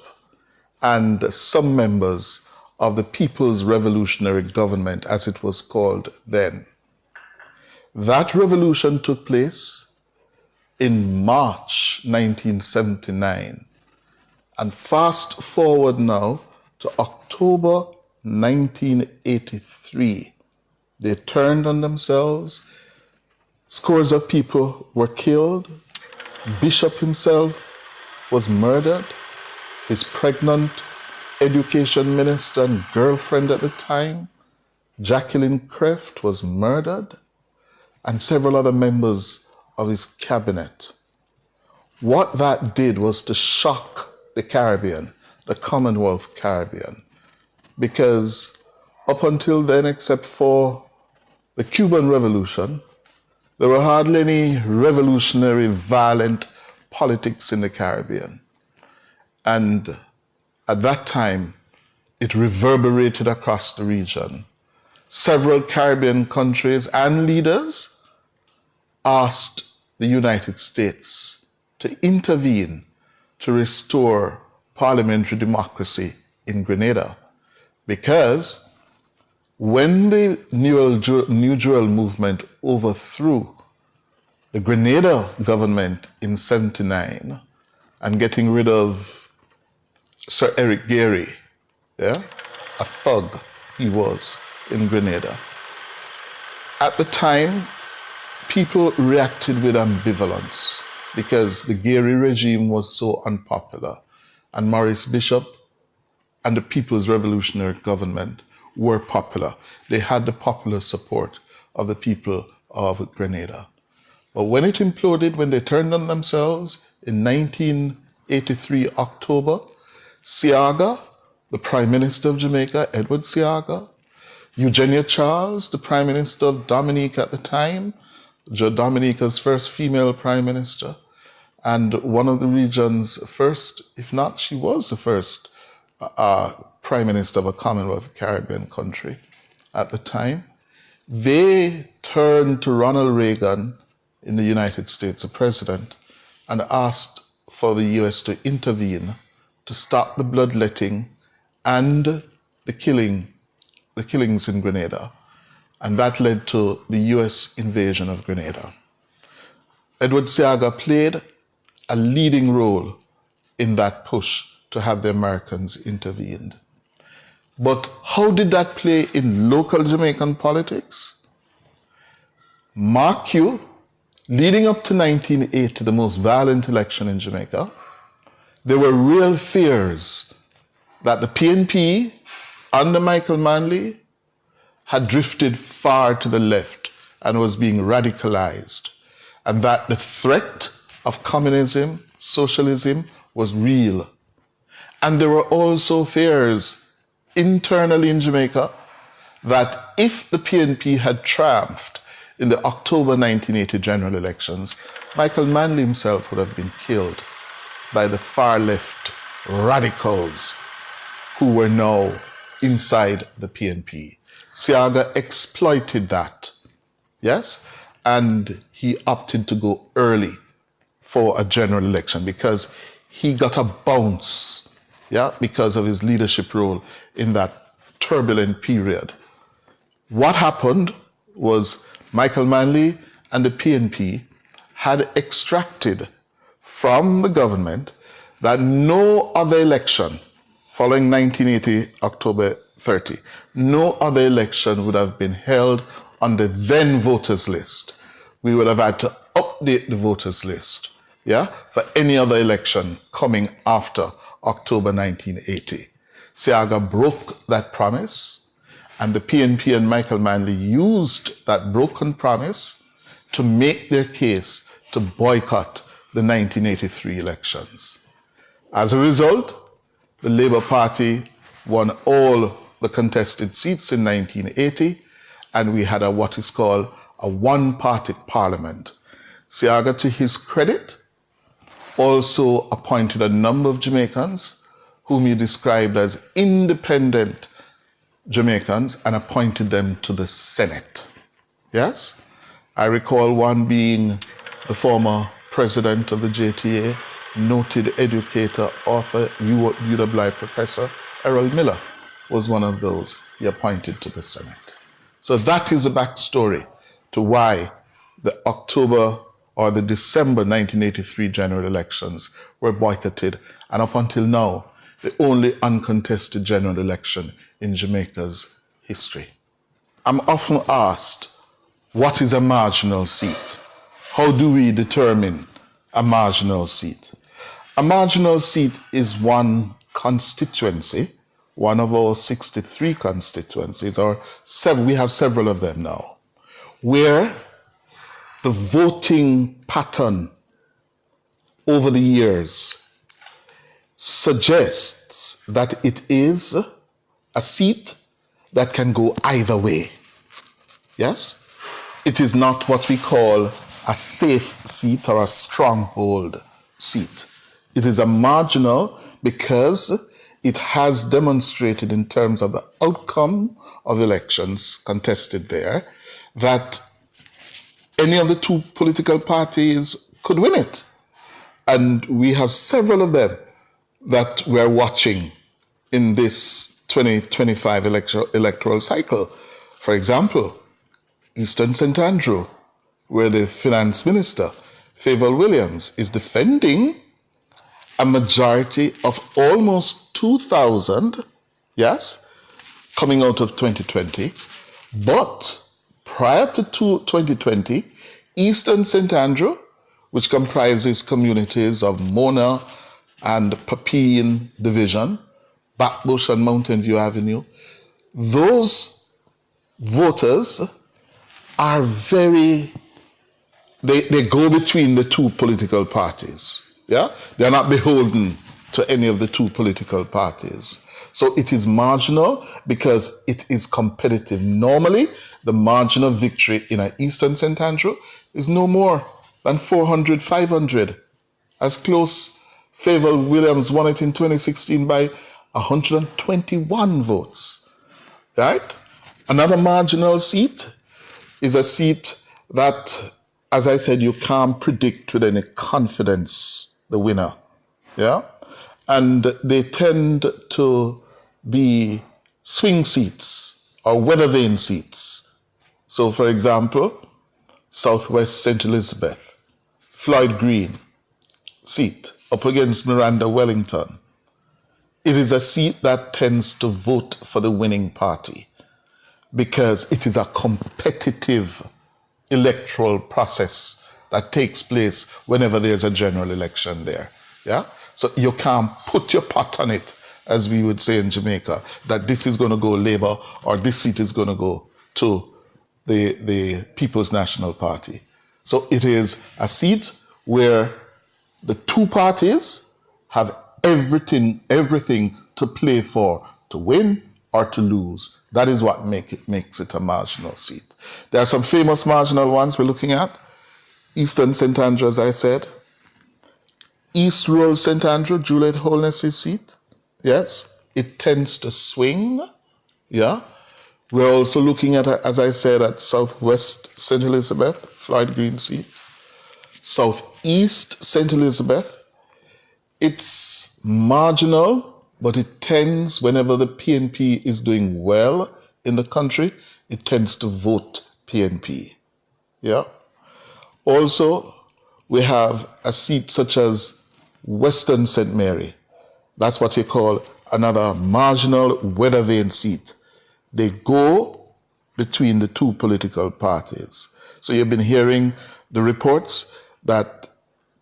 and some members of the People's Revolutionary Government, as it was called then. That revolution took place in March 1979. And fast forward now to October 1983. They turned on themselves. Scores of people were killed. Bishop himself was murdered. His pregnant education minister and girlfriend at the time, Jacqueline Kreft, was murdered, and several other members of his cabinet. What that did was to shock the Caribbean, the Commonwealth Caribbean, because up until then, except for the Cuban Revolution, there were hardly any revolutionary, violent politics in the Caribbean. And at that time, it reverberated across the region. Several Caribbean countries and leaders asked the United States to intervene to restore parliamentary democracy in Grenada, because when the New Jewel movement overthrew the Grenada government in 1979 and getting rid of Sir Eric Gairy, a thug he was in Grenada. At the time, people reacted with ambivalence because the Gairy regime was so unpopular and Maurice Bishop and the People's Revolutionary Government were popular. They had the popular support of the people of Grenada. But when it imploded, when they turned on themselves in 1983 October, Seaga, the Prime Minister of Jamaica, Edward Seaga, Eugenia Charles, the Prime Minister of Dominica at the time, Dominica's first female Prime Minister, and one of the region's first, if not she was the first, Prime Minister of a Commonwealth Caribbean country at the time, they turned to Ronald Reagan in the United States, the president, and asked for the US to intervene to stop the bloodletting and the killings in Grenada. And that led to the US invasion of Grenada. Edward Seaga played a leading role in that push to have the Americans intervened. But how did that play in local Jamaican politics? Mark you, leading up to 1980, the most violent election in Jamaica, there were real fears that the PNP under Michael Manley had drifted far to the left and was being radicalized, and that the threat of communism, socialism was real. And there were also fears internally in Jamaica that if the PNP had triumphed in the October 1980 general elections, Michael Manley himself would have been killed by the far left radicals who were now inside the PNP. Seaga exploited that, yes? And he opted to go early for a general election because he got a bounce, yeah, because of his leadership role in that turbulent period. What happened was Michael Manley and the PNP had extracted from the government that no other election following 1980, October 30, no other election would have been held on the then voters list. We would have had to update the voters list, yeah, for any other election coming after October 1980. Seaga broke that promise, and the PNP and Michael Manley used that broken promise to make their case to boycott the 1983 elections. As a result, the Labour Party won all the contested seats in 1980, and we had what is called a one-party parliament. Seaga, to his credit, also appointed a number of Jamaicans whom he described as independent Jamaicans and appointed them to the Senate. Yes? I recall one being the former president of the JTA, noted educator, author, UW professor, Errol Miller was one of those he appointed to the Senate. So that is the backstory to why the October or the December 1983 general elections were boycotted, and up until now, the only uncontested general election in Jamaica's history. I'm often asked, what is a marginal seat? How do we determine a marginal seat? A marginal seat is one constituency, one of our 63 constituencies, or we have several of them now, where the voting pattern over the years suggests that it is a seat that can go either way. Yes? It is not what we call a safe seat or a stronghold seat. It is a marginal because it has demonstrated in terms of the outcome of elections contested there that any of the two political parties could win it. And we have several of them that we're watching in this 2025 electoral cycle. For example, Eastern St. Andrew, where the finance minister, Favour Williams, is defending a majority of almost 2,000, yes, coming out of 2020. But prior to 2020, Eastern St. Andrew, which comprises communities of Mona, and Papine Division, Backbush and Mountain View Avenue, those voters are they go between the two political parties. Yeah? They're not beholden to any of the two political parties. So it is marginal because it is competitive. Normally, the margin of victory in an Eastern St. Andrew is no more than 400, 500. As close, Favour Williams won it in 2016 by 121 votes. Right? Another marginal seat is a seat that, as I said, you can't predict with any confidence the winner. Yeah? And they tend to be swing seats or weather vane seats. So, for example, Southwest St. Elizabeth, Floyd Green seat up against Miranda Wellington. It is a seat that tends to vote for the winning party because it is a competitive electoral process that takes place whenever there's a general election there. Yeah? So you can't put your pot on it, as we would say in Jamaica, that this is going to go Labour or this seat is going to go to the People's National Party. So it is a seat where the two parties have everything to play for, to win or to lose. That is what makes it a marginal seat. There are some famous marginal ones we're looking at. Eastern St. Andrew, as I said. East Rural St. Andrew, Juliet Holness's seat. Yes, it tends to swing. Yeah. We're also looking at, as I said, at Southwest St. Elizabeth, Floyd Green seat. Southeast St. Elizabeth, it's marginal, but it tends, whenever the PNP is doing well in the country, it tends to vote PNP. Yeah. Also, we have a seat such as Western St. Mary. That's what you call another marginal weather vane seat. They go between the two political parties. So you've been hearing the reports that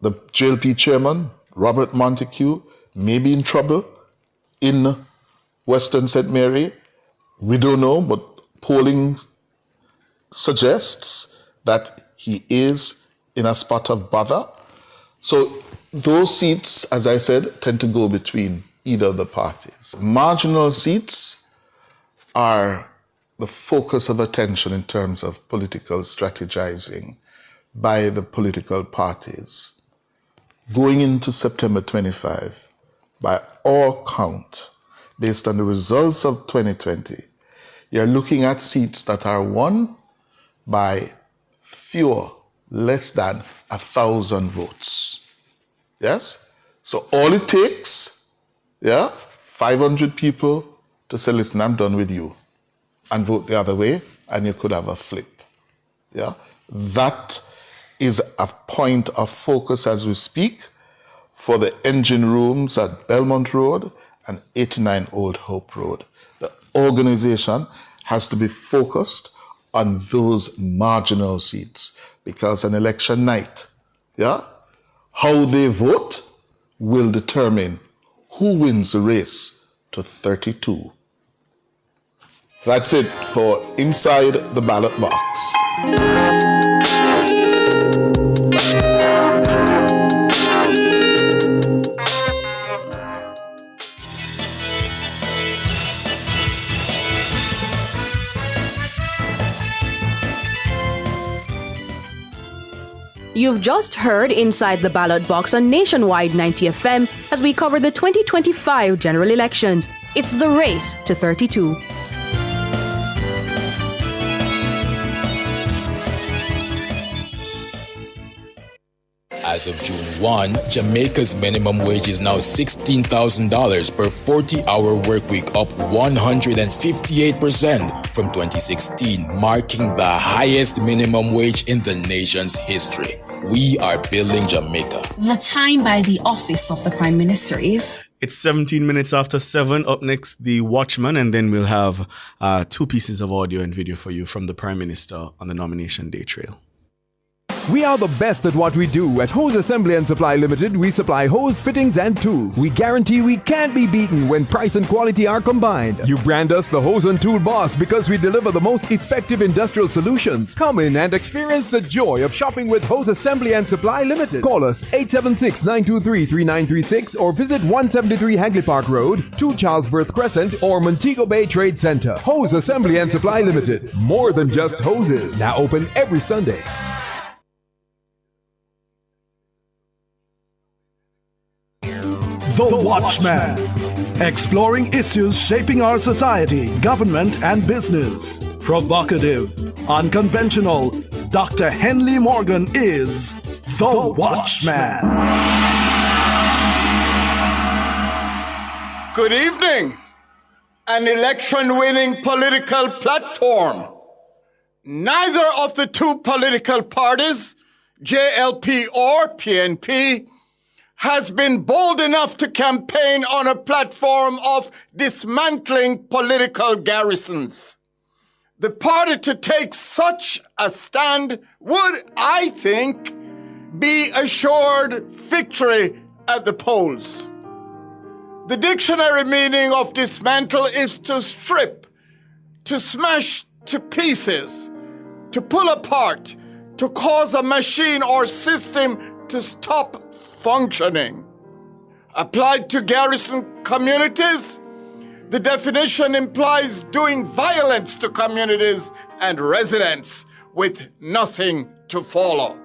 the JLP chairman, Robert Montague, may be in trouble in Western St. Mary. We don't know, but polling suggests that he is in a spot of bother. So those seats, as I said, tend to go between either of the parties. Marginal seats are the focus of attention in terms of political strategizing by the political parties. Going into September 25, by all count, based on the results of 2020, you're looking at seats that are won by less than 1,000 votes. Yes? So all it takes, 500 people to say, listen, I'm done with you, and vote the other way, and you could have a flip. Yeah? That is a point of focus as we speak for the engine rooms at Belmont Road and 89 Old Hope Road. The organization has to be focused on those marginal seats because an election night, how they vote will determine who wins the race to 32. That's it for Inside the Ballot Box.
You've just heard Inside the Ballot Box on Nationwide 90 FM as we cover the 2025 general elections. It's the race to 32.
As of June 1, Jamaica's minimum wage is now $16,000 per 40-hour workweek, up 158% from 2016, marking the highest minimum wage in the nation's history. We are building Jamaica.
The time by the office of the Prime Minister is...
It's 17 minutes after 7. Up next, The Watchman, and then we'll have 2 pieces of audio and video for you from the Prime Minister on the Nomination Day Trail.
We are the best at what we do. At Hose Assembly and Supply Limited, we supply hose fittings and tools. We guarantee we can't be beaten when price and quality are combined. You brand us the Hose and Tool Boss because we deliver the most effective industrial solutions. Come in and experience the joy of shopping with Hose Assembly and Supply Limited. Call us 876-923-3936 or visit 173 Hagley Park Road, 2 Charlesworth Crescent or Montego Bay Trade Center. Hose Assembly and Supply Limited. More than just hoses. Now open every Sunday.
The Watchman. Exploring issues shaping our society, government, and business. Provocative, unconventional. Dr. Henley Morgan is The Watchman.
Good evening. An election-winning political platform. Neither of the two political parties, JLP or PNP, has been bold enough to campaign on a platform of dismantling political garrisons. The party to take such a stand would, I think, be assured victory at the polls. The dictionary meaning of dismantle is to strip, to smash to pieces, to pull apart, to cause a machine or system to stop functioning. Applied to garrison communities, the definition implies doing violence to communities and residents with nothing to follow.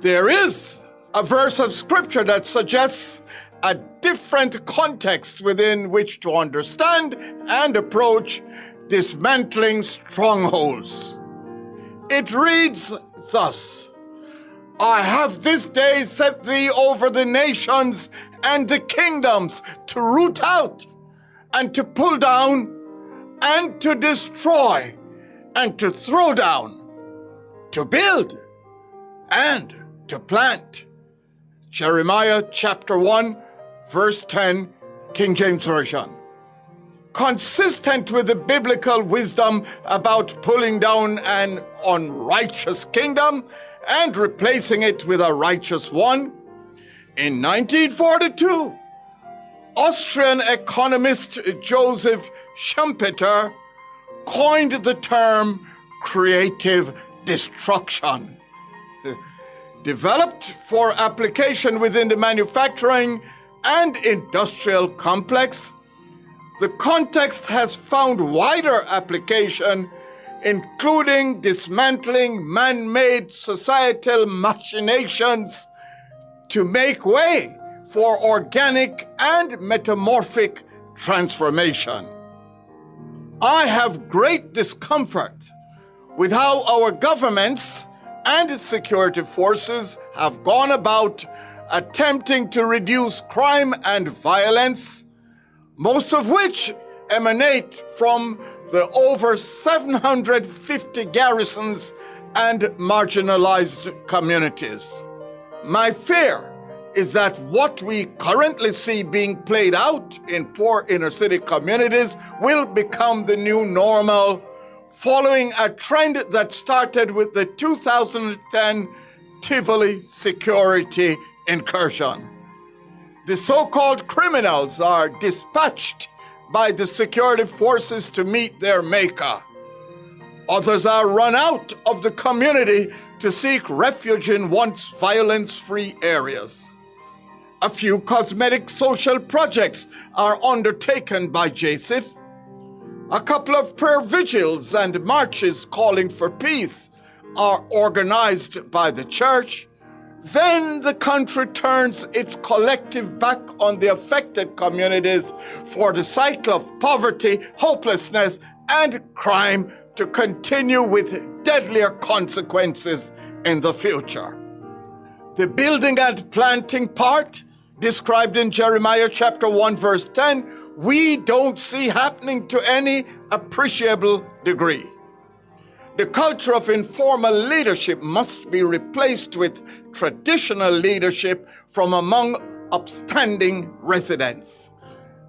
There is a verse of scripture that suggests a different context within which to understand and approach dismantling strongholds. It reads thus: I have this day set thee over the nations and the kingdoms to root out and to pull down and to destroy and to throw down, to build and to plant. Jeremiah chapter 1, verse 10, King James Version. Consistent with the biblical wisdom about pulling down an unrighteous kingdom and replacing it with a righteous one, in 1942, Austrian economist Joseph Schumpeter coined the term creative destruction. Developed for application within the manufacturing and industrial complex, the context has found wider application, including dismantling man-made societal machinations to make way for organic and metamorphic transformation. I have great discomfort with how our governments and security forces have gone about attempting to reduce crime and violence, most of which emanate from the over 750 garrisons and marginalized communities. My fear is that what we currently see being played out in poor inner city communities will become the new normal, following a trend that started with the 2010 Tivoli security incursion. The so-called criminals are dispatched by the security forces to meet their maker. Others are run out of the community to seek refuge in once violence-free areas. A few cosmetic social projects are undertaken by JSIF. A couple of prayer vigils and marches calling for peace are organized by the church. Then the country turns its collective back on the affected communities for the cycle of poverty, hopelessness, and crime to continue with deadlier consequences in the future. The building and planting part, described in Jeremiah chapter 1, verse 10, we don't see happening to any appreciable degree. The culture of informal leadership must be replaced with traditional leadership from among upstanding residents.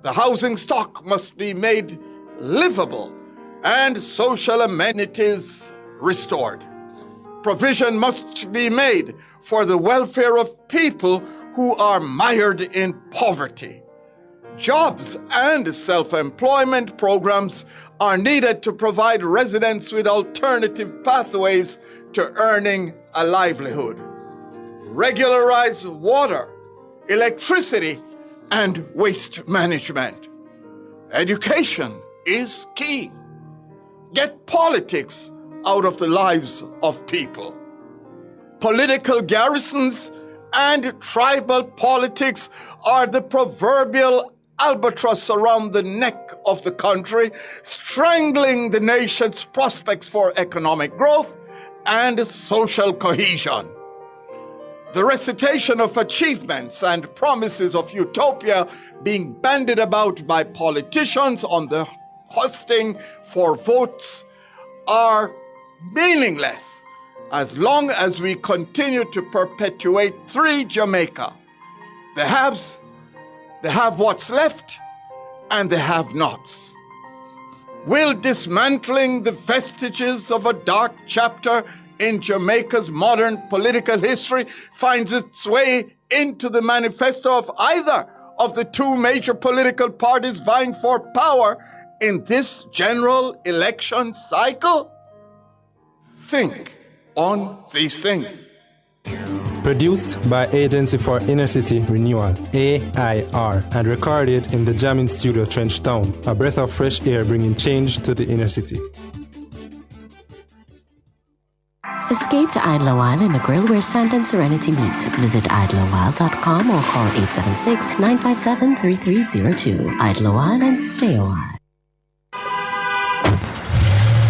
The housing stock must be made livable and social amenities restored. Provision must be made for the welfare of people who are mired in poverty. Jobs and self-employment programs are needed to provide residents with alternative pathways to earning a livelihood. Regularize water, electricity, and waste management. Education is key. Get politics out of the lives of people. Political garrisons and tribal politics are the proverbial albatross around the neck of the country, strangling the nation's prospects for economic growth and social cohesion. The recitation of achievements and promises of utopia being bandied about by politicians on the hustling for votes are meaningless as long as we continue to perpetuate three Jamaica: the haves, the have-what's left, and the have-nots. Will dismantling the vestiges of a dark chapter in Jamaica's modern political history finds its way into the manifesto of either of the two major political parties vying for power in this general election cycle? Think on these things.
Produced by Agency for Inner City Renewal, AIR, and recorded in the Jamming Studio Trenchtown, a breath of fresh air bringing change to the inner city.
Escape to Idle Isle, a grill where sand and serenity meet. Visit idleawhile.com or call 876-957-3302. Idle Isle and stay a while.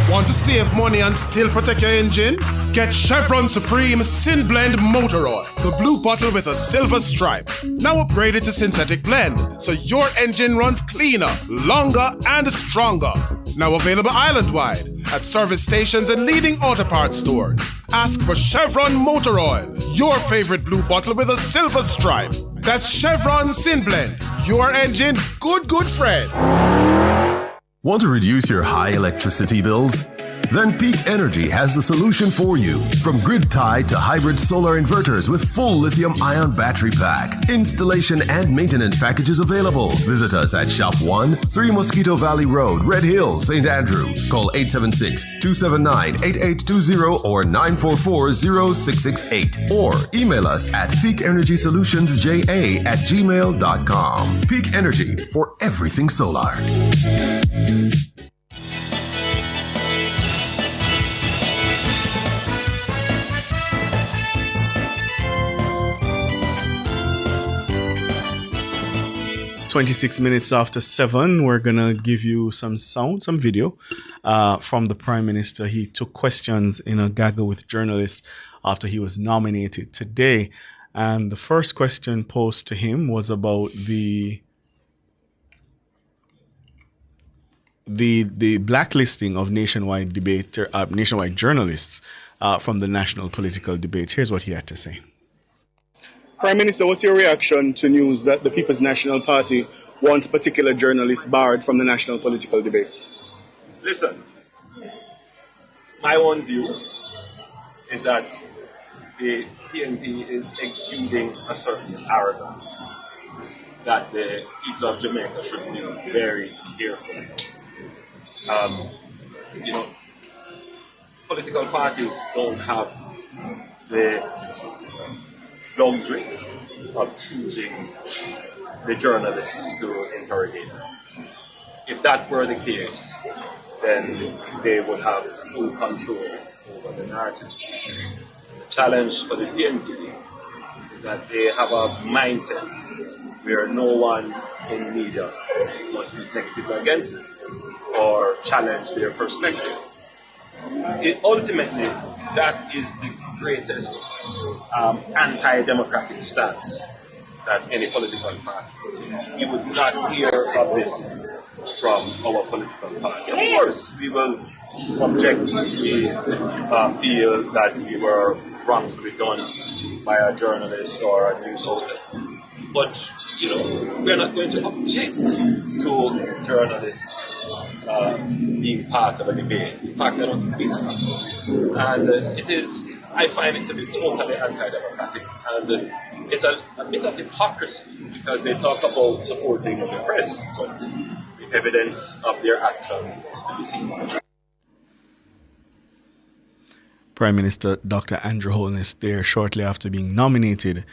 Want to save money and still protect your engine? Get Chevron Supreme Sin Blend Motor Oil, the blue bottle with a silver stripe. Now upgraded to synthetic blend, so your engine runs cleaner, longer, and stronger. Now available island-wide at service stations and leading auto parts stores. Ask for Chevron Motor Oil, your favorite blue bottle with a silver stripe. That's Chevron Sin Blend, your engine good friend.
Want to reduce your high electricity bills? Then Peak Energy has the solution for you. From grid tie to hybrid solar inverters with full lithium-ion battery pack. Installation and maintenance packages available. Visit us at Shop 1, 3 Mosquito Valley Road, Red Hill, St. Andrew. Call 876-279-8820 or 944-0668. Or email us at peakenergysolutionsja@gmail.com. Peak Energy for everything solar.
26 minutes after 7, we're gonna give you some video from the Prime Minister. He took questions in a gaggle with journalists after he was nominated today, and the first question posed to him was about the blacklisting of nationwide journalists from the national political debate. Here's what he had to say.
Prime Minister, what's your reaction to news that the People's National Party wants particular journalists barred from the national political debates?
Listen, my own view is that the PNP is exuding a certain arrogance that the people of Jamaica should be very careful. Political parties don't have the luxury of choosing the journalists to interrogate. If that were the case, then they would have full control over the narrative. The challenge for the PNP is that they have a mindset where no one in media must be negative against it or challenge their perspective. Ultimately, that is the greatest anti-democratic stance that any political party would take. You would not hear of this from our political party. Of course, we will object if we feel that we were wrongfully done by a journalist or a news outlet. But, we're not going to object to journalists being part of a debate. In fact, I don't think we have. And it is I find it to be totally anti-democratic, and it's a bit of hypocrisy because they talk about supporting the press, but the evidence of their action is to be seen.
Prime Minister Dr. Andrew Holness there shortly after being nominated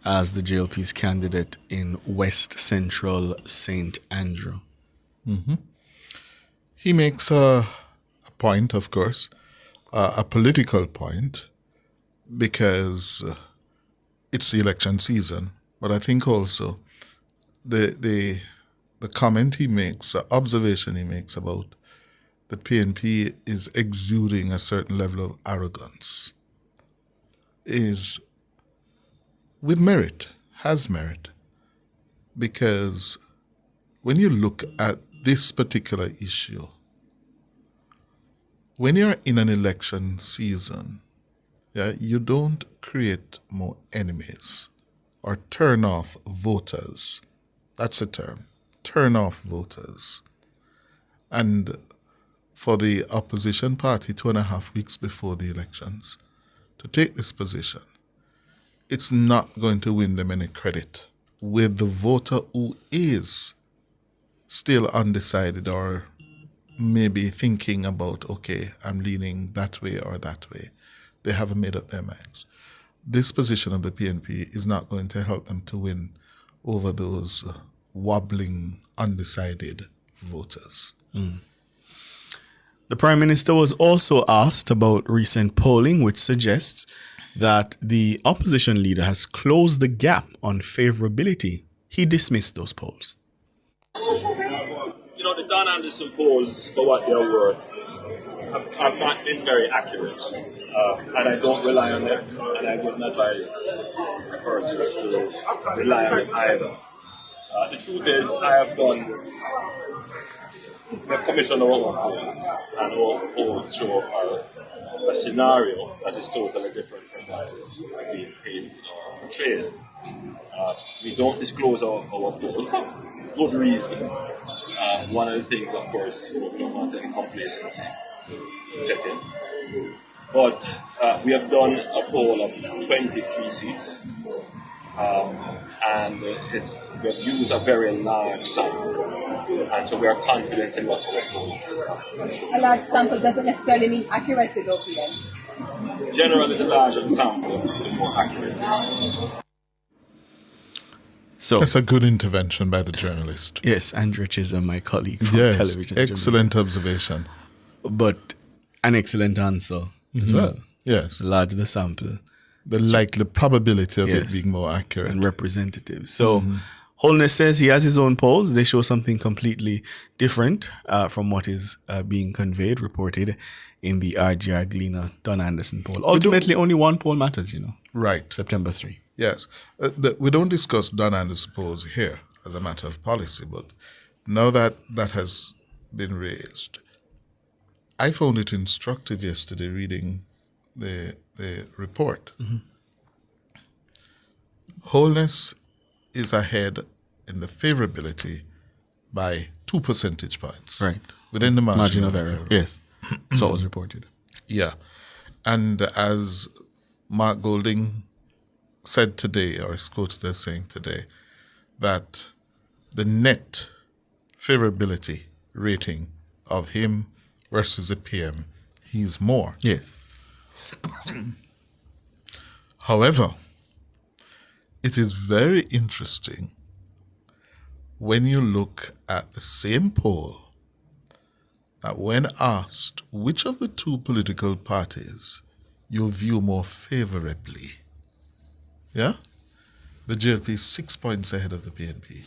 as the JLP's candidate in West Central St. Andrew.
Mm-hmm. He makes a point, of course, a political point, because it's the election season. But I think also the comment he makes, the observation he makes about the PNP is exuding a certain level of arrogance is with merit, has merit. Because when you look at this particular issue, when you're in an election season, you don't create more enemies or turn off voters. That's the term. Turn off voters. And for the opposition party 2.5 weeks before the elections to take this position, it's not going to win them any credit with the voter who is still undecided or maybe thinking about, okay, I'm leaning that way or that way. They haven't made up their minds. This position of the PNP is not going to help them to win over those wobbling, undecided voters.
Mm. The Prime Minister was also asked about recent polling, which suggests that the opposition leader has closed the gap on favorability. He dismissed those polls.
You know, the Don Anderson polls, for what they're worth, have not been very accurate. And I don't rely on them, and I wouldn't advise persons to rely on them either. The truth is, I have done the commission of our own polls, and our polls show a scenario that is totally different from what is being paid or portrayed. We don't disclose our polls for good reasons. One of the things, of course, we don't want any complacency to set in. But we have done a poll of 23 seats, and we've used a very large sample, and so we are confident in what our polls show.
A large sample doesn't necessarily mean accuracy, though, Peter.
Generally, the larger the sample, the more accurate.
So
that's a good intervention by the journalist.
Yes, Andrew Chisholm, my colleague from
yes,
television.
Excellent observation.
But an excellent answer as well.
Yes.
The larger the sample,
the likely probability of it being more accurate
and representative. So Holness says he has his own polls. They show something completely different from what is being conveyed, reported in the RGR Gleaner Don Anderson poll. Ultimately, only one poll matters, you know.
Right.
September 3.
Yes. We don't discuss Don Anderson polls here as a matter of policy, but now that that has been raised, I found it instructive yesterday reading the report. Holness is ahead in the favorability by 2 percentage points.
Right.
Within the margin of
error. Yes. So it was reported.
Yeah. And as Mark Golding said today, or is quoted as saying today, that the net favorability rating of him versus the PM, he's more.
Yes.
However, it is very interesting when you look at the same poll that when asked which of the two political parties you view more favorably, the JLP is 6 points ahead of the PNP.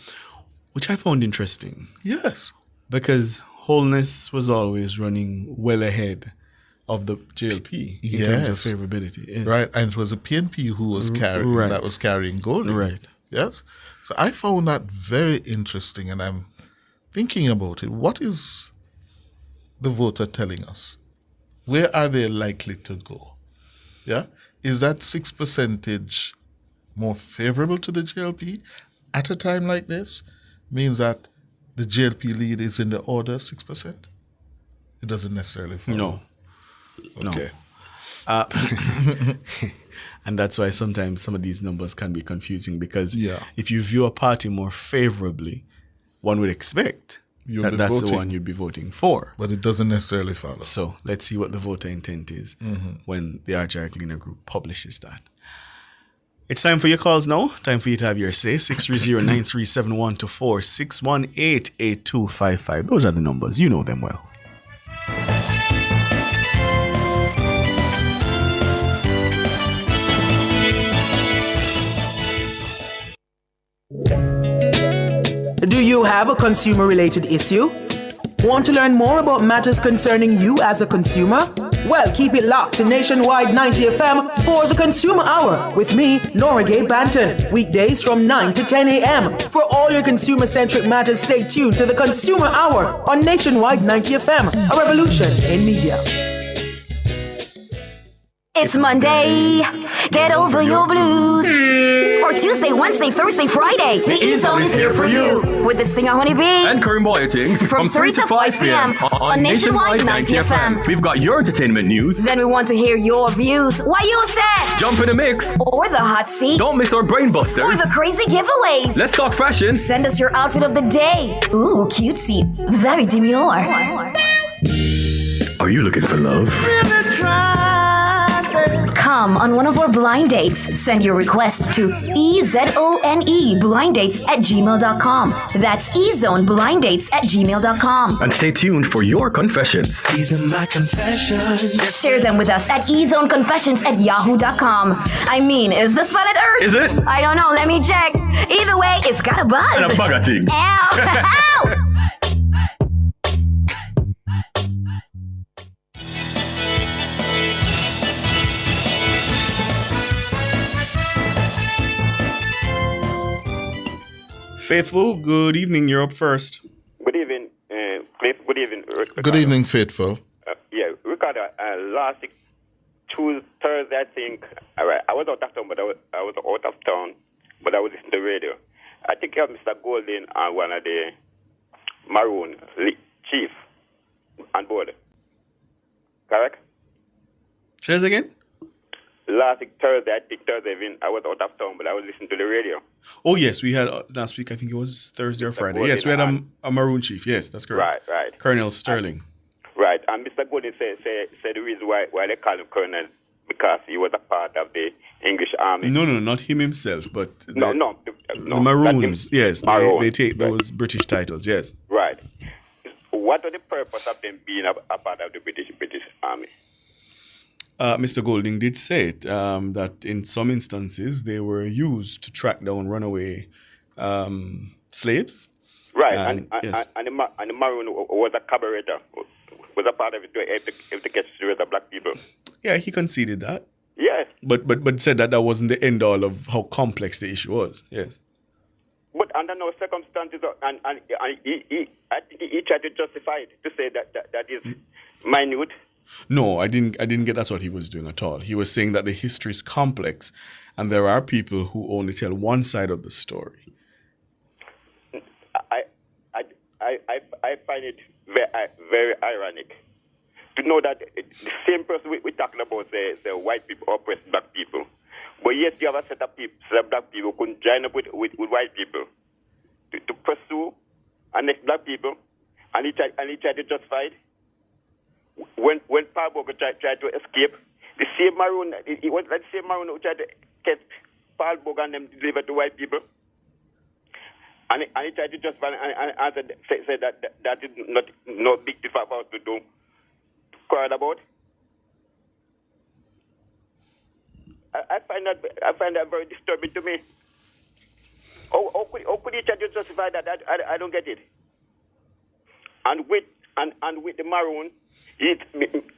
Which I found interesting.
Yes.
Because Holness was always running well ahead of the JLP in terms of favorability. Yes.
Right, and it was the PNP who was carrying Golding.
Right.
Yes. So I found that very interesting, and I'm thinking about it. What is the voter telling us? Where are they likely to go? Yeah? Is that 6% more favorable to the JLP at a time like this? Means that the JLP lead is in the order 6%? It doesn't necessarily follow.
No.
Okay.
And that's why sometimes some of these numbers can be confusing, because if you view a party more favorably, one would expect that that's the one you'd be voting for.
But it doesn't necessarily follow.
So let's see what the voter intent is when the RJR Gleaner Group publishes that. It's time for your calls now. Time for you to have your say. 630-9371-4, 618-8255. Those are the numbers. You know them well.
Do you have a consumer-related issue? Want to learn more about matters concerning you as a consumer? Well, keep it locked to Nationwide 90 FM for the Consumer Hour with me, Nora Gay Banton, weekdays from 9 to 10 a.m. For all your consumer-centric matters, stay tuned to the Consumer Hour on Nationwide 90 FM, a revolution in media.
It's Monday, get over your blues. Or Tuesday, Wednesday, Thursday, Friday. The E-Zone is here for you. With the Stinger Honeybee
and Karim Boyatings
from 3 to 5 p.m. on Nationwide 90 FM.
We've got your entertainment news.
Then we want to hear your views. What you said.
Jump in the mix.
Or the hot seat.
Don't miss our brain busters.
Or the crazy giveaways.
Let's talk fashion.
Send us your outfit of the day. Ooh, cutesy. Very demure.
Are you looking for love?
Come on one of our blind dates. Send your request to ezone blinddates@gmail.com. That's ezoneblindates@gmail.com.
And stay tuned for your confessions.
These are my confessions.
Share them with us at ezoneconfessions@yahoo.com. I mean, is this planet Earth?
Is it?
I don't know. Let me check. Either way, it's got a buzz.
And a bugger thing.
Ow! Ow!
Faithful, good evening. You're up first.
Good evening, Cliff. Good evening, Ricardo.
Good evening, Faithful.
Yeah, Ricardo, last week, Thursday, I think, I was out of town, but I was out of town, but I was listening to the radio. I think you have Mr. Golding and one of the Maroon chief on board. Correct?
Say it again?
Last week, Thursday, I think Thursday evening, I was out of town, but I was listening to the radio.
Oh, yes, we had last week, I think it was Thursday or Friday. Yes, we had a Maroon chief. Yes, that's correct.
Right.
Colonel Sterling.
Right, and Mr. Golding said the reason why they call him Colonel, because he was a part of the English Army.
No, not him himself, but
the
Maroons. Yes,
Maroon.
they take those British titles, yes.
Right. What was the purpose of them being a part of the British Army?
Mr. Golding did say it, that in some instances they were used to track down runaway slaves.
Right,
and
the Maroon was a carburetor, was a part of it if they catch the black people.
Yeah, he conceded that.
Yes.
But said that wasn't the end all of how complex the issue was. Yes.
But under no circumstances, and he tried to justify it, to say that is minute.
No, I didn't get that's what he was doing at all. He was saying that the history is complex and there are people who only tell one side of the story.
I find it very ironic to know that the same person we're talking about, the white people oppress black people. But yes, you have a set of black people who can join up with white people to pursue and next black people, and he tried to justify it. When Paul Boga tried to escape, the same Maroon, it was like the same Maroon who tried to get Paul Boga and them delivered to white people. And he tried to justify and said that is not no big deal for us to do quarrel about. I find that very disturbing to me. How could he try to justify that? I don't get it. And with the Maroon, the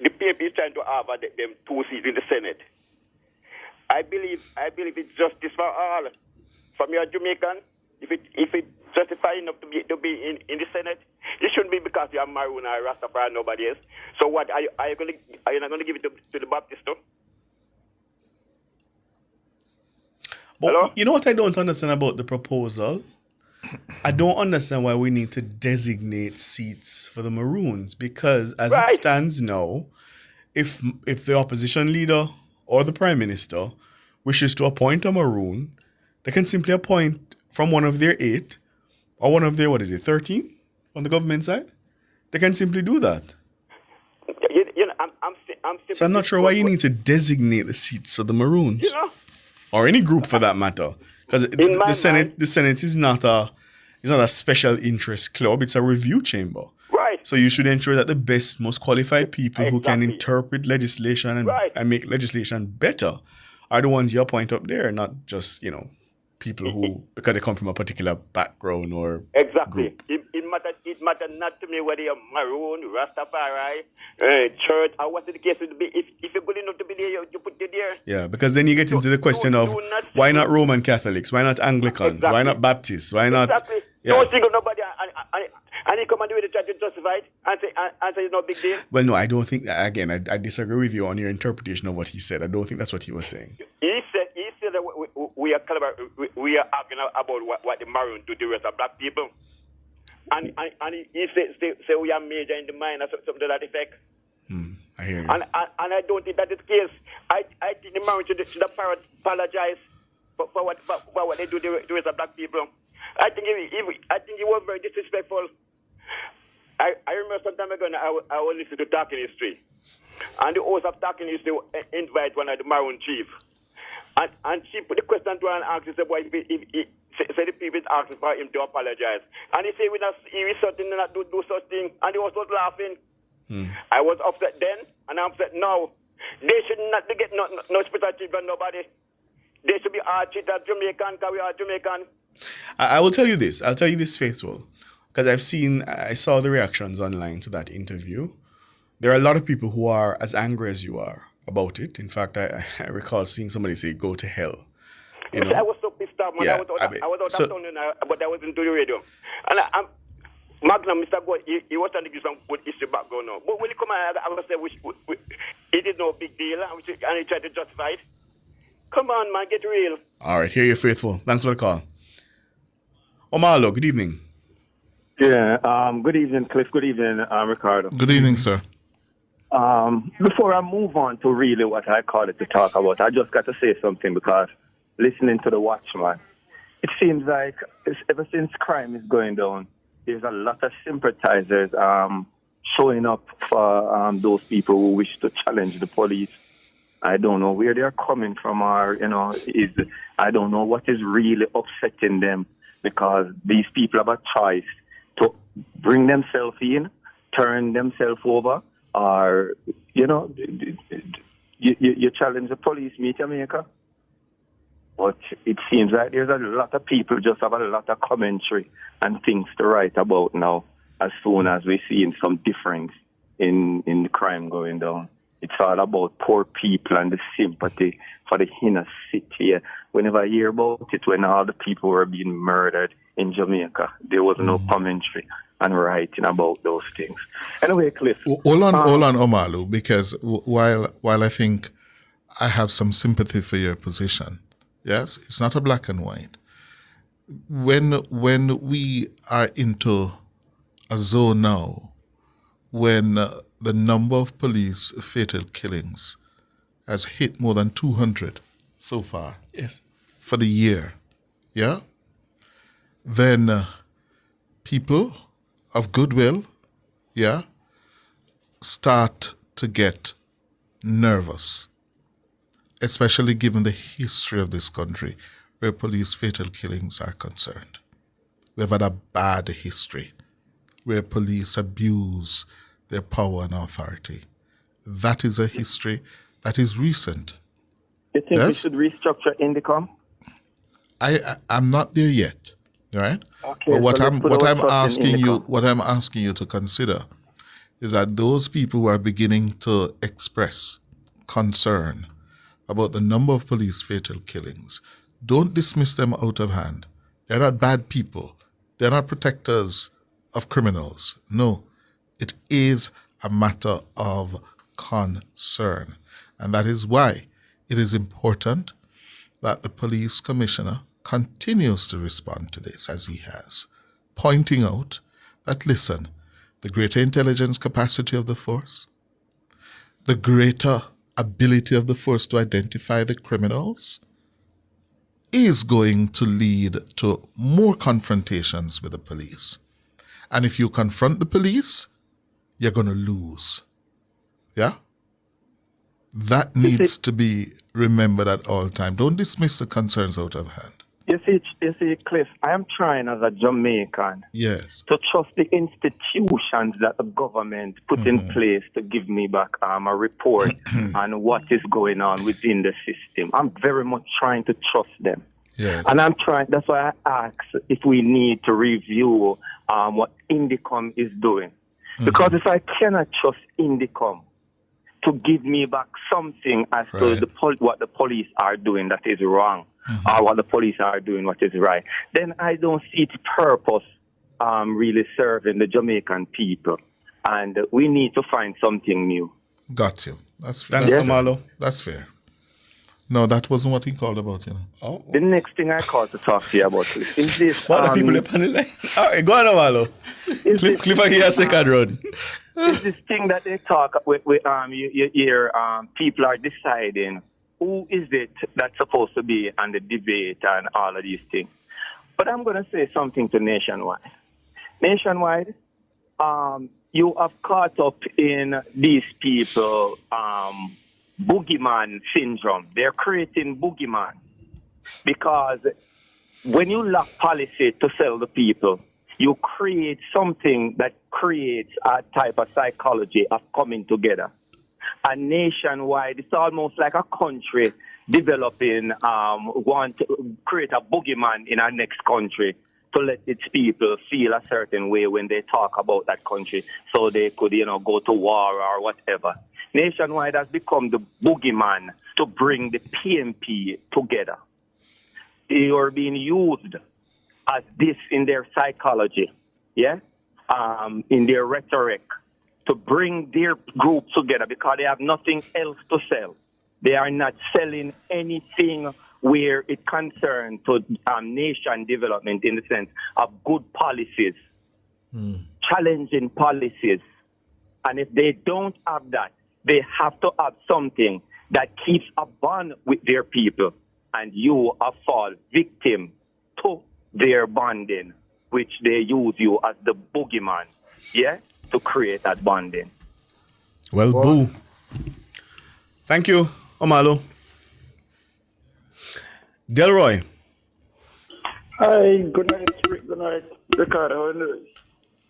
PNP is trying to have them 2 seats in the Senate. I believe it's justice for all. From your Jamaican, if it justify enough to be in the Senate, it shouldn't be because you are Maroon or Rastafari and nobody else. So what are you not going to give it to the Baptist too?
But
Hello?
You know what I don't understand about the proposal? I don't understand why we need to designate seats for the Maroons, because as it stands now, if the opposition leader or the prime minister wishes to appoint a Maroon, they can simply appoint from one of their 8 or one of their, 13 on the government side. They can simply do that. So I'm not sure why you need to designate the seats of the Maroons, or any group for that matter, because the Senate is not a special interest club; it's a review chamber.
Right.
So you should ensure that the best, most qualified people who can interpret legislation and make legislation better are the ones you appoint up there, not just people who because they come from a particular background or group.
It matters not to me whether you're Maroon, Rastafari, church, or what the case would be. If you're good enough to be there, you put it there.
Yeah, because then you get into the question of why not Roman Catholics, why not Anglicans, why not Baptists, why not? Yeah.
Don't single nobody, and he come and do it, try to justify it, and say it's no big deal.
Well, no, I don't think. Again, I disagree with you on your interpretation of what he said. I don't think that's what he was saying.
He said that we are arguing about what the Maroon do to the rest of black people. And he say we are major in the mind or something to that effect.
I hear you.
And I don't think that is the case. I think the Maroon should apologize for what they do to the rest of black people. I think he was very disrespectful. I remember some time ago I was listening to Talking History. And the host of Talking History invite one of the Maroon chief. And she put the question to her and asked, she said, why so the people asking for him to apologize. And he said, we certainly not do such thing. And he was just laughing. I was upset then, and I'm upset now. They should not get no special treatment, nobody. They should be all treated as Jamaican, because we are Jamaican.
I will tell you this. I'll tell you this, Faithful. Because I saw the reactions online to that interview. There are a lot of people who are as angry as you are about it. In fact, I recall seeing somebody say, go to hell.
I was so pissed off, man.
Yeah,
I was out of town, but I was into the radio. And Magnum, Mr. God, he was trying to give some good history background now. But when he come out, I was say, it is no big deal, and he tried to justify it. Come on, man, get real.
All right, here you're Faithful. Thanks for the call. Omalo, good evening.
Yeah, good evening, Cliff. Good evening, Ricardo.
Good evening, sir.
Before I move on to really what I call it to talk about, I just got to say something because listening to the Watchman, it seems like ever since crime is going down, there's a lot of sympathizers showing up for those people who wish to challenge the police. I don't know where they're coming from, or I don't know what is really upsetting them, because these people have a choice to bring themselves in, turn themselves over, or you challenge the police, meet Jamaica. But it seems like there's a lot of people just have a lot of commentary and things to write about now, as soon as we see some difference in the crime going down. It's all about poor people and the sympathy for the inner city. Whenever I hear about it, when all the people were being murdered in Jamaica, there was no commentary and writing about those things. Anyway, Cliff.
Hold on, Omalu, because while I think I have some sympathy for your position, yes, it's not a black and white. When we are into a zone now, when the number of police fatal killings has hit more than 200 so far.
Yes.
For the year, yeah? Then people of goodwill, yeah, start to get nervous, especially given the history of this country where police fatal killings are concerned. We've had a bad history where police abuse their power and authority. That is a history that is recent.
You think we should restructure Indicom?
I'm not there yet, right?
Okay,
but what
so
I'm asking you to consider is that those people who are beginning to express concern about the number of police fatal killings, don't dismiss them out of hand. They're not bad people. They're not protectors of criminals. No. It is a matter of concern. And that is why it is important that the police commissioner continues to respond to this as he has, pointing out that, listen, the greater intelligence capacity of the force, the greater ability of the force to identify the criminals is going to lead to more confrontations with the police. And if you confront the police, you're going to lose. Yeah? That needs to be remembered at all times. Don't dismiss the concerns out of hand.
You see, Cliff, I am trying as a Jamaican
Yes.
to trust the institutions that the government put in place to give me back a report on what is going on within the system. I'm very much trying to trust them.
Yes.
And I'm trying, that's why I ask if we need to review what Indicom is doing. Because if I cannot trust Indicom to give me back something as to what the police are doing that is wrong, or what the police are doing what is right, then I don't see its purpose really serving the Jamaican people. And we need to find something new.
Got you. That's fair.
Thanks,
Omalo.
That's fair. No, that wasn't what he called about, you know.
Oh.
The next thing I called to talk to you about is this.
What are people up on the line? All right, go on, Omalo. Cliff here, second round.
It's this thing that they talk with you hear people are deciding who is it that's supposed to be on the debate and all of these things. But I'm going to say something to Nationwide. Nationwide, you have caught up in these people boogeyman syndrome. They're creating boogeyman because when you lack policy to sell the people, you create something that creates a type of psychology of coming together. And nationwide, it's almost like a country developing, want to create a boogeyman in our next country to let its people feel a certain way when they talk about that country so they could, go to war or whatever. Nationwide has become the boogeyman to bring the PNP together. They are being used as this in their psychology, in their rhetoric, to bring their group together because they have nothing else to sell. They are not selling anything where it concerns to nation development in the sense of good policies, challenging policies. And if they don't have that, they have to have something that keeps a bond with their people. And you are fall victim to their bonding, which they use you as the boogeyman, to create that bonding.
Well, boo. Thank you, Omalo. Delroy.
Hi, good night, Rick. Good night, Ricardo. How are you doing?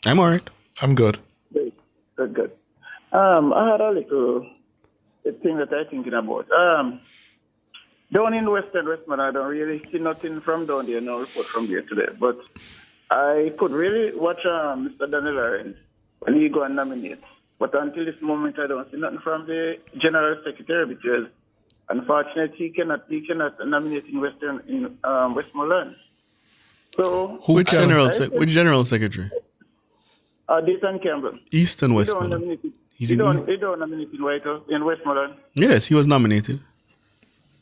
I'm all right.
I'm good.
Good. I had a little thing that I'm thinking about. Down in Western Westmoreland, I don't really see nothing from down there, no report from there today. But I could really watch Mr. Danny Lawrence when he go and nominate. But until this moment, I don't see nothing from the General Secretary because, unfortunately, he cannot nominate in Westmoreland. So
Which General Secretary?
Dayton Campbell.
Eastern Westmoreland.
He don't nominate in Westmoreland.
Yes, he was nominated.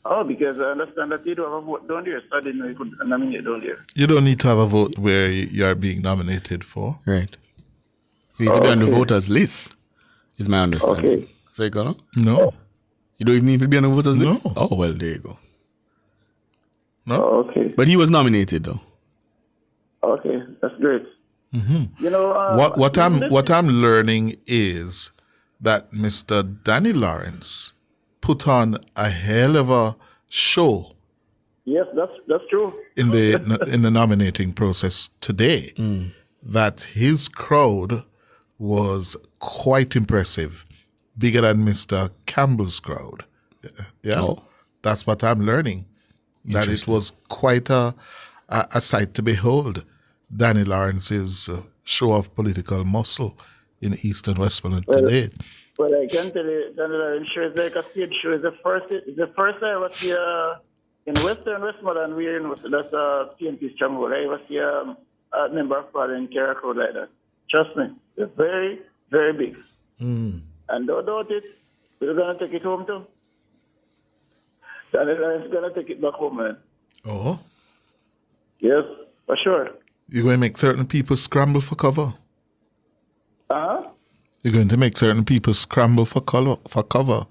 Oh, because I understand that you don't have a vote down there, so I didn't know you could nominate down there.
You don't need to have a vote where you are being nominated for.
Right. You need to be on the voters list, is my understanding.
Okay.
So you go,
no?
You don't even need to be on the voters list?
No.
Oh, well, there you go.
No?
Okay.
But he was nominated, though.
Okay, that's great.
Mm-hmm.
What
I'm learning is that Mr. Danny Lawrence put on a hell of a show.
Yes, that's true.
In the nominating process today, that his crowd was quite impressive, bigger than Mr. Campbell's crowd. Yeah, that's what I'm learning. That it was quite a sight to behold. Danny Lawrence's show of political muscle in Eastern Westmoreland today.
Well, I can tell you, Danny Lawrence show is like a stage show. It's the first time I was here in Western Westmoreland. That's PNP's Chamber. I was here a member of parliament in crowd like that. Trust me, they're very, very big. And don't doubt it, we're going to take it home too. Danny Lawrence is going to take it back home, man.
Oh?
Yes, for sure.
You're going to make certain people scramble for cover?
Uh-huh.
You're going to make certain people scramble for cover.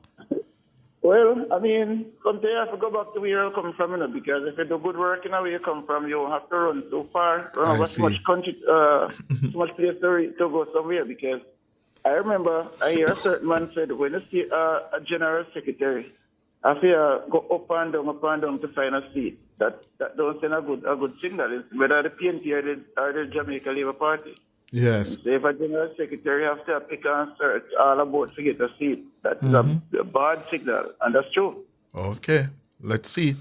Well, I mean, sometimes you have to go back to where you come from, because if you do good work in where you come from, you don't have to run too far. You don't have too much country, too much place to go somewhere, because I remember I hear a certain man said, when you see a general secretary, I feel go up and down to find a seat. That don't send a good signal. It's whether the PNP or the Jamaica Labour Party.
Yes.
So if a general secretary has to pick and search all about to get a seat, that's a bad signal, and that's true.
Okay, let's see.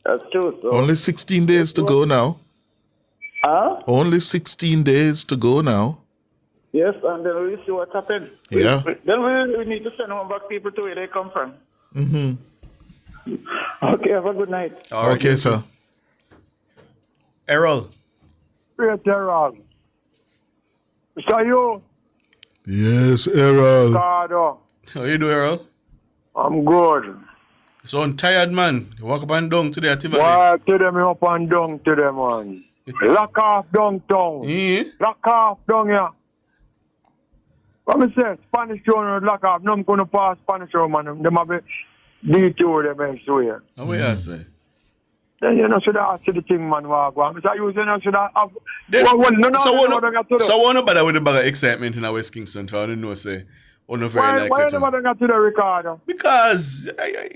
That's true. So
only 16 days to go now.
Huh?
Only 16 days to go now.
Yes, and then we'll see what happens.
Yeah.
Then we need to send home back people to where they come from. Okay, have a good night.
Okay, sir.
Errol.
Great, Errol. Mr. You?
Yes, Errol.
Ricardo.
How you doing, Errol?
I'm good.
So I'm tired, man. You walk up and down today at Tivoli.
Why tell them up and down to them, man? Lock off downtown. Lock off down here. What me say? Spanish town lock off. No, I'm going to pass Spanish town, man. Them have a detour them, I swear.
How will you say?
Then you know, should I ask you the thing, man, walk on. So you know, should I have...
So what about with the bag of excitement in West Kingston? For I don't know, say, on a very like
why
it.
you never got to the Ricardo?
Because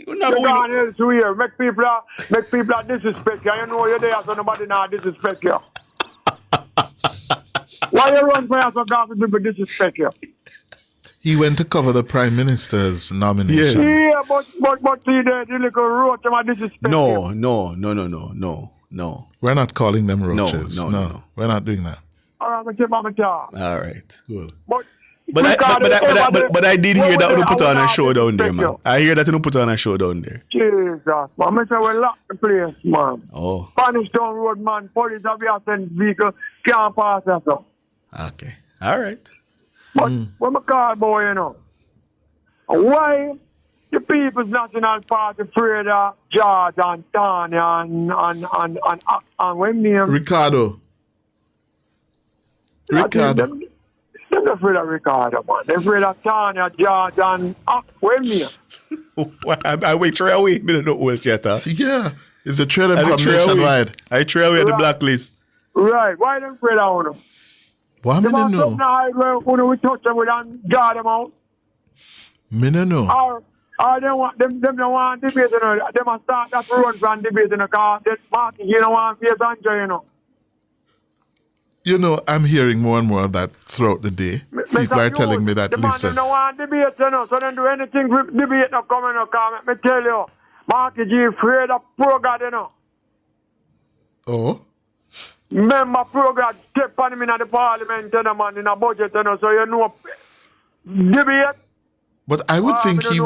you gone elsewhere. Make people disrespect you. You know you're there, so nobody now disrespect you. Why you run for us so God people disrespect you?
He went to cover the Prime Minister's nomination.
Yeah, but see the little roach about disrespect you.
No. We're not calling them roaches. No. We're not doing that.
All right, I'm going to
All right.
Good.
But I did hear that you put on a show down there, man. I hear that you put on a show down there.
Jesus, man. I say we lock the place, man.
Oh.
Spanish Town Road, man. Police have been sent vehicle can't pass us up.
Okay. All right.
But when I call boy, you know, why the People's National Party afraid of George and Tanya and when name?
Ricardo.
They're afraid of Ricardo, man. They're afraid of Tanya, George, and when name?
I wait, try away. I don't know who else yet.
Yeah. It's a trailer from Nationwide.
I try away the blacklist.
Right. Why them afraid of them?
What I don't know?
We touch them with and guard them out.
Me no know.
Or they want them don't want debate, you know. They must start that run from debate, you know, because that party, you don't want to face Andrew, you know.
You know, I'm hearing more and more of that throughout the day. People are telling me that, listen.
They don't want debate, you know, so they do anything with debate not coming, no comment. Me tell you, Marky G afraid of Pro-God, you know.
Oh?
Remember Pro-God step on him in the parliament, you know, man, in a budget, you know, so you know, debate.
But I would think he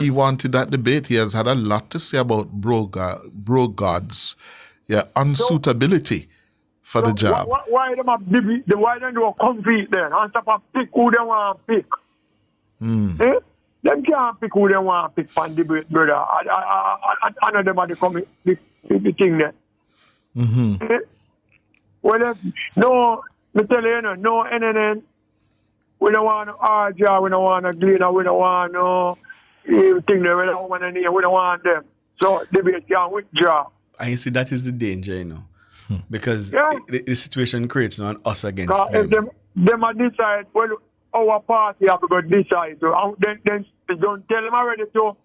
wanted that debate. He has had a lot to say about bro gods, unsuitability for the job.
Why them have debate? Why don't you compete then? And stop and pick who they want to pick. Them can't pick who they want to pick for debate, brother. I know them are the thing there. Well, no, me tell you, no NNN. We don't want no RJ, we don't want no Gleaner, we don't want no thing there, we don't want any, we don't want them. So debate can withdraw.
I see that is the danger, you know. Because the situation creates on us against them.
If them decide, well, our party have to go decide. So, then don't tell them already, so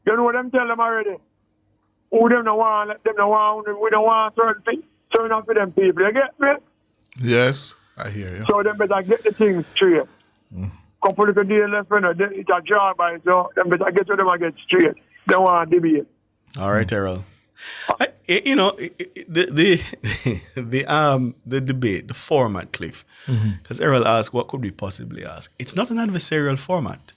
you know what them tell them already. Who them don't want, let them don't want, we don't want certain things. So enough for them people, you get me?
Yes, I hear you.
So them better get the things straight. Couple of days left, you know, it's a job, so them better get to them and get straight. They want to debate.
All right, Errol. The debate, the format, Cliff. Because Errol asked, what could we possibly ask? It's not an adversarial format.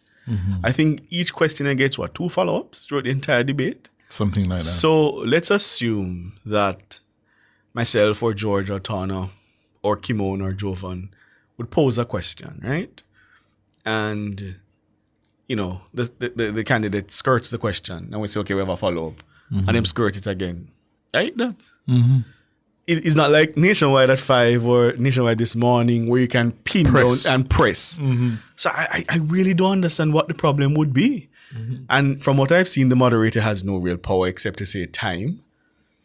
I think each questioner gets, 2 follow-ups throughout the entire debate?
Something like that.
So let's assume that myself or George or Tana or Kimon or Jovan would pose a question, right? And, you know, the candidate skirts the question. And we say, okay, we have a follow-up. And them skirt it again. Right? That. it's not like Nationwide at 5 or Nationwide this morning where you can pin
Press.
down and press. So I really don't understand what the problem would be. And from what I've seen, the moderator has no real power except to say time.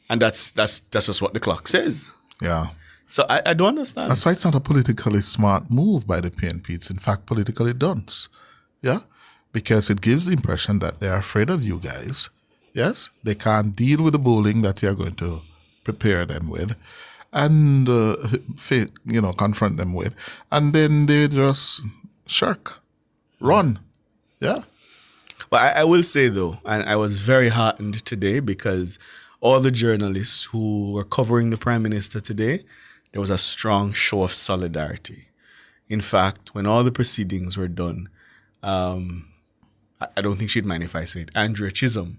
And that's just what the clock says.
Yeah.
So I don't understand.
That's why it's not a politically smart move by the PNP. It's in fact politically dunce. Yeah? Because it gives the impression that they're afraid of you guys. Yes? They can't deal with the bullying that you're going to prepare them with and, confront them with. And then they just shirk, run. Yeah?
But I will say, though, and I was very heartened today because all the journalists who were covering the Prime Minister today, there was a strong show of solidarity. In fact, when all the proceedings were done, I don't think she'd mind if I say it, Andrea Chisholm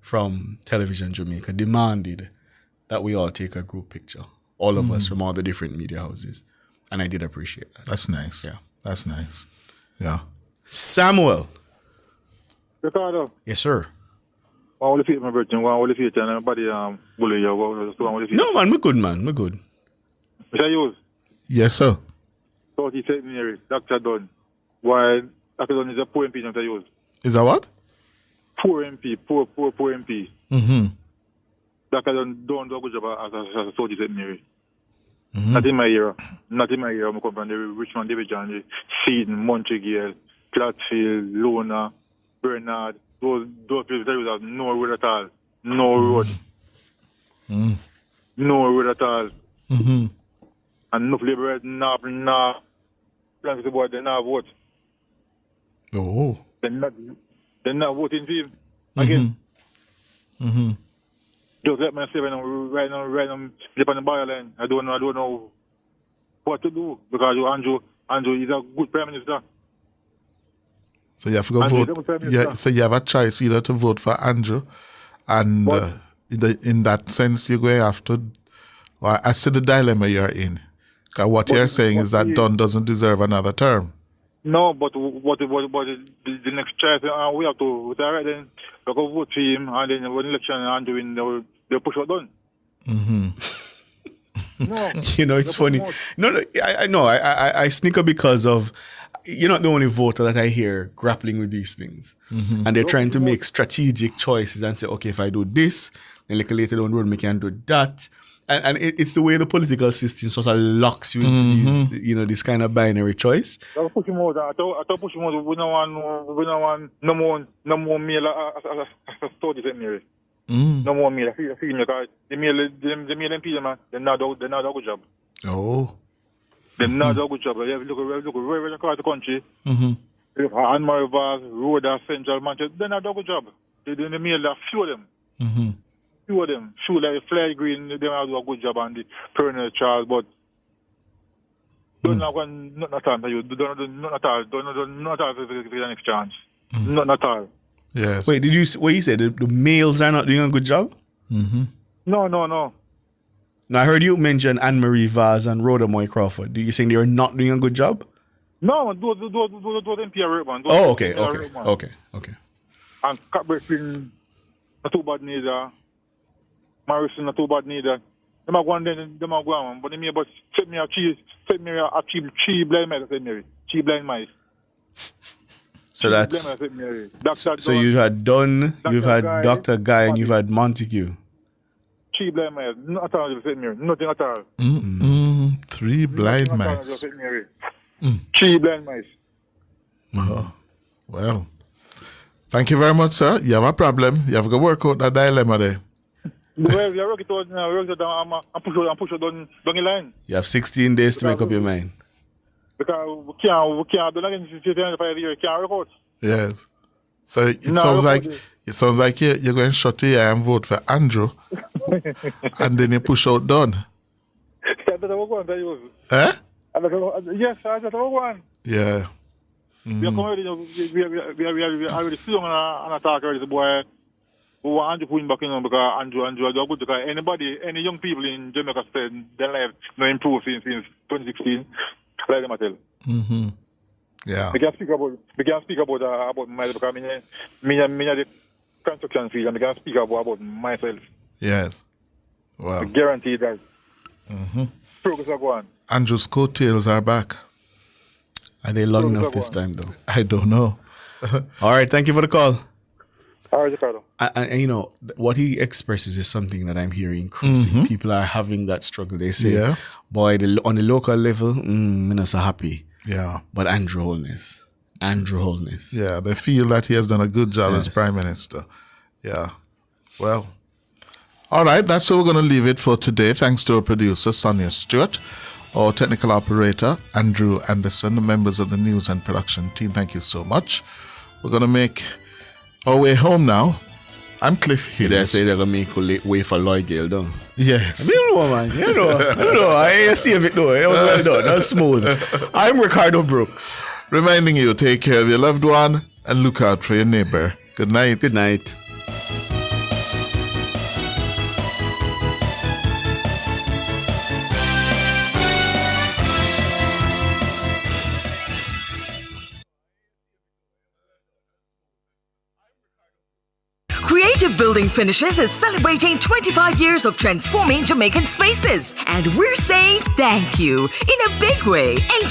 from Television Jamaica demanded that we all take a group picture, all of us from all the different media houses. And I did appreciate that.
That's nice.
Yeah.
That's nice. Yeah.
Samuel.
Ricardo.
Yes, sir.
I want to feed my virgin. I want to feed and everybody bully you.
No, man, we're good, man. We're good.
Which I use?
Yes, sir.
30 St. Mary, Dr. Dunn. Why Dr. Dunn is a poor MP that I use.
Is that what?
Poor MP, poor MP.
Mm-hmm.
Dr. Dunn don't do a good job as a 30 St. Mary. Not in my era. Not in my era. I come from the Richmond Division, Seaton, Montreal, Platfield, Luna, Bernard. Those people that have no road at all. No road. No road at all.
Mm-hmm.
And enough labor now plans to board, they now vote.
Oh.
They're not voting for him. Again.
Mm-hmm.
Just let me say right now, slip on the byline. I don't know what to do because Andrew is a good Prime Minister.
So you have to go vote. Yeah, so you have a choice either to vote for Andrew, and in that sense, you're going to have to. Well, I see the dilemma you're in. Because what you're saying is that Dunn doesn't deserve another term.
No, but what the next choice? We have to. Right then, we go vote for him, and then when election Andrew win, they'll push out Dunn.
Mm-hmm.
No, it's funny. No, I know. I snicker because of. You're not the only voter that I hear grappling with these things. Mm-hmm. And they're trying to make strategic choices and say, okay, if I do this, then later down the road, I can do that. And it's the way the political system sort of locks you into these, this kind of binary choice.
I push him out. I thought push him out. We don't want no more meal as a study St. Mary. No more meal. I feel because the meal MP, man, they're not a good job.
Oh.
They're not a good job. You have to look very across the country.
Mm-hmm.
Anne-Marie Vaz, Rhoda, Central, Manchester, they're not a good job. They're doing the meal, they few of them.
Mm-hmm.
Few of them. Few like Flair Green, they don't do a good job on the Perennial Charles, but don't have not at all. Not at all. Not at all for the next chance. Not at all.
Yes.
Wait, what you said? The males are not doing a good job?
Mm-hmm.
No.
Now, I heard you mention Anne-Marie Vaz and Rhoda Moy Crawford. Do you think they are not doing a good job?
No, those MP are right, man.
Oh, okay.
And Catbreaking, not too bad neither. Morrison, not too bad neither. Them are going then, them are going, but they may but set me a cheap blind mice, St. Mary. Cheap blind mice.
So that's... So you've had Dunn, you've had Dr. Guy, and you've had Montague.
Cheap blind mice. Not at all, St. Mary. Nothing at all.
Three blind mice.
Cheap blind mice.
Oh, well. Thank you very much, sir. You have a problem. You have to work out that dilemma there.
Well, we are working towards now. We're working and push it down the line.
You have 16 days to make up your mind.
Because we can't do nothing for 5 years. We can't record.
Yes. So it sounds like you're going to shut your eye and vote for Andrew, and then you push out Dunn.
That's what we're going to use.
Eh?
Yes, that's what we're going.
Yeah.
We are already feeling on attack already, the boy. We want Andrew putting back in because Andrew are good because any young people in Jamaica said their life no improved since 2016. Like them I tell.
Mm-hmm. Yeah.
We can speak about myself because me the construction field and we can speak about myself.
Yes. Wow.
I guarantee that. Progress are going.
Andrew's coattails are back.
Are they long enough this time, though?
I don't know.
All right, thank you for the call.
All right, Ricardo.
And you know, what he expresses is something that I'm hearing increasing. People are having that struggle. They say, boy, on the local level, I'm not so happy.
Yeah.
But Andrew Holness.
Yeah, they feel that he has done a good job as Prime Minister. Yeah. Well, all right, that's where we're going to leave it for today. Thanks to our producer, Sonia Stewart, our technical operator, Andrew Anderson, the members of the news and production team. Thank you so much. We're going to make our way home now. I'm Cliff Hughes.
Did I say they're going to make way for Lloyd Gale, though?
Yes.
I don't know, man. I don't know. I see if it, though. It was well done. That was smooth. I'm Ricardo Brooks.
Reminding you, take care of your loved one and look out for your neighbor. Good night.
Good night.
Creative Building Finishes is celebrating 25 years of transforming Jamaican spaces. And we're saying thank you in a big way. Enjoy